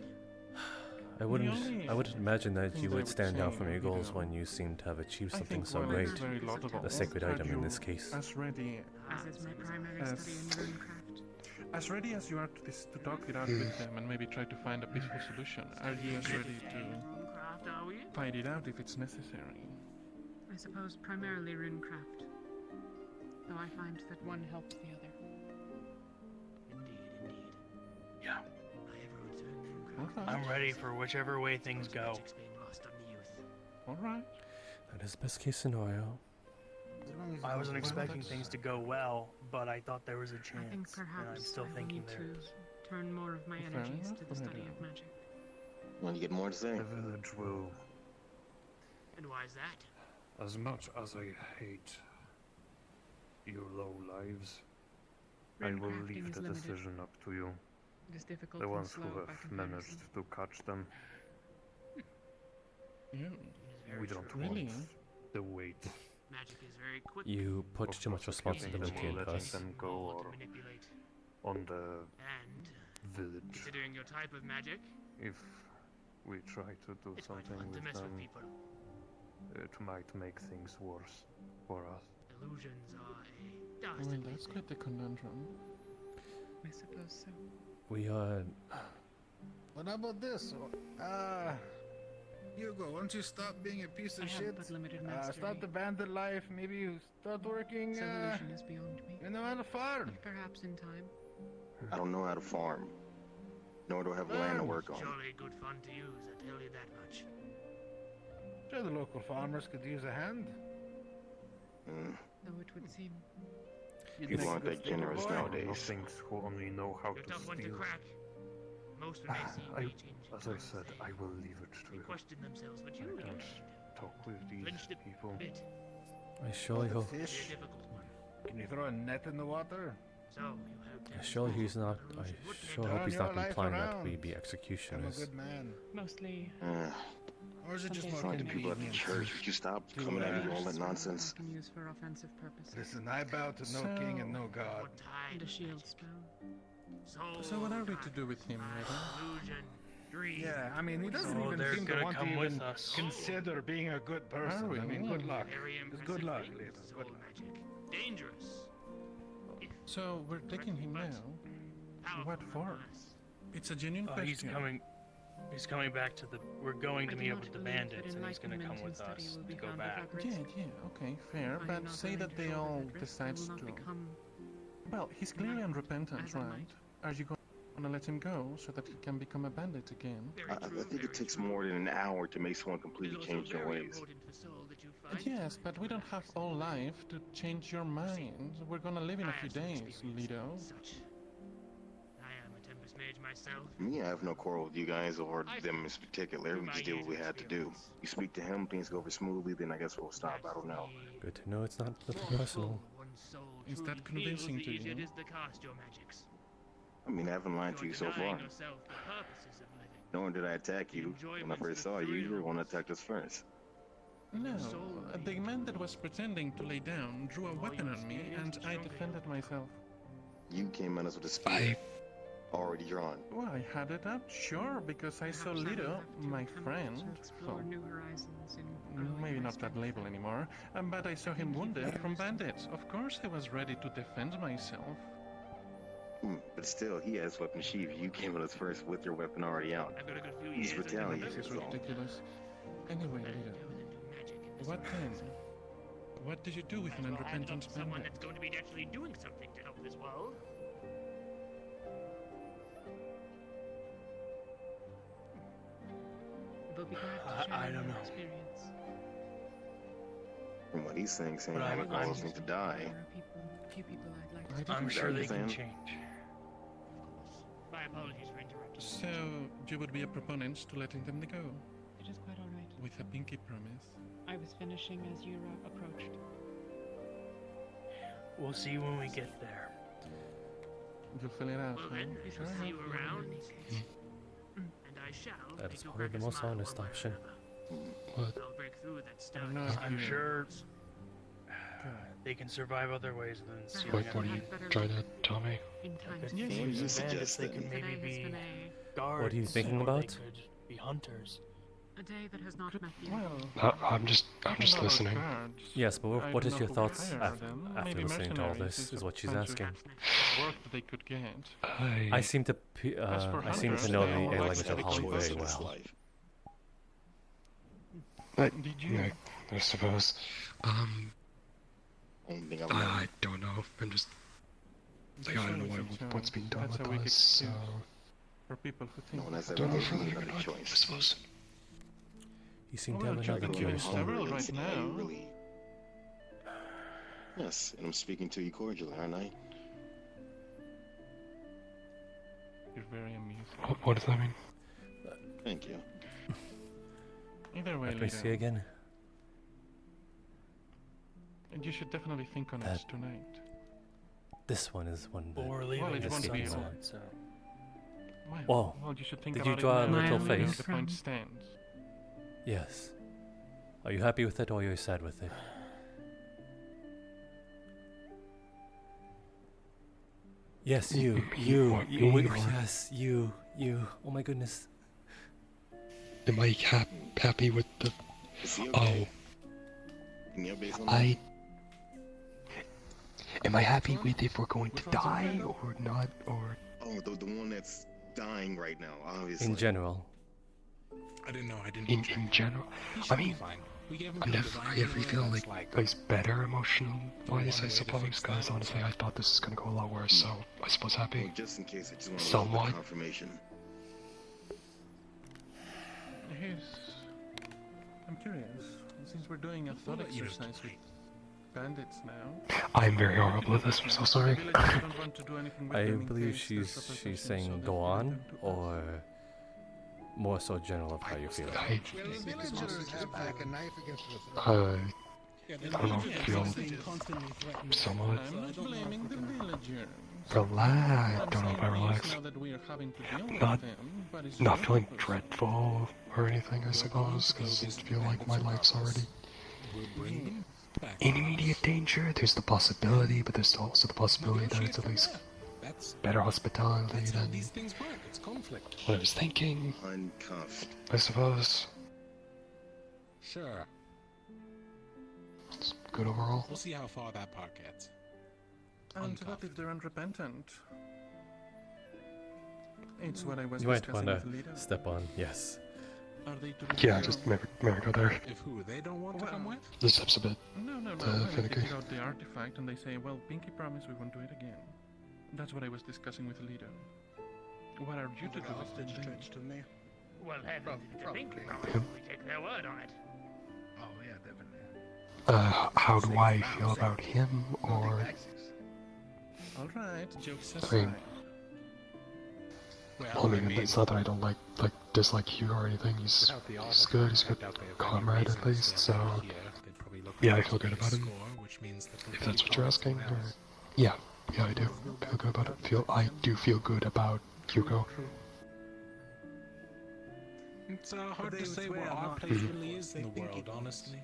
I wouldn't imagine that you would stand down from your goals when you seem to have achieved something so great. A sacred item in this case. As ready As is my primary study in runecraft. as ready as you are to talk it out with them and maybe try to find a peaceful solution, are you as ready to Runecraft, are we? fight it out if it's necessary? I suppose primarily runecraft. Though I find that one helps the other. Indeed. Yeah. I have roots in runecraft. I'm ready for whichever way things go. Magic's been lost on the youth. Alright. That is best case scenario. I wasn't expecting things to go well, but I thought there was a I chance, think and I'm perhaps still I will thinking need there to is. turn more of my Fair energies enough, to the go study ahead. of magic. When you get more to say. The village will, And why is that? as much as I hate your low lives, I will Runecrafting leave is the limited. decision up to you. It is difficult The and ones slow who by have comparison. managed to catch them. Yeah. We don't Really? want the weight Magic is very quick. You put of too much prosecuting them responsibility or into letting us. them go or Manipulate. on the And village. considering your type of magic, If we try to do it's quite something fun to with mess them, with people. it might make things worse for us. Illusions are a Well, dastardly that's thing. quite the conundrum. I suppose so. We are. What about this? Hugo, why don't you stop being a piece I of have shit? but limited mastery. Start the bandit life. Maybe you start working Evolution is beyond me. on a farm. Perhaps in time. I don't know how to farm, nor do I have land to work on. Surely good fun to use, I tell you that much. Sure, the local farmers could use a hand. Though it would seem. People aren't that generous nowadays. Things who only know how You're a to tough one to steal. crack. Most may seem As I said, I will leave it to They you. question themselves, but you I can't talk with these people. I surely hope. Fish. Can you throw a net in the water? So you have Surely he's not. I sure hope he's not implying that we be I'm a executioners. good man. Mostly. Or is it just Something more Talking to people at the convenient? church, would you stop coming at me with all that nonsense? Can use for offensive purposes. Listen, I bow to no king and no god. And a shield spell. So what are we to do with him, Madam? Yeah, I mean, he doesn't Oh, even they're seem to gonna want to come even with us. consider being a good person. Are we? I mean, good luck. Very Just good luck, impressive Lita. things, Good soul luck. magic. Dangerous. So we're taking him now. What for? It's a genuine He's question. coming. He's coming back to the. We're going I to do meet up not with the believe that bandits, and he's going to come enlightenment with and study us will be to go found back. without risk. Yeah, okay, fair. I am But not say willing that to they shoulder all that risk. I decides will not to. become Well, he's clearly unrepentant, as I right? might. Are you going to let him go so that he can become a bandit again? I think it takes more than an hour to make someone completely change their ways. Yes, but we don't have all life to change your mind. We're gonna live in a few days, Lido. I am a Tempest Mage myself. Me, I have no quarrel with you guys or them in particular. We just did what we had to do. You speak to him, things go over smoothly, then I guess we'll stop. I don't know. Good to know it's not nothing personal. Is that convincing to you? Is the cast your magics. I mean, I haven't lied to you so far. Denying yourself the purposes of living. Nor did I attack you. When I first saw you, you were the one that attacked us first. No, the man that was pretending to lay down drew a weapon on me, and I defended myself. You came at us with a spear already drawn. Well, I had it up, sure, because I saw Lido, my friend, so new horizons in maybe not that label anymore, but I saw him wounded from bandits. Of course I was ready to defend myself. But still, he has weapon sheath. You came at us first with your weapon already out. I've got a good few He's years retaliating. This is ridiculous. Anyway, Lido, what then? What did you do with an unrepentant someone bandit? that's going to be actually doing something to help this world. We'll be glad to share I don't your know. experience. From what he's saying But I I'm- would cause him to die. There are few people I'd like to I'm sure they can understand. change. My apologies for interrupting. So, you would be a proponent to letting them go, It is quite all right. with a pinky promise. I was finishing as you approached. We'll see when we get there. You'll fill it out, Well huh? then, we shall Sure see you enough. around. And I shall That make is you probably crack the a most smile honest one way or option. another. I'll break through that stuff. I'm sure they can survive other ways than stealing. What do you try that, Tommy? In time If to they come. use you the bandits, they suggesting? could maybe Today has be been a guards. What are you thinking or about? They could be hunters. day that has not met the Well, I'm just listening. Yes, but I what don't is know your who thoughts hired after them. after Maybe listening to all mercenaries this? is Is a what she's bunch of asking. work that they could get. I seem to As for I seem to hunters, know they the all like language of steady Hollow clothes very in this well. Did you? Yeah, I suppose. Only thing I don't know. I'm just. Like, I don't know what's being done That's a with weak us. So excuse for people who think. No one has I ever don't know given me further. another I choice. suppose. You seem to Well, have try another to give choice. us several right Listen, now. really. Yes, and I'm speaking to you cordially, aren't I? You're very amusing. What does that mean? Thank you. Either way, Let me Lido. see again. And you should definitely think on it That- tonight. This one is one that Well, we're leaving it this won't be sunset, on. so. Whoa. Well, you should think Did about you draw it a now. little See how face? the point stands. Yes. Are you happy with it or are you sad with it? Yes, you. Yes, you. Oh my goodness. Am I happy with the... Oh. Am I happy with if we're going to die or not, or... Oh, the one that's dying right now, obviously. In general. I didn't know. I didn't. In general, I mean, I'm never ever feel like better emotional-wise, I suppose. Because honestly, I thought this was gonna go a lot worse. So I suppose happy. Well, just in case, I just want Somewhat. confirmation. Yes. I'm curious. Since we're doing a thought exercise with bandits now. I'm very horrible at this. I'm so sorry. I believe she's saying go on, or more so general of how you feel. I don't know, feel somewhat relaxed. I don't know if I relax. Not feeling dreadful or anything, I suppose, because I feel like my life's already in immediate danger. There's the possibility, but there's also the possibility that it's at least better hospitality than what I was thinking. I suppose. Sure. It's good overall. We'll see how far that part gets. And what if they're unrepentant? It's what I was You might discussing want with Lita. to step on, yes. Are they to be Yeah, held? just maybe go there. If who? They don't want to come with? This step's a bit No. When they finicky. figure out the artifact and they say, well, Pinky promised we won't do it again. That's what I was discussing with Lita. What are you to do with it? Stretch to me. Well, heavens, it's a pinky promise. We take their word on it. Oh yeah, definitely. How do I feel about him, or... Alright, jokes I mean, aside. I mean, it's not that I don't dislike Hugh or anything. He's good. He's a good comrade at least. So yeah, I feel good about him. If that's what you're asking, or... yeah, I do feel good about it. I do feel good about Hugo. It's hard to say where our place really is in the world, honestly.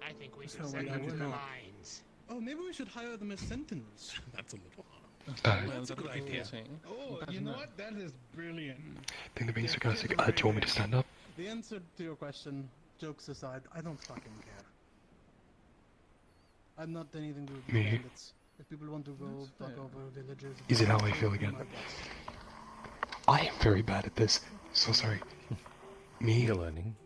I think we So should we send don't them to the know. lines. Oh, maybe we should hire them as sentinels. That's a little Uh, Well, that's a good idea. Oh, you know what? That is brilliant. I think the being sarcastic. Do you want me to stand up? The answer to your question, jokes aside, I don't fucking care. I'm not anything to do with Me? bandits. If people want to go fuck over villagers... Is it how I feel again? I am very bad at this. So sorry. Me? You're learning.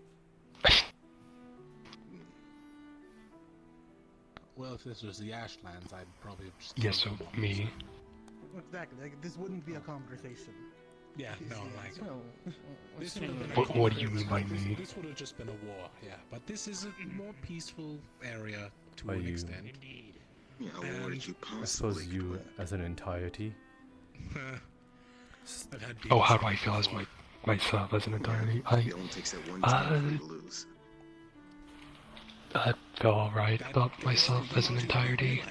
Well, if this was the Ashlands, I'd probably have just... Yes, so me. Exactly, like, this wouldn't be a conversation. Yeah, no, like... This What do you mean by me? This would have just been a war, yeah. But this is a more peaceful area to Are an you- extent. Yeah, what did you I suppose you as an entirety. I've had Oh, how do I feel as myself as an entirety? I feel alright about myself as an entirety.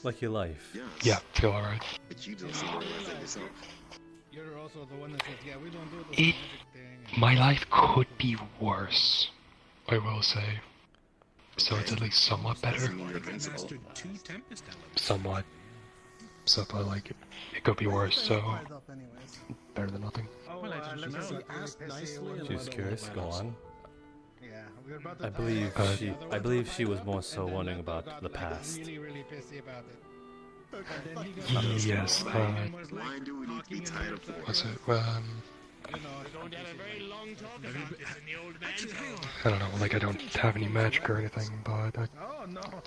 Like your life. Yeah, feel alright. But you don't seem to realize that yourself. You're also the one that says, yeah, we don't do the It, my life could be worse, I will say. So it's at least somewhat better. Mastered 2 Tempest elements. Somewhat. So, but like, it could be worse, so better than nothing. Well, I just know. asked nicely and She's curious. Go on. Yeah, we're about to I believe she was more so wondering about the past. really pissy about it. Yes, Why do we need to be tied up for? what's it, We're going to have a very long talk about this in the old man's home. I don't know, like I don't have any magic or anything, but I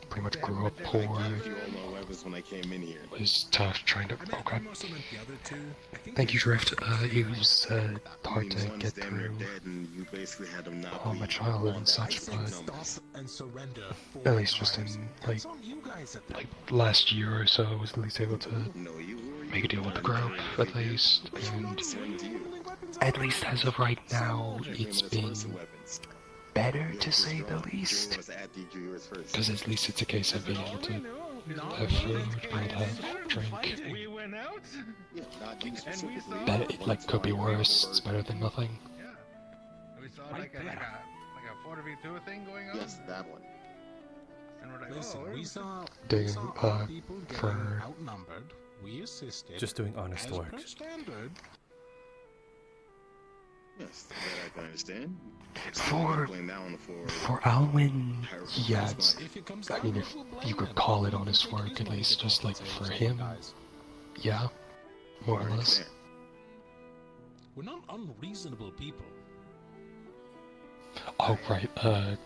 pretty much grew up poor. You all my weapons when I came in here. It was tough trying to, okay. I also meant the other 2. I think Thank you, Drift. It was hard to get through Dead and you basically had them not all my childhood and such, but stop and surrender. at least just in like last year or so, I was at least able to make a deal with the group, at least, and at least as of right now, it's been better to say the least, because at least it's a case of being able to have food, be able to have drink. We went out, Better, it like could be worse. It's better than nothing. saw like a 4v2 thing going on? Yes, that one. And we're like, Listen, oh, we saw Doing, other people getting for- outnumbered. We assisted. Just doing honest as work. per standard. Yes, that I can understand. For Blame that one for Alwyn, Hierarchy yeah, is it's, fine. If it comes I down mean, to if it, we'll you blame could him. call it We'll honest take work, his at way least, to just like for compensation, him, guys. yeah, more or less. We're not unreasonable people. Oh right, I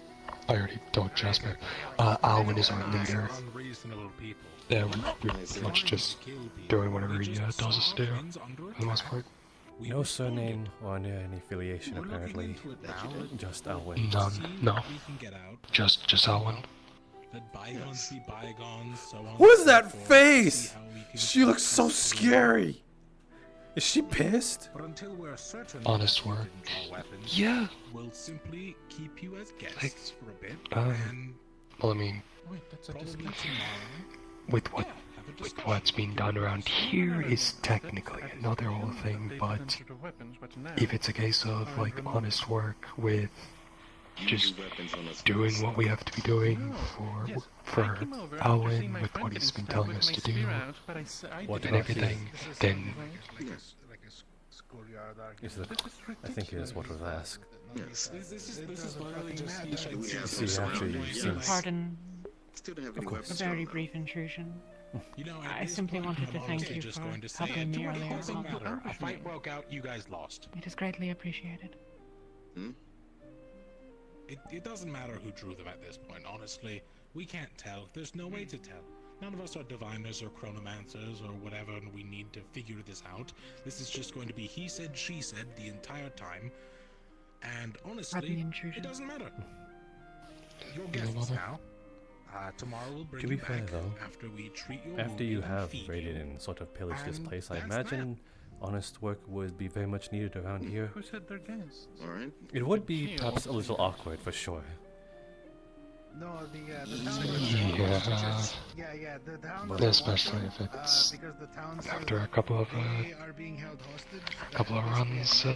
already told Jasper. Alwyn is our leader. Unreasonable people. Yeah, we're pretty much just doing whatever he tells us to do, for the most part. No surname or any affiliation apparently. Just Alwyn. No. Just Alwyn. Let bygones be bygones, so on. What is and so that forth. face? See how we can She looks so test the scary. Is she pissed? But until we're certain Honest that you work. didn't draw weapons, Yeah. we'll simply keep you as guests Like, for a bit. um, well, I mean, Wait, that's a discussion tomorrow. with what's being done around here is technically another whole thing, but if it's a case of like honest work with just doing what we have to be doing for Alwyn with what he's been telling us to do and everything, then Is it? I think it is what was asked. This is literally mad. See, after you seem... Pardon Still don't have Of any course. weapons. a very brief intrusion. You know, I simply wanted to thank you just for going to say helping it. me It earlier. doesn't matter. A fight broke out. You guys lost. It is greatly appreciated. It doesn't matter who drew them at this point. Honestly, we can't tell. There's no way to tell. None of us are diviners or chronomancers or whatever, and we need to figure this out. This is just going to be he said, she said the entire time. And honestly, it doesn't matter. Your guests now. Tomorrow we'll bring To be you fair back though, after we treat your after you wounded and have feed raided you. and sort of pillaged this And place, I that's imagine honest work would be very much needed around here. Who said they're guests? Alright. It would be perhaps a little awkward for sure. No, the town yeah, the town But- was especially if wanted, it's because the town says after a couple of they are being held hostage. couple of runs, if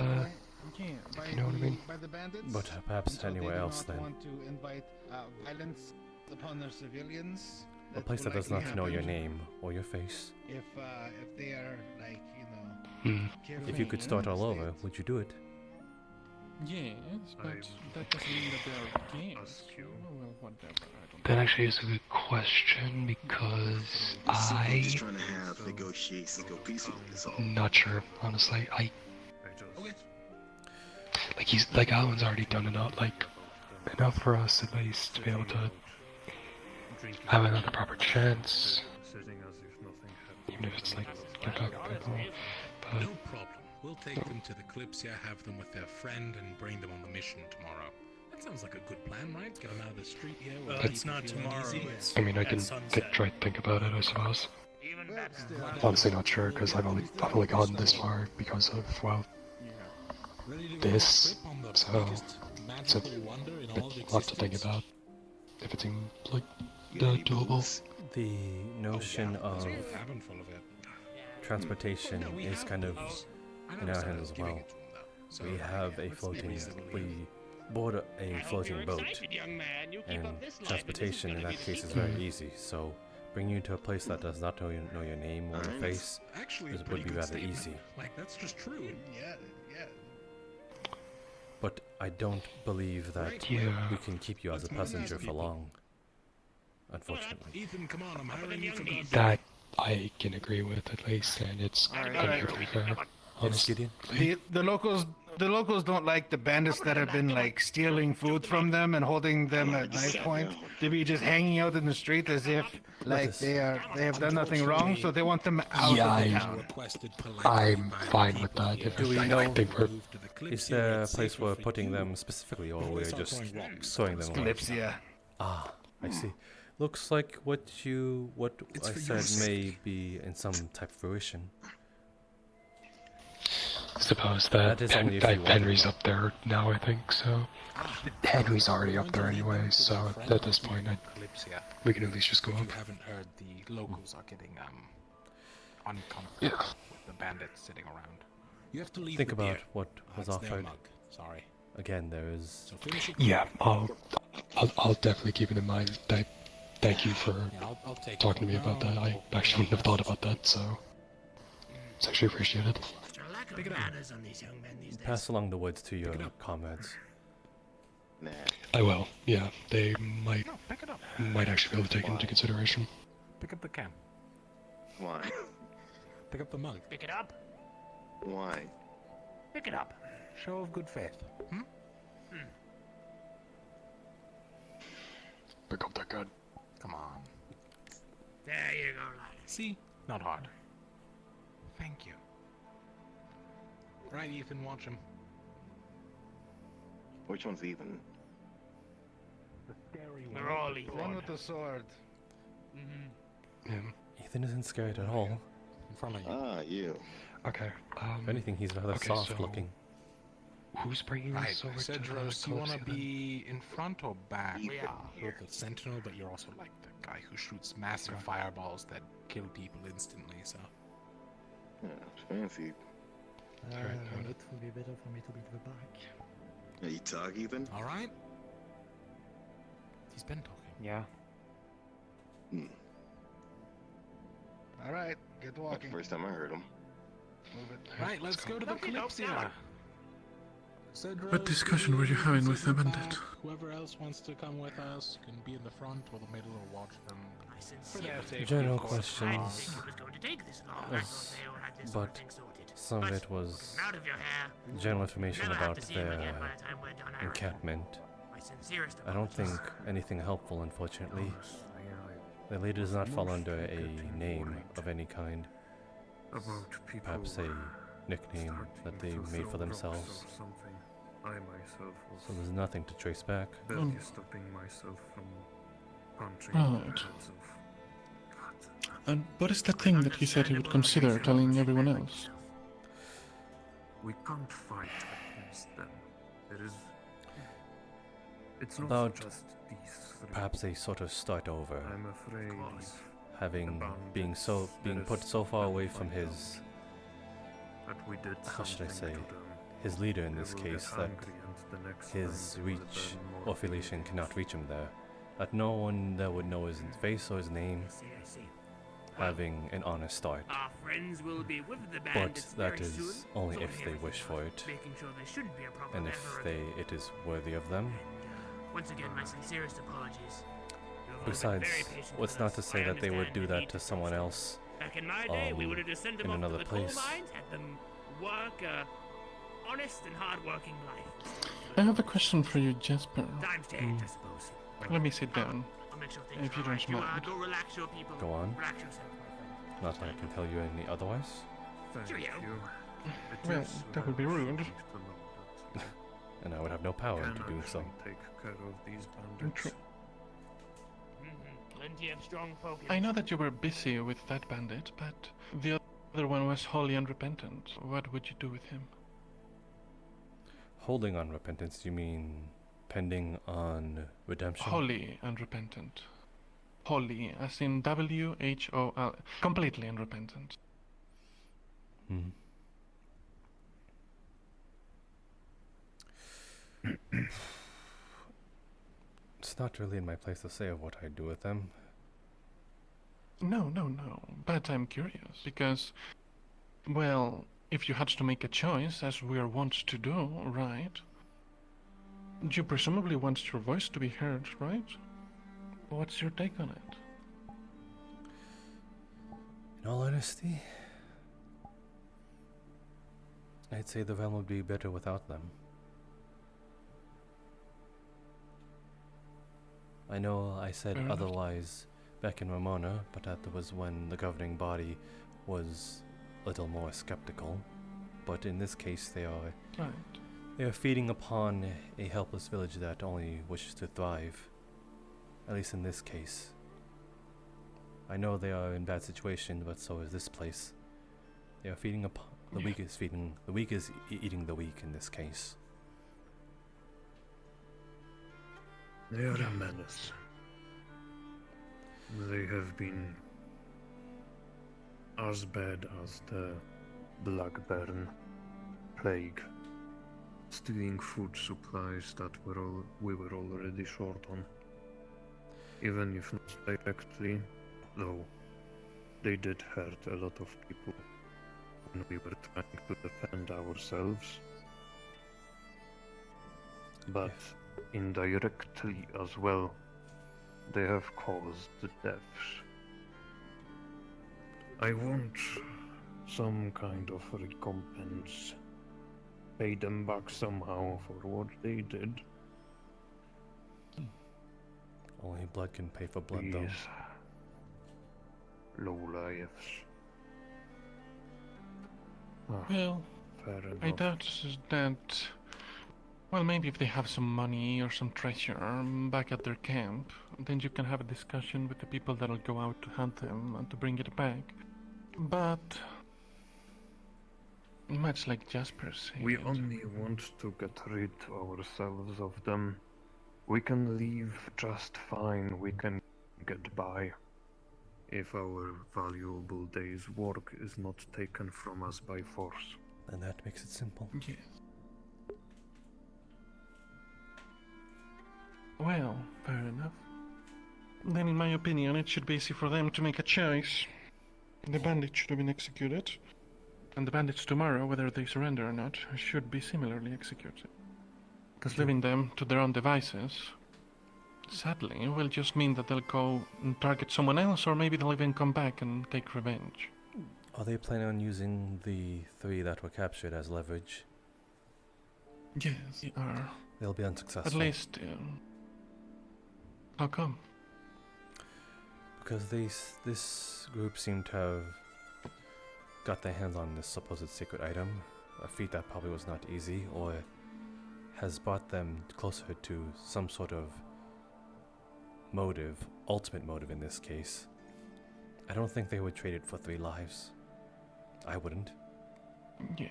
you know what I mean. By the bandits. But perhaps and so anywhere they do else not then. want to invite violence upon their civilians. A place that will does not likely know your happen name or your face. If they are like careful If you could start all over, would you do it? Yes, but that doesn't mean that they're games. Oh, well, whatever. I don't That actually is a good question because I'm just trying to have negotiations go peacefully. That's all. not sure, honestly. Like Alan's already done enough for us at least to be able to have another proper chance, even if it's like they're talking people. But No problem. We'll take them to the Kalypsia, have them with their friend, and bring them on the mission tomorrow. That sounds like a good plan, right? Get them out of the street here. Where It's people not feel tomorrow, uneasy. I mean, I can try to think about it, I suppose. Honestly, not sure because I've only gotten this far because of this, so it's a bit lot to think about. If it seems like doable. The notion of Cabin full of it. transportation is kind of in our hands as well. We have a floating, we board a floating boat, and transportation in that case is very easy. So bringing you to a place that does not know your name or your face would be rather easy. Like, that's just true. Yeah. But I don't believe that we can keep you as a passenger for long. Unfortunately. Ethan, come on, I'm hiring you for God's That I can agree with at least, and it's completely fair. Honestly. The locals don't like the bandits that have been like stealing food from them and holding them at knife point to be just hanging out in the street as if like they have done nothing wrong, so they want them out of the town. I'm fine with that. Do we I know, think we're is there a place we're putting them specifically, or we're just throwing them away? Kalypsia. Ah, I see. Looks like what I said may be in some type of fruition. suppose that is only if you want Henry's it. up there now, I think, so. Henry's already up there anyway, so at this point, we can at least just go If up. you haven't heard, the locals are getting uncomfortable Yeah. with the bandits sitting around. You have to leave Think the about beer. what was It's their offered. mug. Sorry. again, there is. Yeah, I'll definitely keep it in mind. Thank you for I'll take talking to me about that. I actually wouldn't have thought about that, so it's actually appreciated. Pick it manners on these young men these days. Pass along the words to your comrades. Nah. I will. Yeah, they might pick it up. might actually be able to take into consideration. Pick up the can. Why? Pick up the mug. Pick it up. Why? Pick it up. Show of good faith. Pick up that gun. Come on. There you go, lad. See? Not hard. Thank you. Right, Ethan, watch him. Which one's Ethan? The scary We're all Ethan. One with the sword. Ethan isn't scared at all. In front of you. Ah, you. Okay. If anything, he's rather soft so looking. Who's bringing the Right, sword to Cedros, you want to Kalypsia then? be in front or back? We are. You're the sentinel, but you're also like the guy who shoots massive fireballs that kill people instantly, so... Yeah, it's fancy. It would be better for me to be to the back. Yeah, you talk, Ethan? Alright? He's been talking. Yeah. All right, get walking. First time I heard him. Move it. Right, let's go to the Kalypsia. Cedros, What discussion were you having with the Cedros, bandit? Whoever else wants to come with us can be in the front or the middle or watch them. I For their sincerely safety, General of course. I didn't questions. think it was going to take this long. I Yes, thought they all had this sort of but thing sorted. some of But it was out of your hair. general information Never have about to see him their again by the time we're done, I reckon. encampment. My sincerest I don't think apologies. anything helpful, unfortunately. The leader does not fall under a name of any kind. About people Perhaps a nickname that they made for themselves. I myself was So there's nothing to trace back. barely stopping myself from punching Right. the heads of. And what is that thing that he said he would consider telling everyone else? We can't fight against them. There is. It's not About just these three. perhaps a sort of start over, I'm afraid having being put so far away from his, that we did how should I say, something to them. his leader in They this will get case, that angry and the next his time they will reach burn more or affiliation people. cannot reach him there. That no one there would know his face or his name, I see. having an honest start. Our friends will be with the But bandits that very is soon, only so if here they is wish for it, making sure there shouldn't be a problem and ever if again. it is worthy of them. Once again, my sincerest apologies. You have all been Besides, very patient what's with not us, to so say I that they would understand do the that need to someone else Back in my day, we would have just sent them in off to another the coal place. mines, had them work a honest and hard-working life. I have a question for you, Jasper. Times change, I suppose. Let me sit down, I'll make sure things if you are don't right. mind. Go relax your people. Go on. Relax yourself, my friend. Not that I can tell you any otherwise. Cheerio. Well, that would be rude. And I would have no power to do so. Take care of these True. Plenty of strong folk. I know that you were busy with that bandit, but the other one was wholly unrepentant. What would you do with him? Holding on repentance, you mean pending on redemption? Wholly unrepentant. Wholly, as in W-H-O-L. Completely unrepentant. Hmm. It's not really in my place to say of what I do with them. No. But I'm curious, because, well, if you had to make a choice, as we are wont to do, right? You presumably want your voice to be heard, right? What's your take on it? In all honesty, I'd say the realm would be better without them. I know I said Fair enough. otherwise back in Ramona, but that was when the governing body was a little more skeptical. But in this case, they are feeding upon a helpless village that only wishes to thrive. At least in this case. I know they are in bad situation, but so is this place. They are feeding upon the weak is feeding the weak is eating the weak in this case. They are a menace. They have been as bad as the Blackburn plague. stealing food supplies that we were already short on. Even if not directly, though they did hurt a lot of people when we were trying to defend ourselves. But indirectly as well, they have caused deaths. I want some kind of recompense. Pay them back somehow for what they did. Only blood can pay for blood, These though. lowlives. Well, fair I enough. doubt that. Well, maybe if they have some money or some treasure back at their camp, then you can have a discussion with the people that'll go out to hunt them and to bring it back. But much like Jasper said, We only want to get rid ourselves of them. We can leave just fine, we can get by. If our valuable day's work is not taken from us by force. And that makes it simple. Yes. Well, fair enough. Then in my opinion, it should be easy for them to make a choice. The bandits should have been executed, and the bandits tomorrow, whether they surrender or not, should be similarly executed. Because leaving them to their own devices, sadly, will just mean that they'll go and target someone else, or maybe they'll even come back and take revenge. Are they planning on using the 3 that were captured as leverage? Yes, they are. They'll be unsuccessful. At least, how come? Because this group seemed to have got their hands on this supposed secret item, a feat that probably was not easy, or has brought them closer to some sort of motive, ultimate motive in this case. I don't think they would trade it for 3 lives. I wouldn't. Yeah.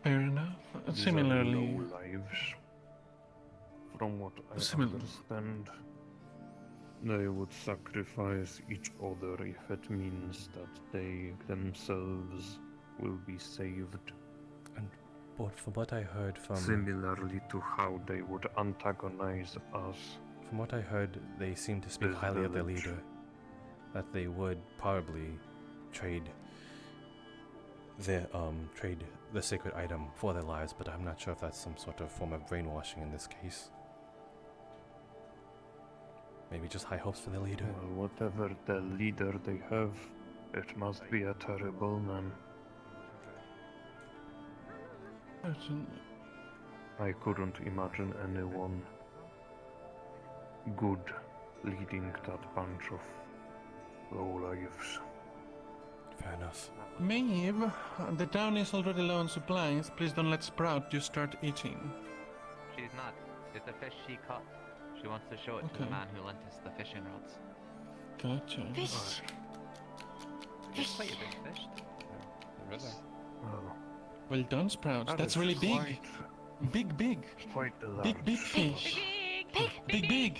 Fair enough. These Similarly, are low lives. From what I understand, they would sacrifice each other if it means that they themselves will be saved. But from what I heard from... Similarly to how they would antagonize us. From what I heard, they seem to speak This highly of their village. leader. That they would probably trade the sacred item for their lives, but I'm not sure if that's some sort of form of brainwashing in this case. Maybe just high hopes for their leader. Well, whatever the leader they have, it must be a terrible man. I couldn't imagine anyone good leading that bunch of lowlives. Fair enough. Maeve, the town is already low on supplies. Please don't let Sprout just start eating. She's not. It's a fish she caught. She wants to show it to the Okay. man who lent us the fishing rods. Gotcha. Fish. It's quite a big fish. The river. Oh, Well done, Sprout. that That's is really big. Big. quite the Big large. fish. Big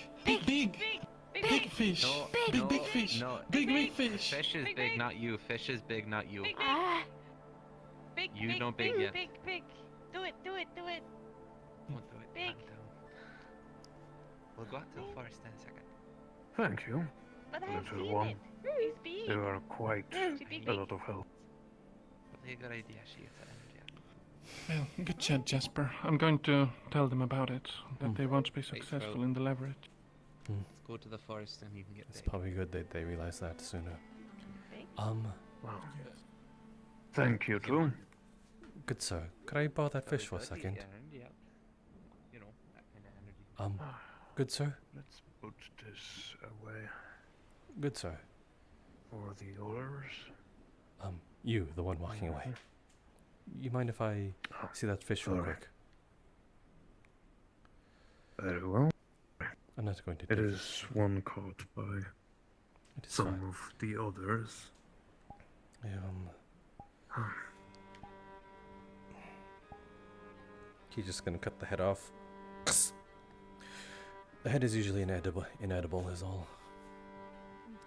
fish. No, Big fish. No. Big fish. Fish is big, not you. Fish is big, not you. Big, You big, don't big big, yet. big. Do it. Won't do it. Big. calm down. We'll go out to the forest in a second. Thank you, But I've little seen one. it. He's big. You are quite big. a lot of help. Probably a good idea. She gets that energy. Well, good chat, Jasper. I'm going to tell them about it, that they won't be Wait, successful Sprout. in the leverage. Let's go to the forest and you can get It's big. probably good that they realize that sooner. Wow. Thank you, too. Good sir, could I borrow that fish for a Good, second? Yeah. You know, that kind of energy. Good sir? Let's put this away Good sir. for the others. You, the one walking away. You mind if I see that fish real sorry. quick? Very well. I'm not going to It take is one caught by It is some fine. of the others. He's just gonna cut the head off. The head is usually inedible is all.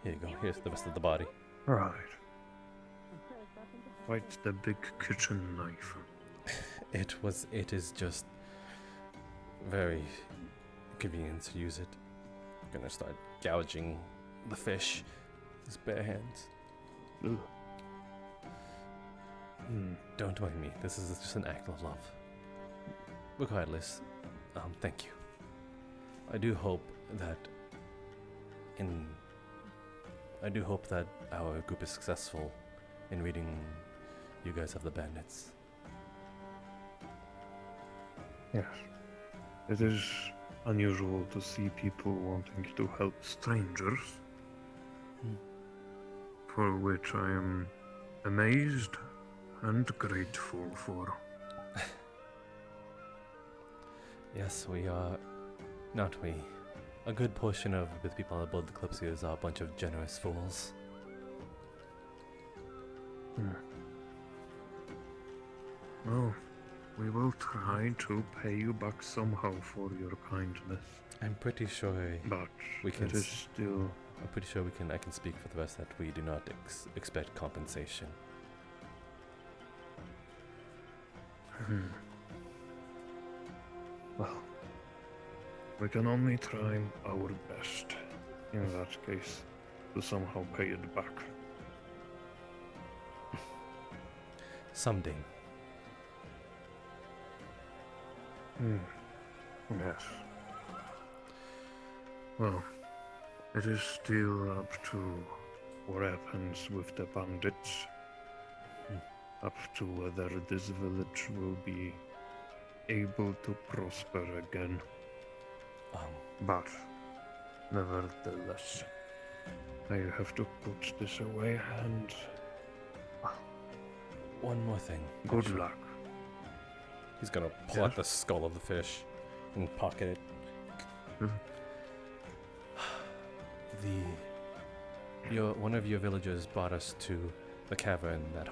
Here you go, here's the rest of the body. Right. Quite the big kitchen knife. It is just very convenient to use it. I'm gonna start gouging the fish with his bare hands. Ugh. Don't mind me. This is just an act of love. Regardless, thank you. I do hope that our group is successful in reading you guys of the bandits. Yes. It is unusual to see people wanting to help strangers. For which I am amazed and grateful for. Yes, we are. Not we. A good portion of the people aboard the Kalypsia are a bunch of generous fools. Well, we will try to pay you back somehow for your kindness. I'm pretty sure But we can. it is still... I'm pretty sure I can speak for the rest that we do not expect compensation. Well, we can only try our best, in that case, to somehow pay it back. Someday. Yes. Well, it is still up to what happens with the bandits. Up to whether this village will be able to prosper again. But, nevertheless, I have to put this away and... One more thing. Good luck. He's gonna pull out the skull of the fish and pocket it. One of your villagers brought us to the cavern that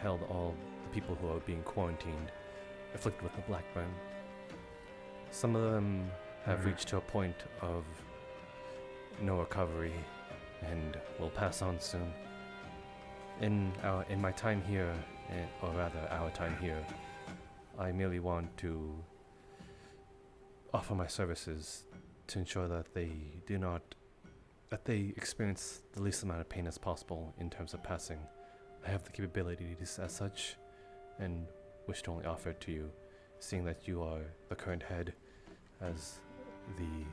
held all the people who are being quarantined, afflicted with the blackburn. Some of them have reached to a point of no recovery and will pass on soon. In my time here, or rather our time here, I merely want to offer my services to ensure that they experience the least amount of pain as possible in terms of passing. I have the capability to do as such, and wish to only offer it to you, seeing that you are the current head, as the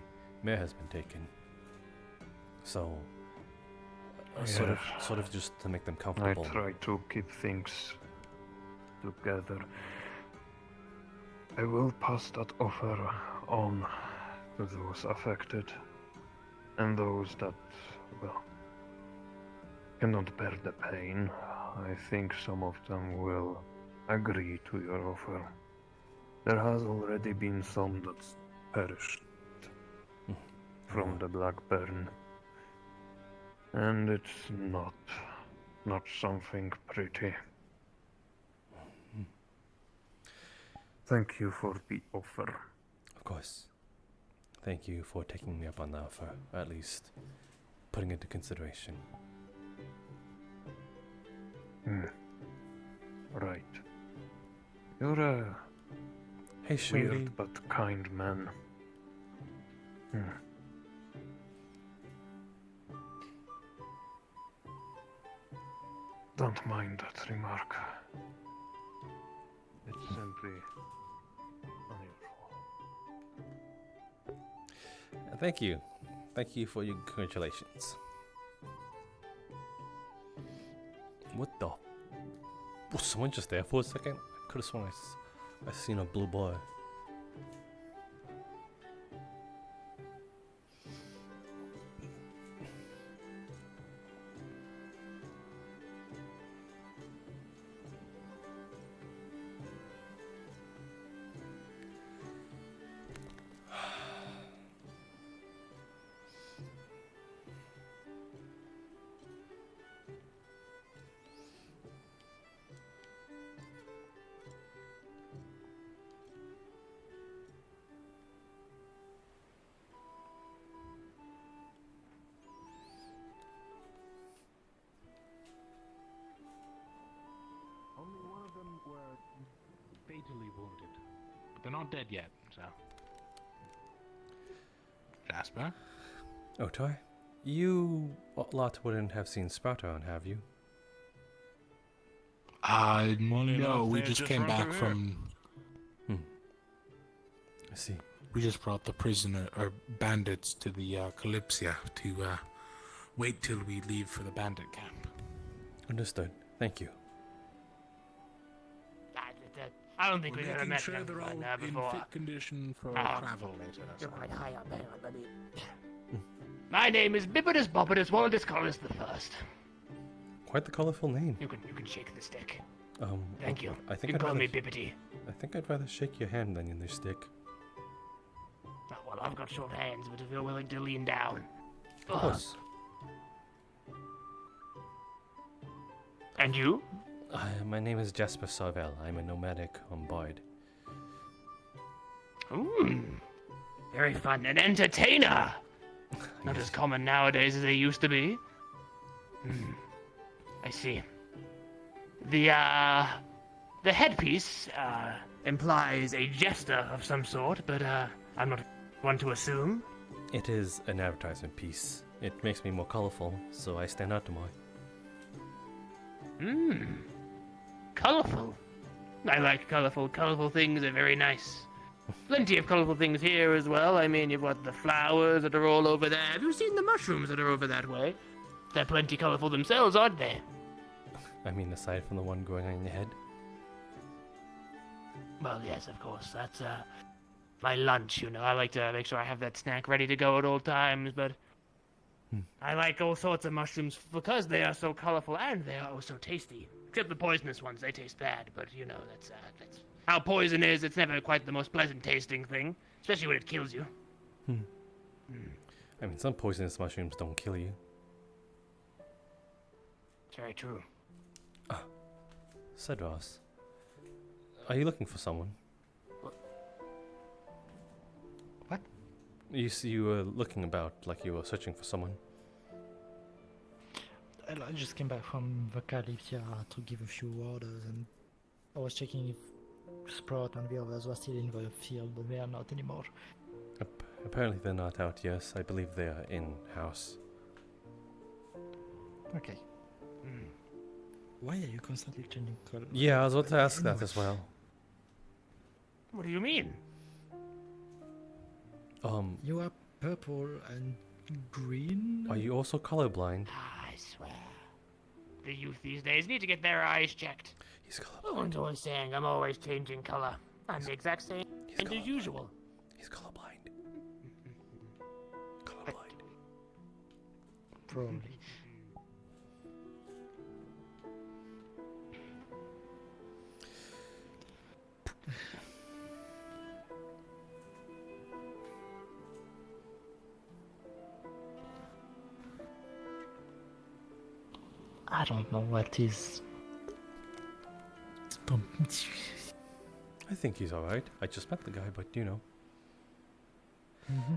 mayor has been taken. So, sort of just to make them comfortable. I try to keep things together. I will pass that offer on to those affected and those that, well, cannot bear the pain. I think some of them will agree to your offer. There has already been some that's perished from the blackburn, and it's not something pretty. Thank you for the offer. Of course. Thank you for taking me up on the offer, or at least putting it into consideration. Right. You're a weird but kind man. Don't mind that remark. It's simply unusual. Thank you. Thank you for your congratulations. What the? Was someone just there for a second? I could have sworn I seen a blue boy. not dead yet, so. Jasper? Otai, you lot wouldn't have seen Sprout around, have you? No, we just came back from. I see. We just brought the prisoner or bandits to the Kalypsia to wait till we leave for the bandit camp. Understood. Thank you. I don't think We're we've ever making met sure them they're all before. in fit condition for travel later. You're quite high up there, buddy. My name is Bibbidus Bobbidus Walidus Collins the First. Quite the colorful name. You can shake the stick. Thank you. I think You can I'd call rather, me Bibbidi. I think I'd rather shake your hand than your stick. Oh, well, I've got short hands, but if you're willing to lean down. Of course. And you? My name is Jasper Sarvel. I'm a nomadic bard. Very fun. An entertainer! Not as common nowadays as they used to be. I see. The headpiece, implies a jester of some sort, but, I'm not one to assume. It is an advertisement piece. It makes me more colorful, so I stand out more. Colorful. I like colorful. Colorful things are very nice. Plenty of colorful things here as well. I mean, you've got the flowers that are all over there. Have you seen the mushrooms that are over that way? They're plenty colorful themselves, aren't they? I mean, aside from the one growing on your head. Well, yes, of course. That's, my lunch, you know. I like to make sure I have that snack ready to go at all times, but I like all sorts of mushrooms because they are so colorful and they are also tasty. Except the poisonous ones, they taste bad, but you know, that's how poison is. It's never quite the most pleasant tasting thing, especially when it kills you. I mean, some poisonous mushrooms don't kill you. It's very true. Cedros, are you looking for someone? What? You were looking about like you were searching for someone. I just came back from the Kalypsia to give a few orders, and I was checking if Sprout and the others were still in the field, but they are not anymore. Apparently they're not out, yes. I believe they are in-house. Okay. Why are you constantly changing color? Yeah, I was about to ask that as well. What do you mean? You are purple and green? Are you also colorblind? I swear. The youth these days need to get their eyes checked. He's colorblind. No one's always saying I'm always changing color. I'm the exact same as usual. He's colorblind. Probably. I don't know what is. I think he's alright. I just met the guy, but you know.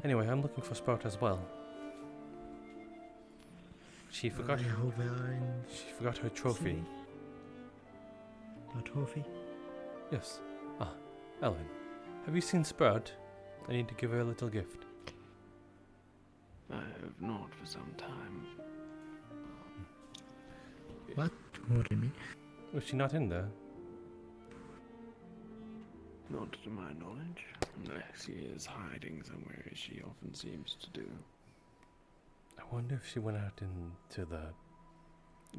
Anyway, I'm looking for Sprout as well. She forgot She forgot her trophy. A trophy? Yes. Ellen. Have you seen Sprout? I need to give her a little gift. I have not for some time. What? What do you mean? Was she not in there? Not to my knowledge. Unless she is hiding somewhere, as she often seems to do. I wonder if she went out into the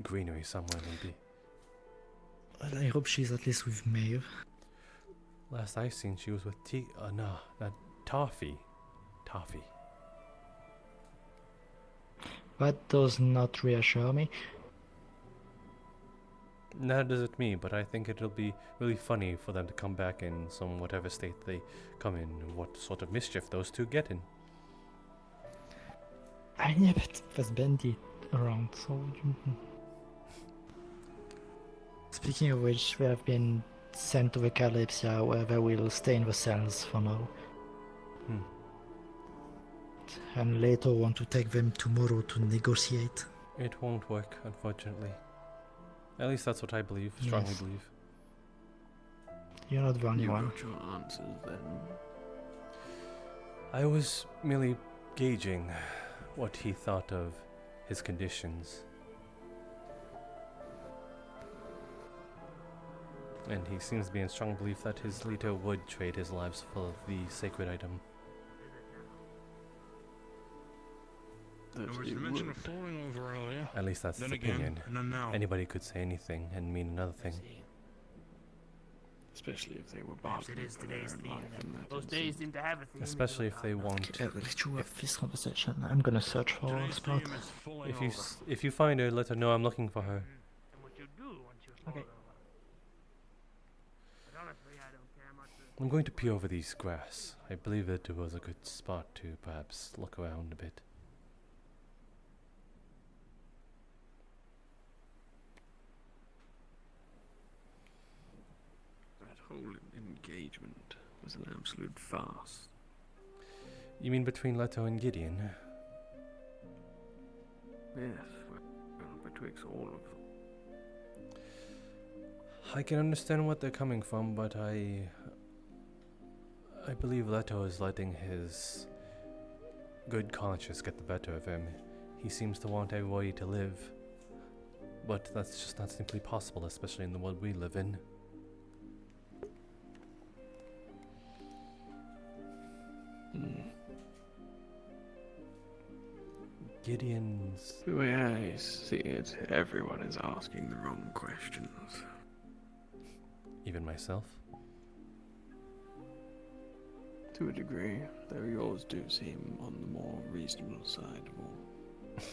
greenery somewhere, maybe. Well, I hope she's at least with Maeve. Last I seen, she was with not Toffee. Toffee. That does not reassure me. Neither does it me, but I think it'll be really funny for them to come back in some whatever state they come in, what sort of mischief those two get in. I mean, yeah, but there's Bandit around, so... Speaking of which, we have been sent to the Kalypsia, where they will stay in the cells for now. And later want to take them tomorrow to negotiate. It won't work, unfortunately. At least that's what I believe, strongly Yes. believe. You're not the only You one. got your answers then. I was merely gauging what he thought of his conditions. And he seems to be in strong belief that his leader would trade his lives for the sacred item. There was a mention of falling over earlier. At least that's Then his again, opinion. and then now. Anybody could say anything and mean another thing. Especially if they were Perhaps it bargaining is for their today's own theme. life in that Those days instance. seem to have a theme. Especially if they won't. This conversation. I'm gonna search for a spot. If you find her, let her know I'm looking for her. And what you do once you fall Okay. over. But honestly, I don't care much. I'm going to pee over these grass. I believe that it was a good spot to perhaps look around a bit. That whole engagement was an absolute farce. You mean between Leto and Gideon? Yes, well, betwixt all of them. I can understand what they're coming from, but I believe Leto is letting his good conscience get the better of him. He seems to want everybody to live, but that's just not simply possible, especially in the world we live in. Gideon's... The way I see it, everyone is asking the wrong questions. Even myself? To a degree, though yours do seem on the more reasonable side of all.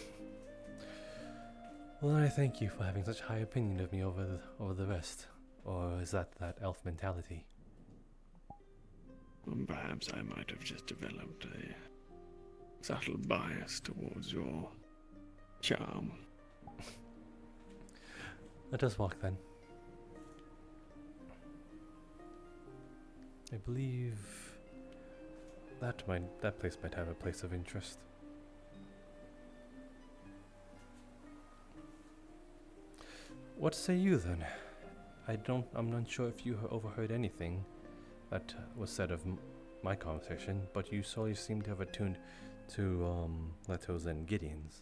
Well, I thank you for having such high opinion of me over the rest. Or is that elf mentality? Perhaps I might have just developed a subtle bias towards your charm. Let us walk then. I believe that place might have a place of interest. What say you then? I'm not sure if you overheard anything that was said of my conversation, but you solely seem to have attuned to Leto's and Gideon's.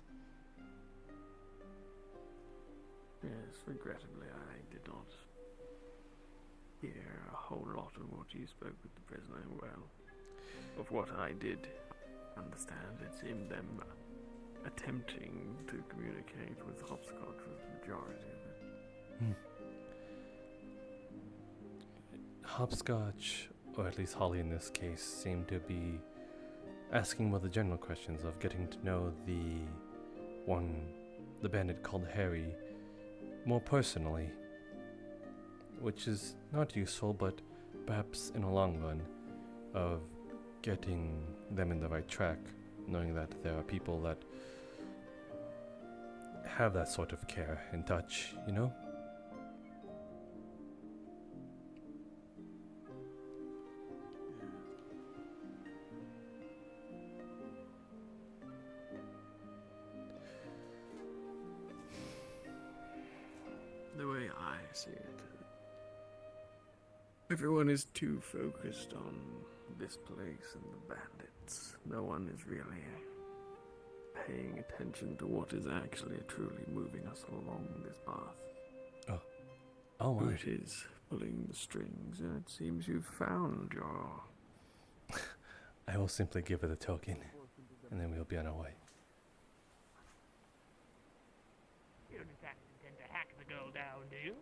Yes, regrettably I did not hear a whole lot of what you spoke with the prisoner. Well, of what I did understand, it seemed them attempting to communicate with Hopscotch was the majority of it. Hopscotch, or at least Holly in this case, seemed to be asking more the general questions of getting to know the bandit called Harry, more personally, which is not useful, but perhaps in the long run, of getting them in the right track, knowing that there are people that have that sort of care and touch, you know? The way I see it, everyone is too focused on this place and the bandits. No one is really paying attention to what is actually truly moving us along this path. Oh Who my. it is pulling the strings, and it seems you've found your... I will simply give it a token, and then we'll be on our way. You don't exactly intend to hack the girl down, do you?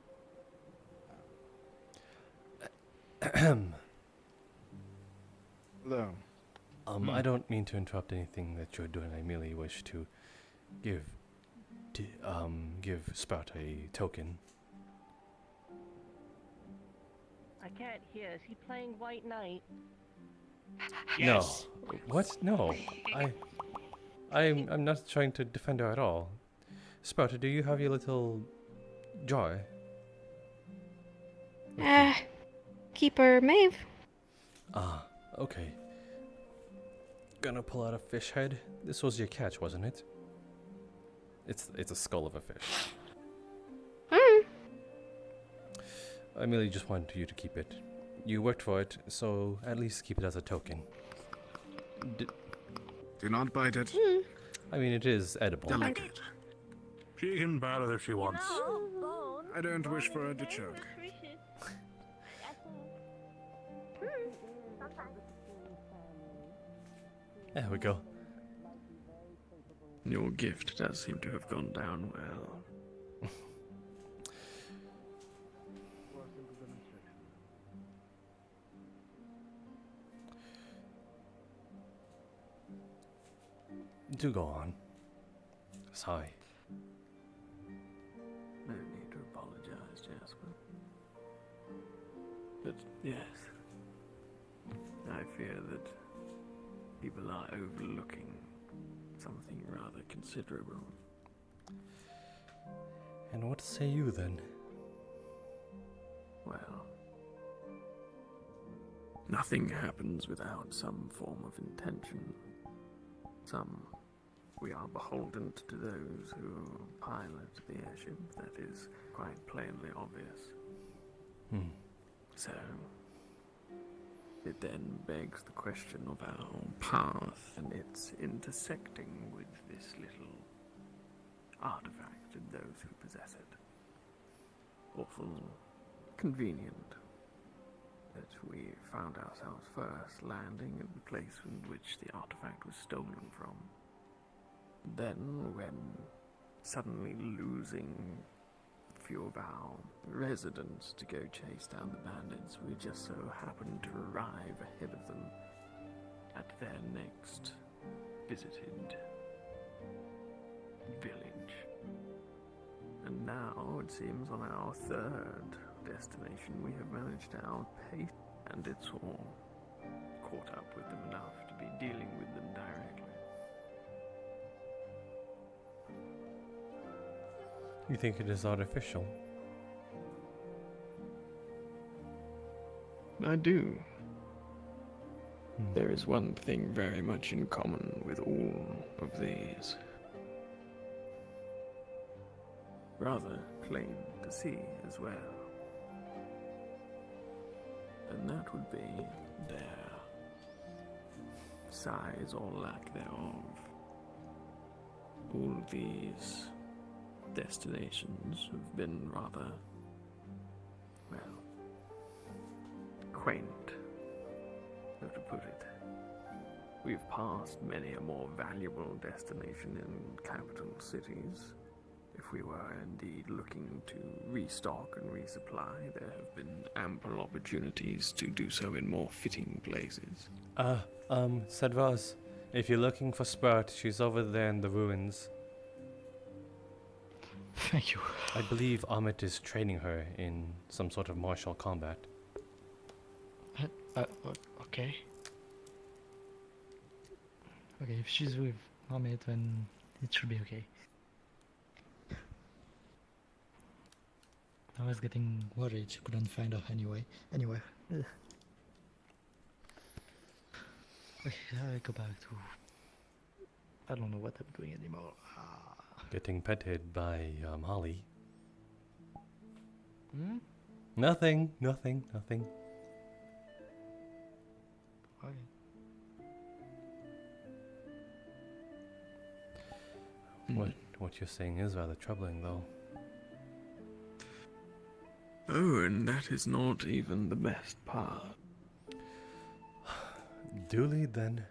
Hello. I don't mean to interrupt anything that you're doing. I merely wish to give Sprout a token. I can't hear. Is he playing White Knight? Yes. No. What? No. I'm not trying to defend her at all. Sprout, do you have your little jar? Keeper Maeve. Ah, okay. Gonna pull out a fish head. This was your catch, wasn't it? It's a skull of a fish. I merely just wanted you to keep it you worked for it, so at least keep it as a token. Do not bite it. I mean, it is edible. Delicate. She can bite it if she wants. I don't wish for her to choke. There we go. Your gift does seem to have gone down well. Do go on. Sorry. No need to apologize, Jasper. But yes, I fear that people are overlooking something rather considerable. And what say you then? Well, nothing happens without some form of intention. We are beholden to those who pilot the airship. That is quite plainly obvious. So, it then begs the question of our path and its intersecting with this little artifact and those who possess it. Awful convenient that we found ourselves first landing in the place in which the artifact was stolen from. Then, when suddenly losing a few of our residents to go chase down the bandits, we just so happened to arrive ahead of them at their next visited village. And now, it seems, on our third destination, we have managed to outpace bandits or caught up with them enough to be dealing with them directly. You think it is artificial? I do. There is one thing very much in common with all of these. Rather plain to see as well. And that would be their size or lack thereof. All these destinations have been rather, well, quaint, so to put it. We've passed many a more valuable destination in capital cities. If we were indeed looking to restock and resupply, there have been ample opportunities to do so in more fitting places. Sedvaz, if you're looking for Sprout, she's over there in the ruins. Thank you. I believe Amit is training her in some sort of martial combat. Okay. Okay, if she's with Amit, then it should be okay. I was getting worried she couldn't find her anywhere. Ugh. Okay, I go back to... I don't know what I'm doing anymore. Getting petted by Holly. Hmm? Nothing. Okay. What you're saying is rather troubling, though. Oh, and that is not even the best part. Duly then.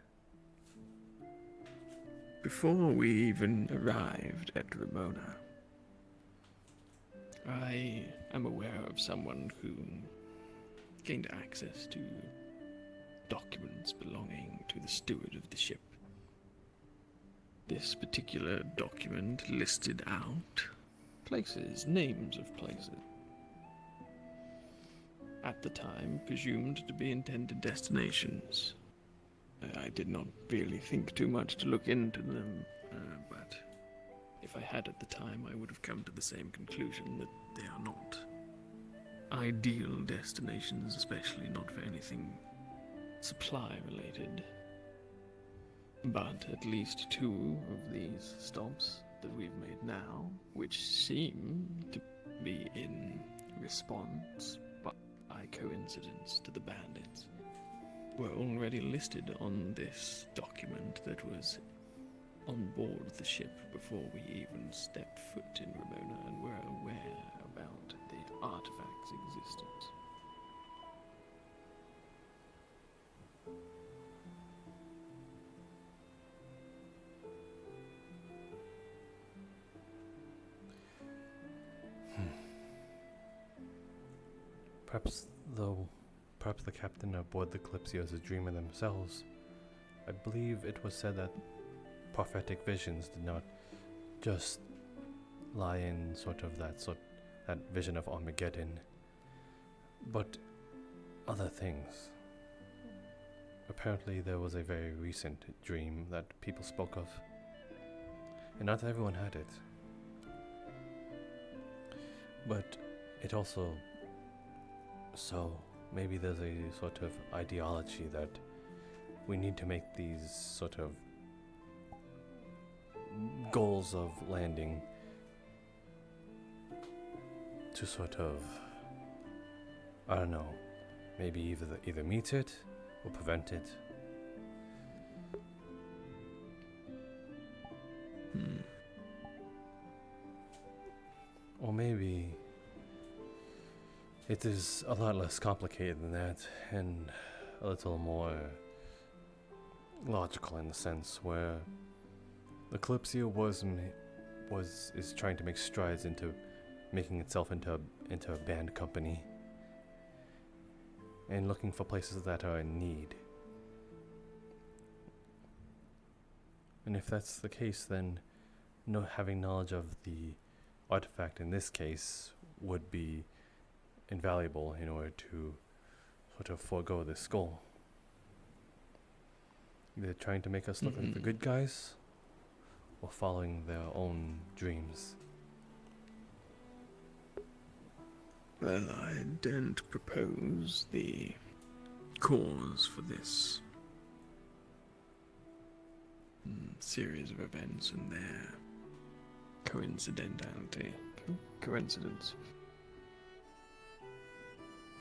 Before we even arrived at Ramona, I am aware of someone who gained access to documents belonging to the steward of the ship. This particular document listed out places, names of places. At the time, presumed to be intended destinations. I did not really think too much to look into them, but if I had at the time, I would have come to the same conclusion that they are not ideal destinations, especially not for anything supply-related. But at least two of these stops that we've made now, which seem to be in response by by coincidence to the bandits were already listed on this document that was on board the ship before we even stepped foot in Ramona and were aware about the artifact's existence. Perhaps the captain aboard the Kalypsia is a dreamer themselves. I believe it was said that prophetic visions did not just lie in that vision of Armageddon, but other things. Apparently there was a very recent dream that people spoke of, and not everyone had it. But it also, so maybe there's a sort of ideology that we need to make these sort of goals of landing to sort of, I don't know, maybe either meet it or prevent it. Or maybe it is a lot less complicated than that, and a little more logical in the sense where the Kalypsia is trying to make strides into making itself into a band company and looking for places that are in need. And if that's the case, then having knowledge of the artifact in this case would be invaluable in order to sort of forego this goal. Either trying to make us look like the good guys or following their own dreams. Well, I don't propose the cause for this series of events and their coincidence.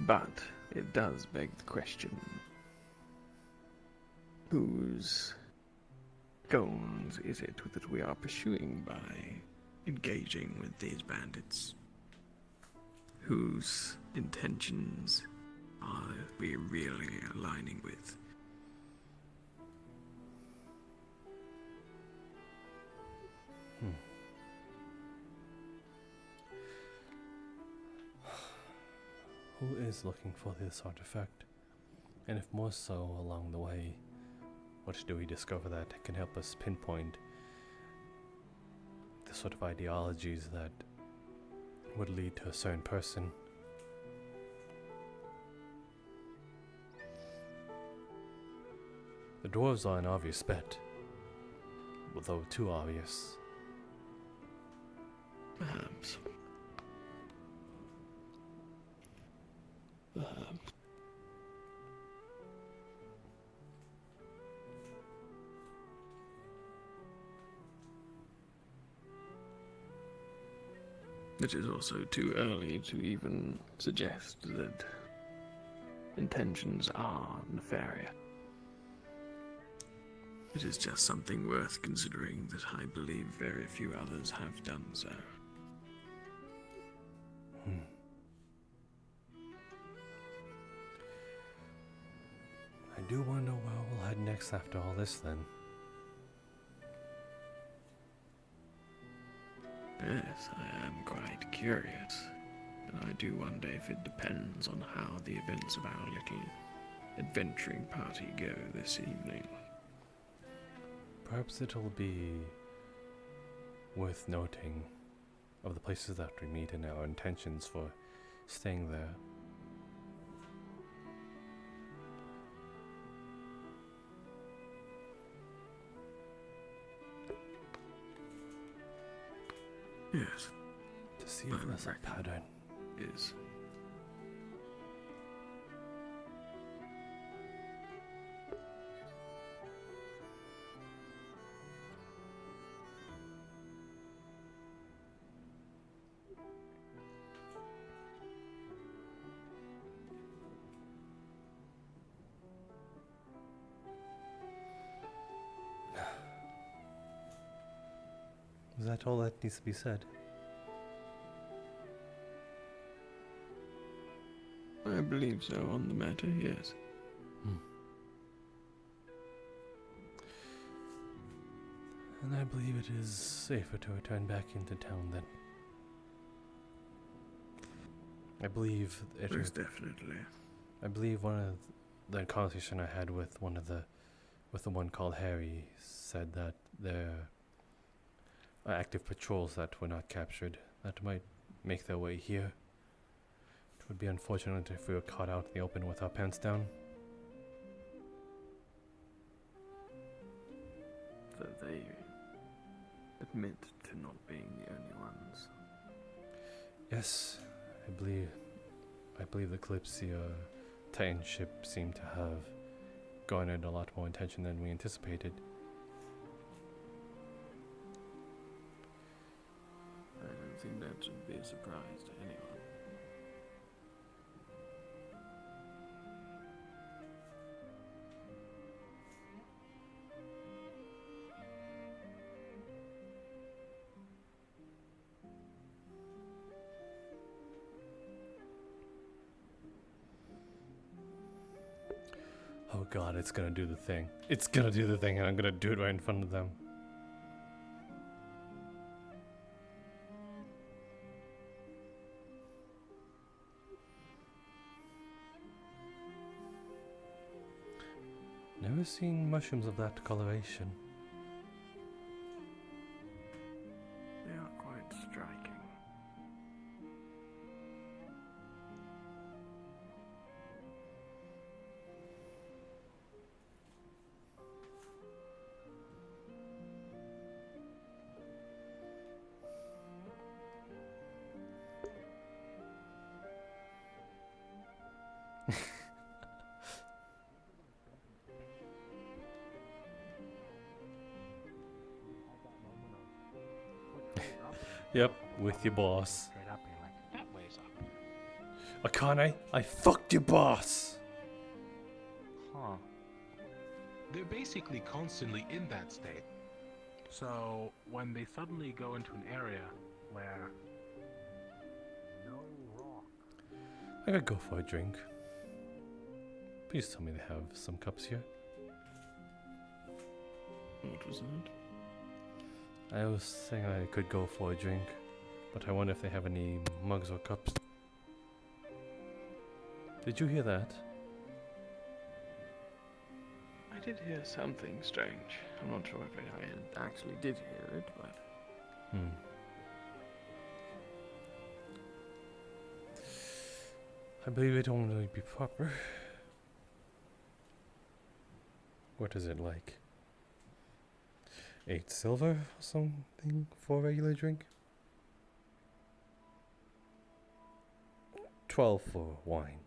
But it does beg the question, whose goals is it that we are pursuing by engaging with these bandits? Whose intentions are we really aligning with? Who is looking for this artifact? And if more so along the way, what do we discover that can help us pinpoint the sort of ideologies that would lead to a certain person? The dwarves are an obvious bet, although too obvious. Perhaps. It is also too early to even suggest that intentions are nefarious. It is just something worth considering that I believe very few others have done so. I do wonder where we'll head next after all this then. Yes, I am quite curious, and I do wonder if it depends on how the events of our little adventuring party go this evening. Perhaps it'll be worth noting of the places that we meet and our intentions for staying there. Yes. To see if there's a pattern. Is that all that needs to be said? I believe so on the matter, yes. And I believe it is safer to return back into town then. I believe it Most definitely. I believe one of the conversation I had with the one called Harry said that there are active patrols that were not captured that might make their way here. It would be unfortunate if we were caught out in the open with our pants down. So they admit to not being the only ones. Yes, I believe the Kalypsia Titan ship seemed to have garnered a lot more attention than we anticipated. I don't think that should be a surprise to anyone. Oh god, it's gonna do the thing. It's gonna do the thing and I'm gonna do it right in front of them. Never seen mushrooms of that coloration. They are quite striking. Yep, with your boss. Straight up, you're like, that way's up. Akane, I fucked your boss! Huh. They're basically constantly in that state. So, when they suddenly go into an area where no rock. I could go for a drink. Please tell me they have some cups here. What was that? I was saying I could go for a drink, but I wonder if they have any mugs or cups. Did you hear that? I did hear something strange. I'm not sure if I actually did hear it, but... I believe it only be proper. What is it like? 8 silver or something for a regular drink? 12 for wine.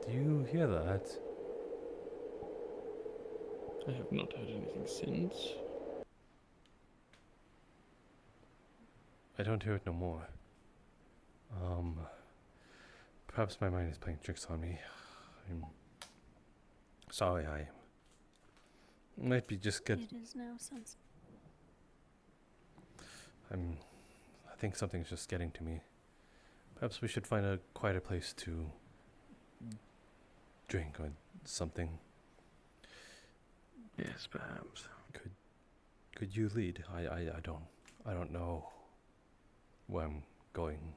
Do you hear that? I have not heard anything since. I don't hear it no more. Perhaps my mind is playing tricks on me. I'm sorry, I might be just good. It is now sunset. I think something's just getting to me. Perhaps we should find a quieter place to drink or something. Yes, perhaps. Could you lead? I don't know where I'm going.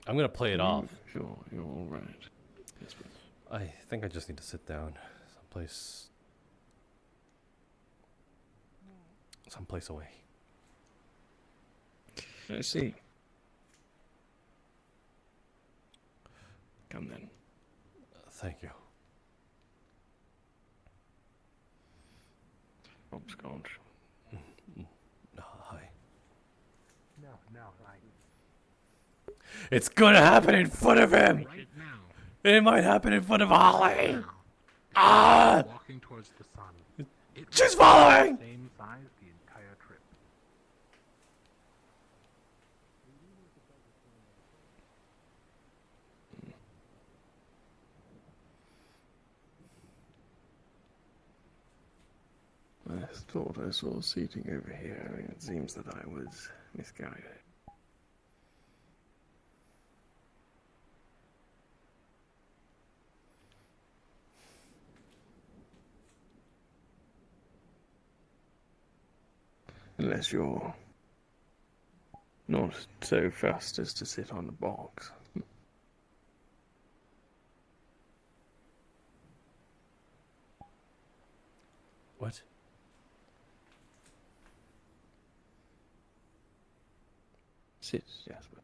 I'm gonna play it off. Sure, you're all right. Yes, but I think I just need to sit down someplace away. I see. Come then. Thank you. Hopscotch. Hi. No, It's gonna happen in front of him! Right now. It might happen in front of Holly! Ah! Walking towards the sun. She's following! Same size the entire trip. thought I saw seating over here. It seems that I was misguided. Unless you're not so fast as to sit on the box. What? Sit, Jasper.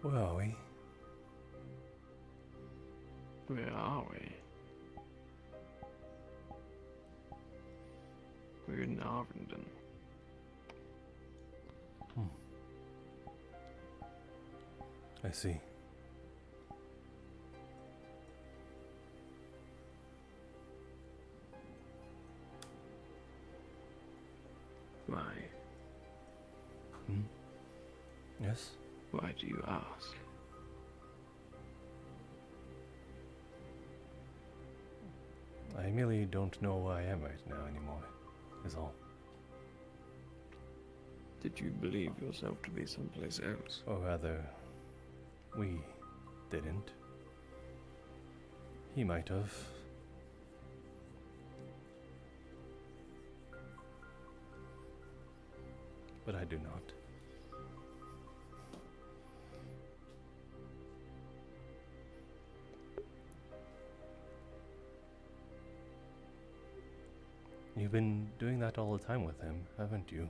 Where are we? Where are we? We're in Arvindon. I see. Why? Yes? Why do you ask? I merely don't know where I am right now anymore, is all. Did you believe yourself to be someplace else? Or rather, we didn't. He might have. But I do not. You've been doing that all the time with him, haven't you?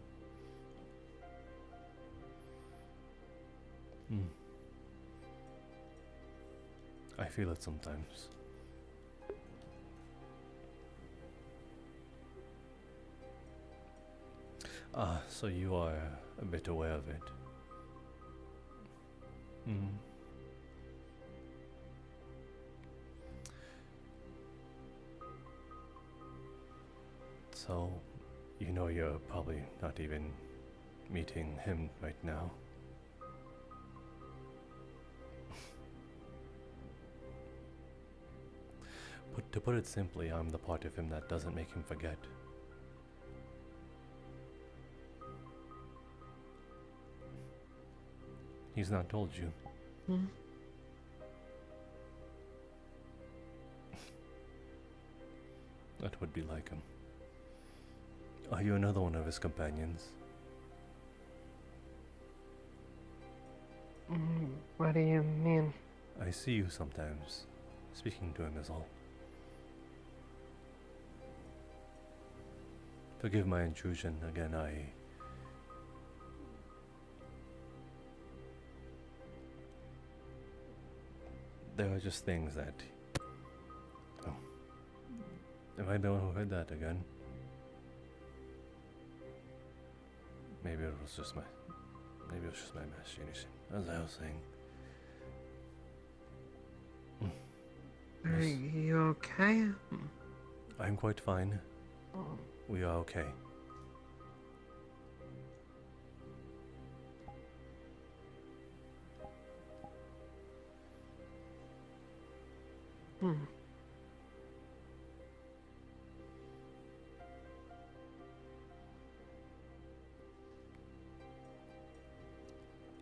I feel it sometimes. Ah, so you are a bit aware of it. So, you know you're probably not even meeting him right now. But to put it simply, I'm the part of him that doesn't make him forget. He's not told you. That would be like him. Are you another one of his companions? What do you mean? I see you sometimes, speaking to him is all. Forgive my intrusion again, There are just things that... Oh. Am I the one who heard that again? Maybe it was just my imagination, as I was saying. Are you okay? I'm quite fine. We are okay.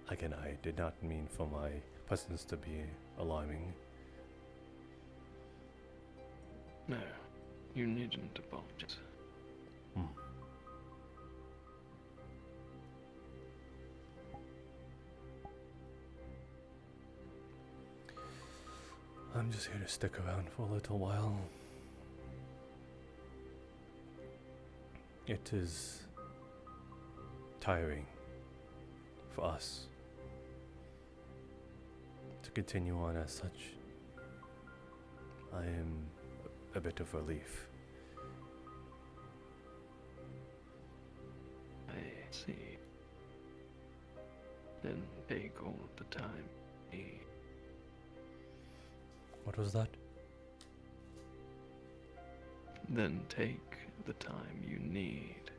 Again, I did not mean for my presence to be alarming. No, you needn't apologize. I'm just here to stick around for a little while. It is tiring for us to continue on as such. I am a bit of relief. I see. Then take all the time. What was that? Then take the time you need.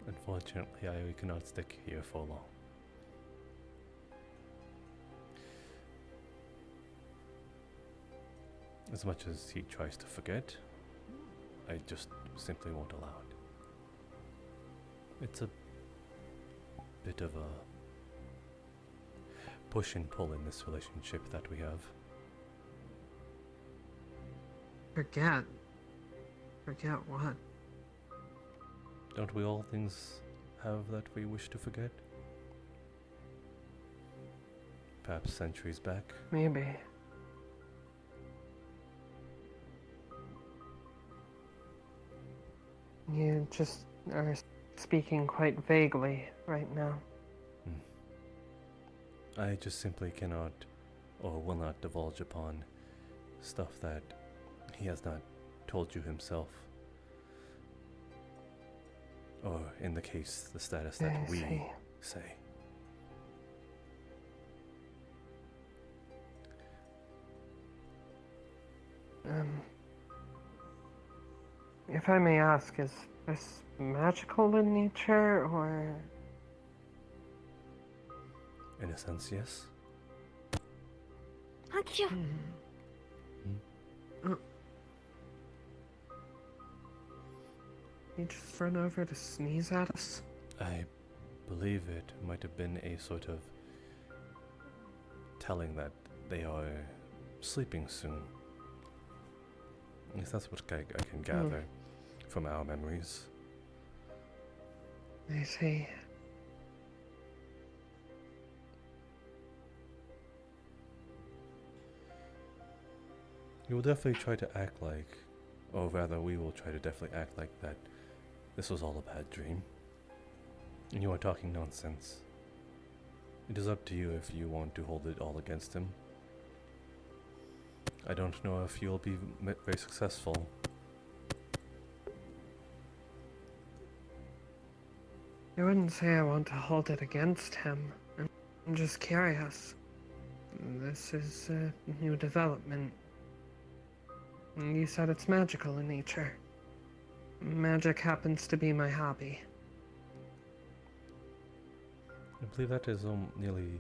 Unfortunately, I cannot stick here for long. As much as he tries to forget, I just simply won't allow it. It's a bit of a push and pull in this relationship that we have. Forget? Forget what? Don't we all things have that we wish to forget? Perhaps centuries back? Maybe. You just are speaking quite vaguely right now. I just simply cannot or will not divulge upon stuff that he has not told you himself. Or in the case, the status that I we see. say. If I may ask, is this magical in nature, or...? In a sense, yes. Achoo! You just run over to sneeze at us? I believe it might have been a sort of telling that they are sleeping soon. At least that's what I can gather from our memories. I see. You will definitely try to act like, or rather we will try to definitely act like that this was all a bad dream. And you are talking nonsense. It is up to you if you want to hold it all against him. I don't know if you'll be very successful. I wouldn't say I want to hold it against him. I'm just curious. This is a new development. You said it's magical in nature. Magic happens to be my hobby. I believe that is nearly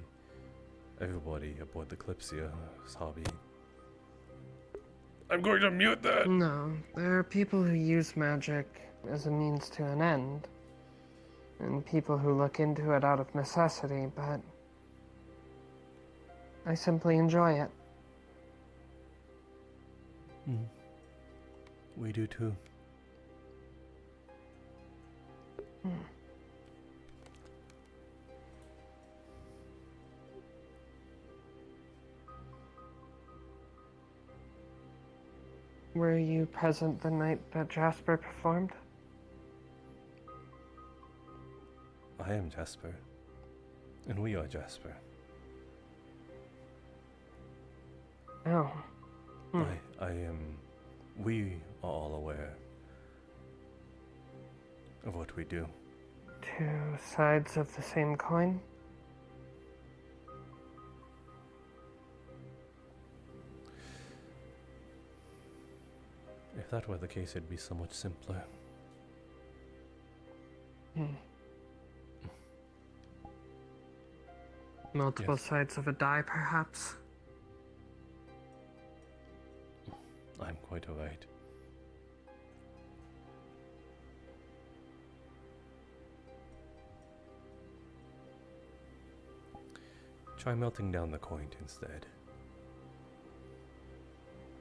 everybody aboard the Kalypsia's hobby. I'm going to mute that! No, there are people who use magic as a means to an end. And people who look into it out of necessity, but I simply enjoy it. We do too. Were you present the night that Jasper performed? I am Jasper. And we are Jasper. Oh. I am... We are all aware of what we do. Two sides of the same coin? If that were the case, it'd be so much simpler. Multiple Yes. sides of a die, perhaps? I'm quite alright. Try melting down the coin instead.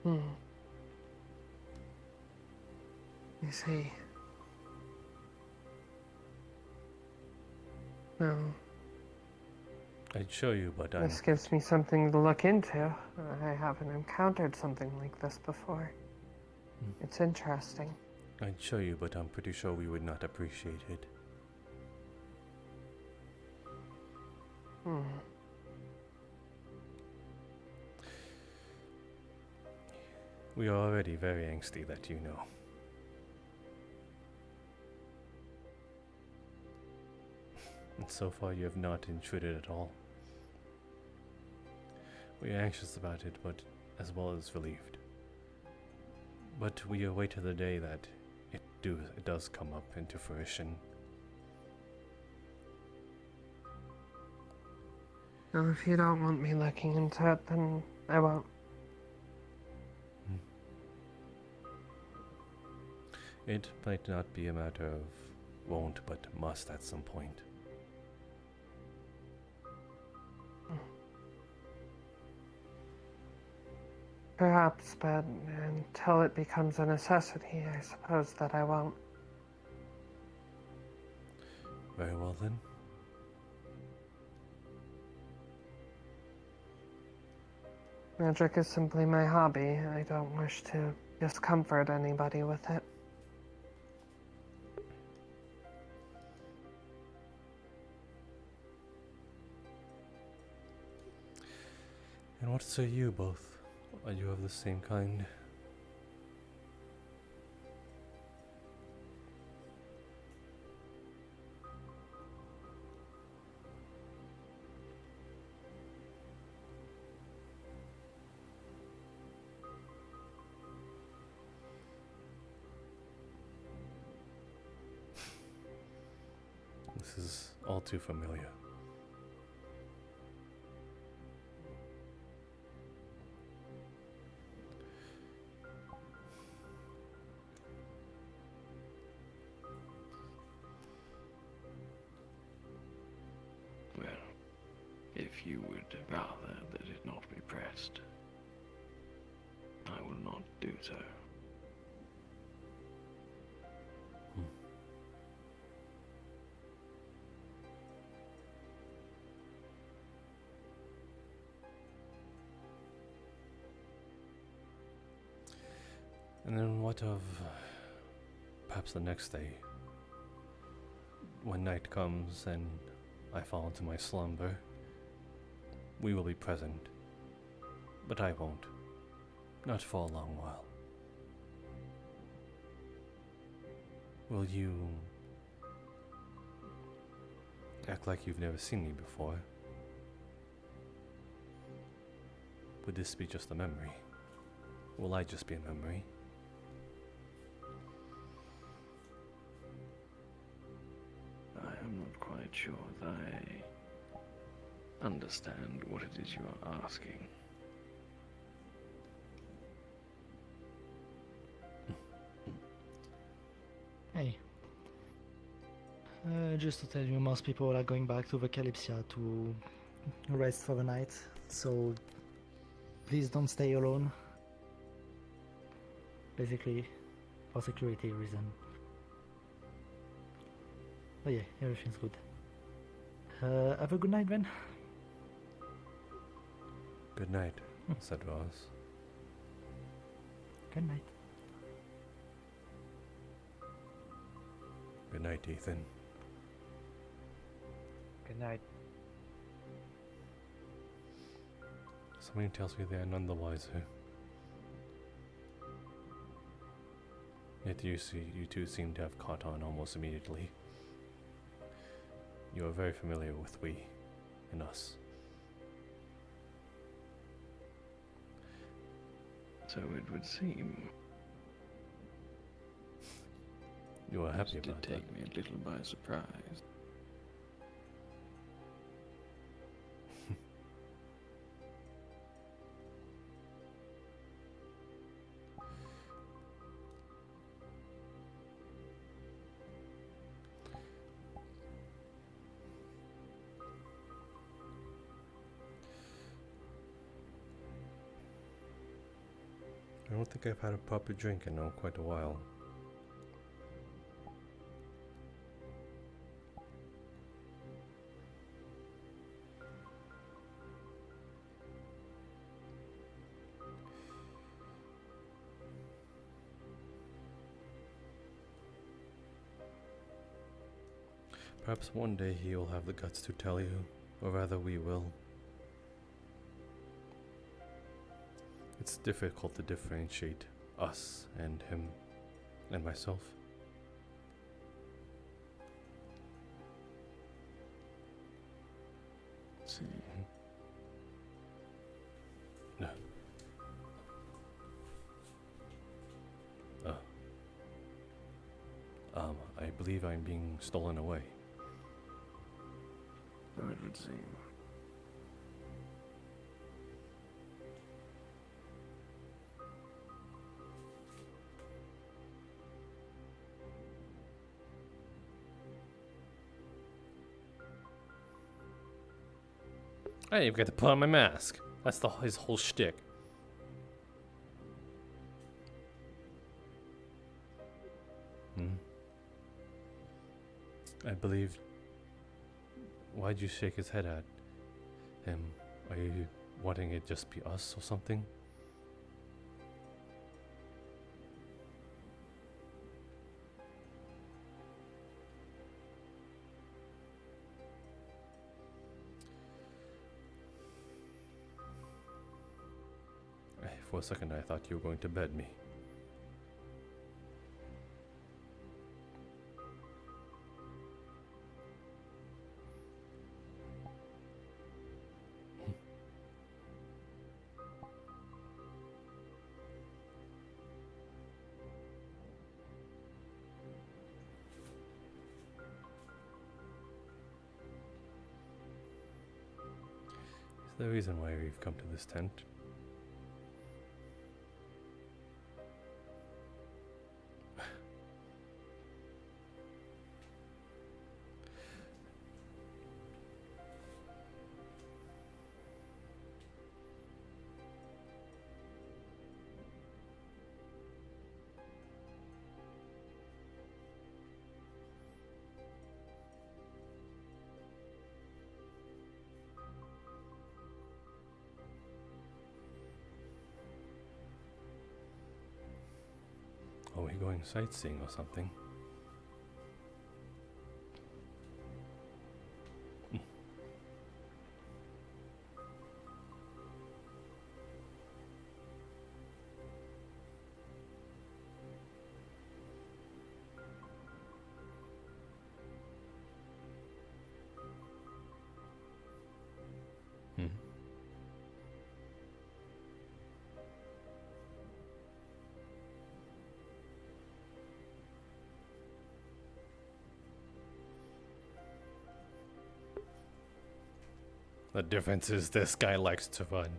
I see. No. I'd show you, but This gives me something to look into. I haven't encountered something like this before. It's interesting. I'd show you, but I'm pretty sure we would not appreciate it. We are already very angsty, that you know. And so far you have not intruded at all. We are anxious about it, but as well as relieved. But we await the day that it does come up into fruition. Well, if you don't want me looking into it, then I won't. It might not be a matter of won't, but must at some point. Perhaps, but until it becomes a necessity, I suppose that I won't. Very well then. Magic is simply my hobby. I don't wish to discomfort anybody with it. And what say you both? Are you of the same kind? This is all too familiar. Well, if you would rather that it not be pressed, I will not do so. And then what of perhaps the next day? When night comes and I fall into my slumber, we will be present. But I won't. Not for a long while. Will you act like you've never seen me before? Would this be just a memory? Will I just be a memory? I am not quite sure that I understand what it is you are asking. Hey. Just to tell you, most people are going back to the Kalypsia to rest for the night, so please don't stay alone. Basically, for security reason. But yeah, everything's good. Have a good night, then. Good night, said Ross. Good night. Good night, Ethan. Good night. Something tells me they are none the wiser. Yet you two seem to have caught on almost immediately. You are very familiar with we and us. So it would seem. You are happy This about did take me a little by surprise. I don't think I've had a proper drink in quite a while. Perhaps one day he will have the guts to tell you, or rather we will. It's difficult to differentiate us and him and myself. See. No. I believe I'm being stolen away. So it would seem. I didn't even get to put on my mask. That's his whole shtick. I believe. Why'd you shake his head at him? Are you wanting it just be us or something? For a second I thought you were going to bed me. Is the reason why we've come to this tent? Are we going sightseeing or something? The difference is this guy likes to run.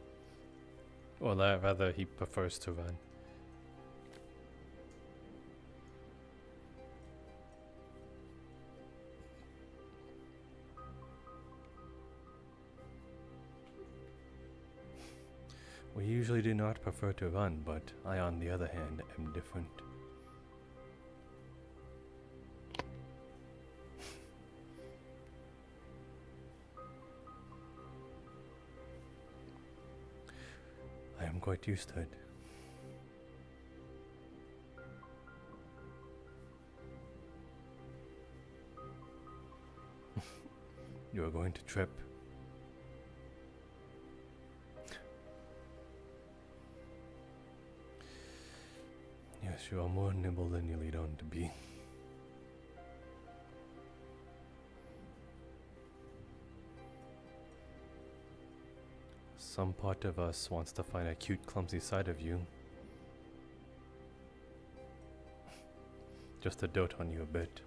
Or rather, he prefers to run. We usually do not prefer to run, but I, on the other hand, am different. I am quite used to it. You are going to trip. Yes, you are more nimble than you lead on to be. Some part of us wants to find a cute, clumsy side of you. Just to dote on you a bit.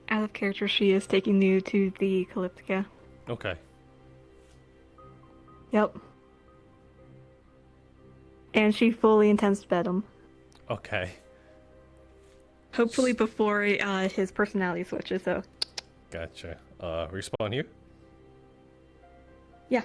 Out of character, she is taking you to the Kalypsia. Okay. Yep. And she fully intends to bed him. Okay. Hopefully before his personality switches, though. Gotcha. Respawn here? Yeah,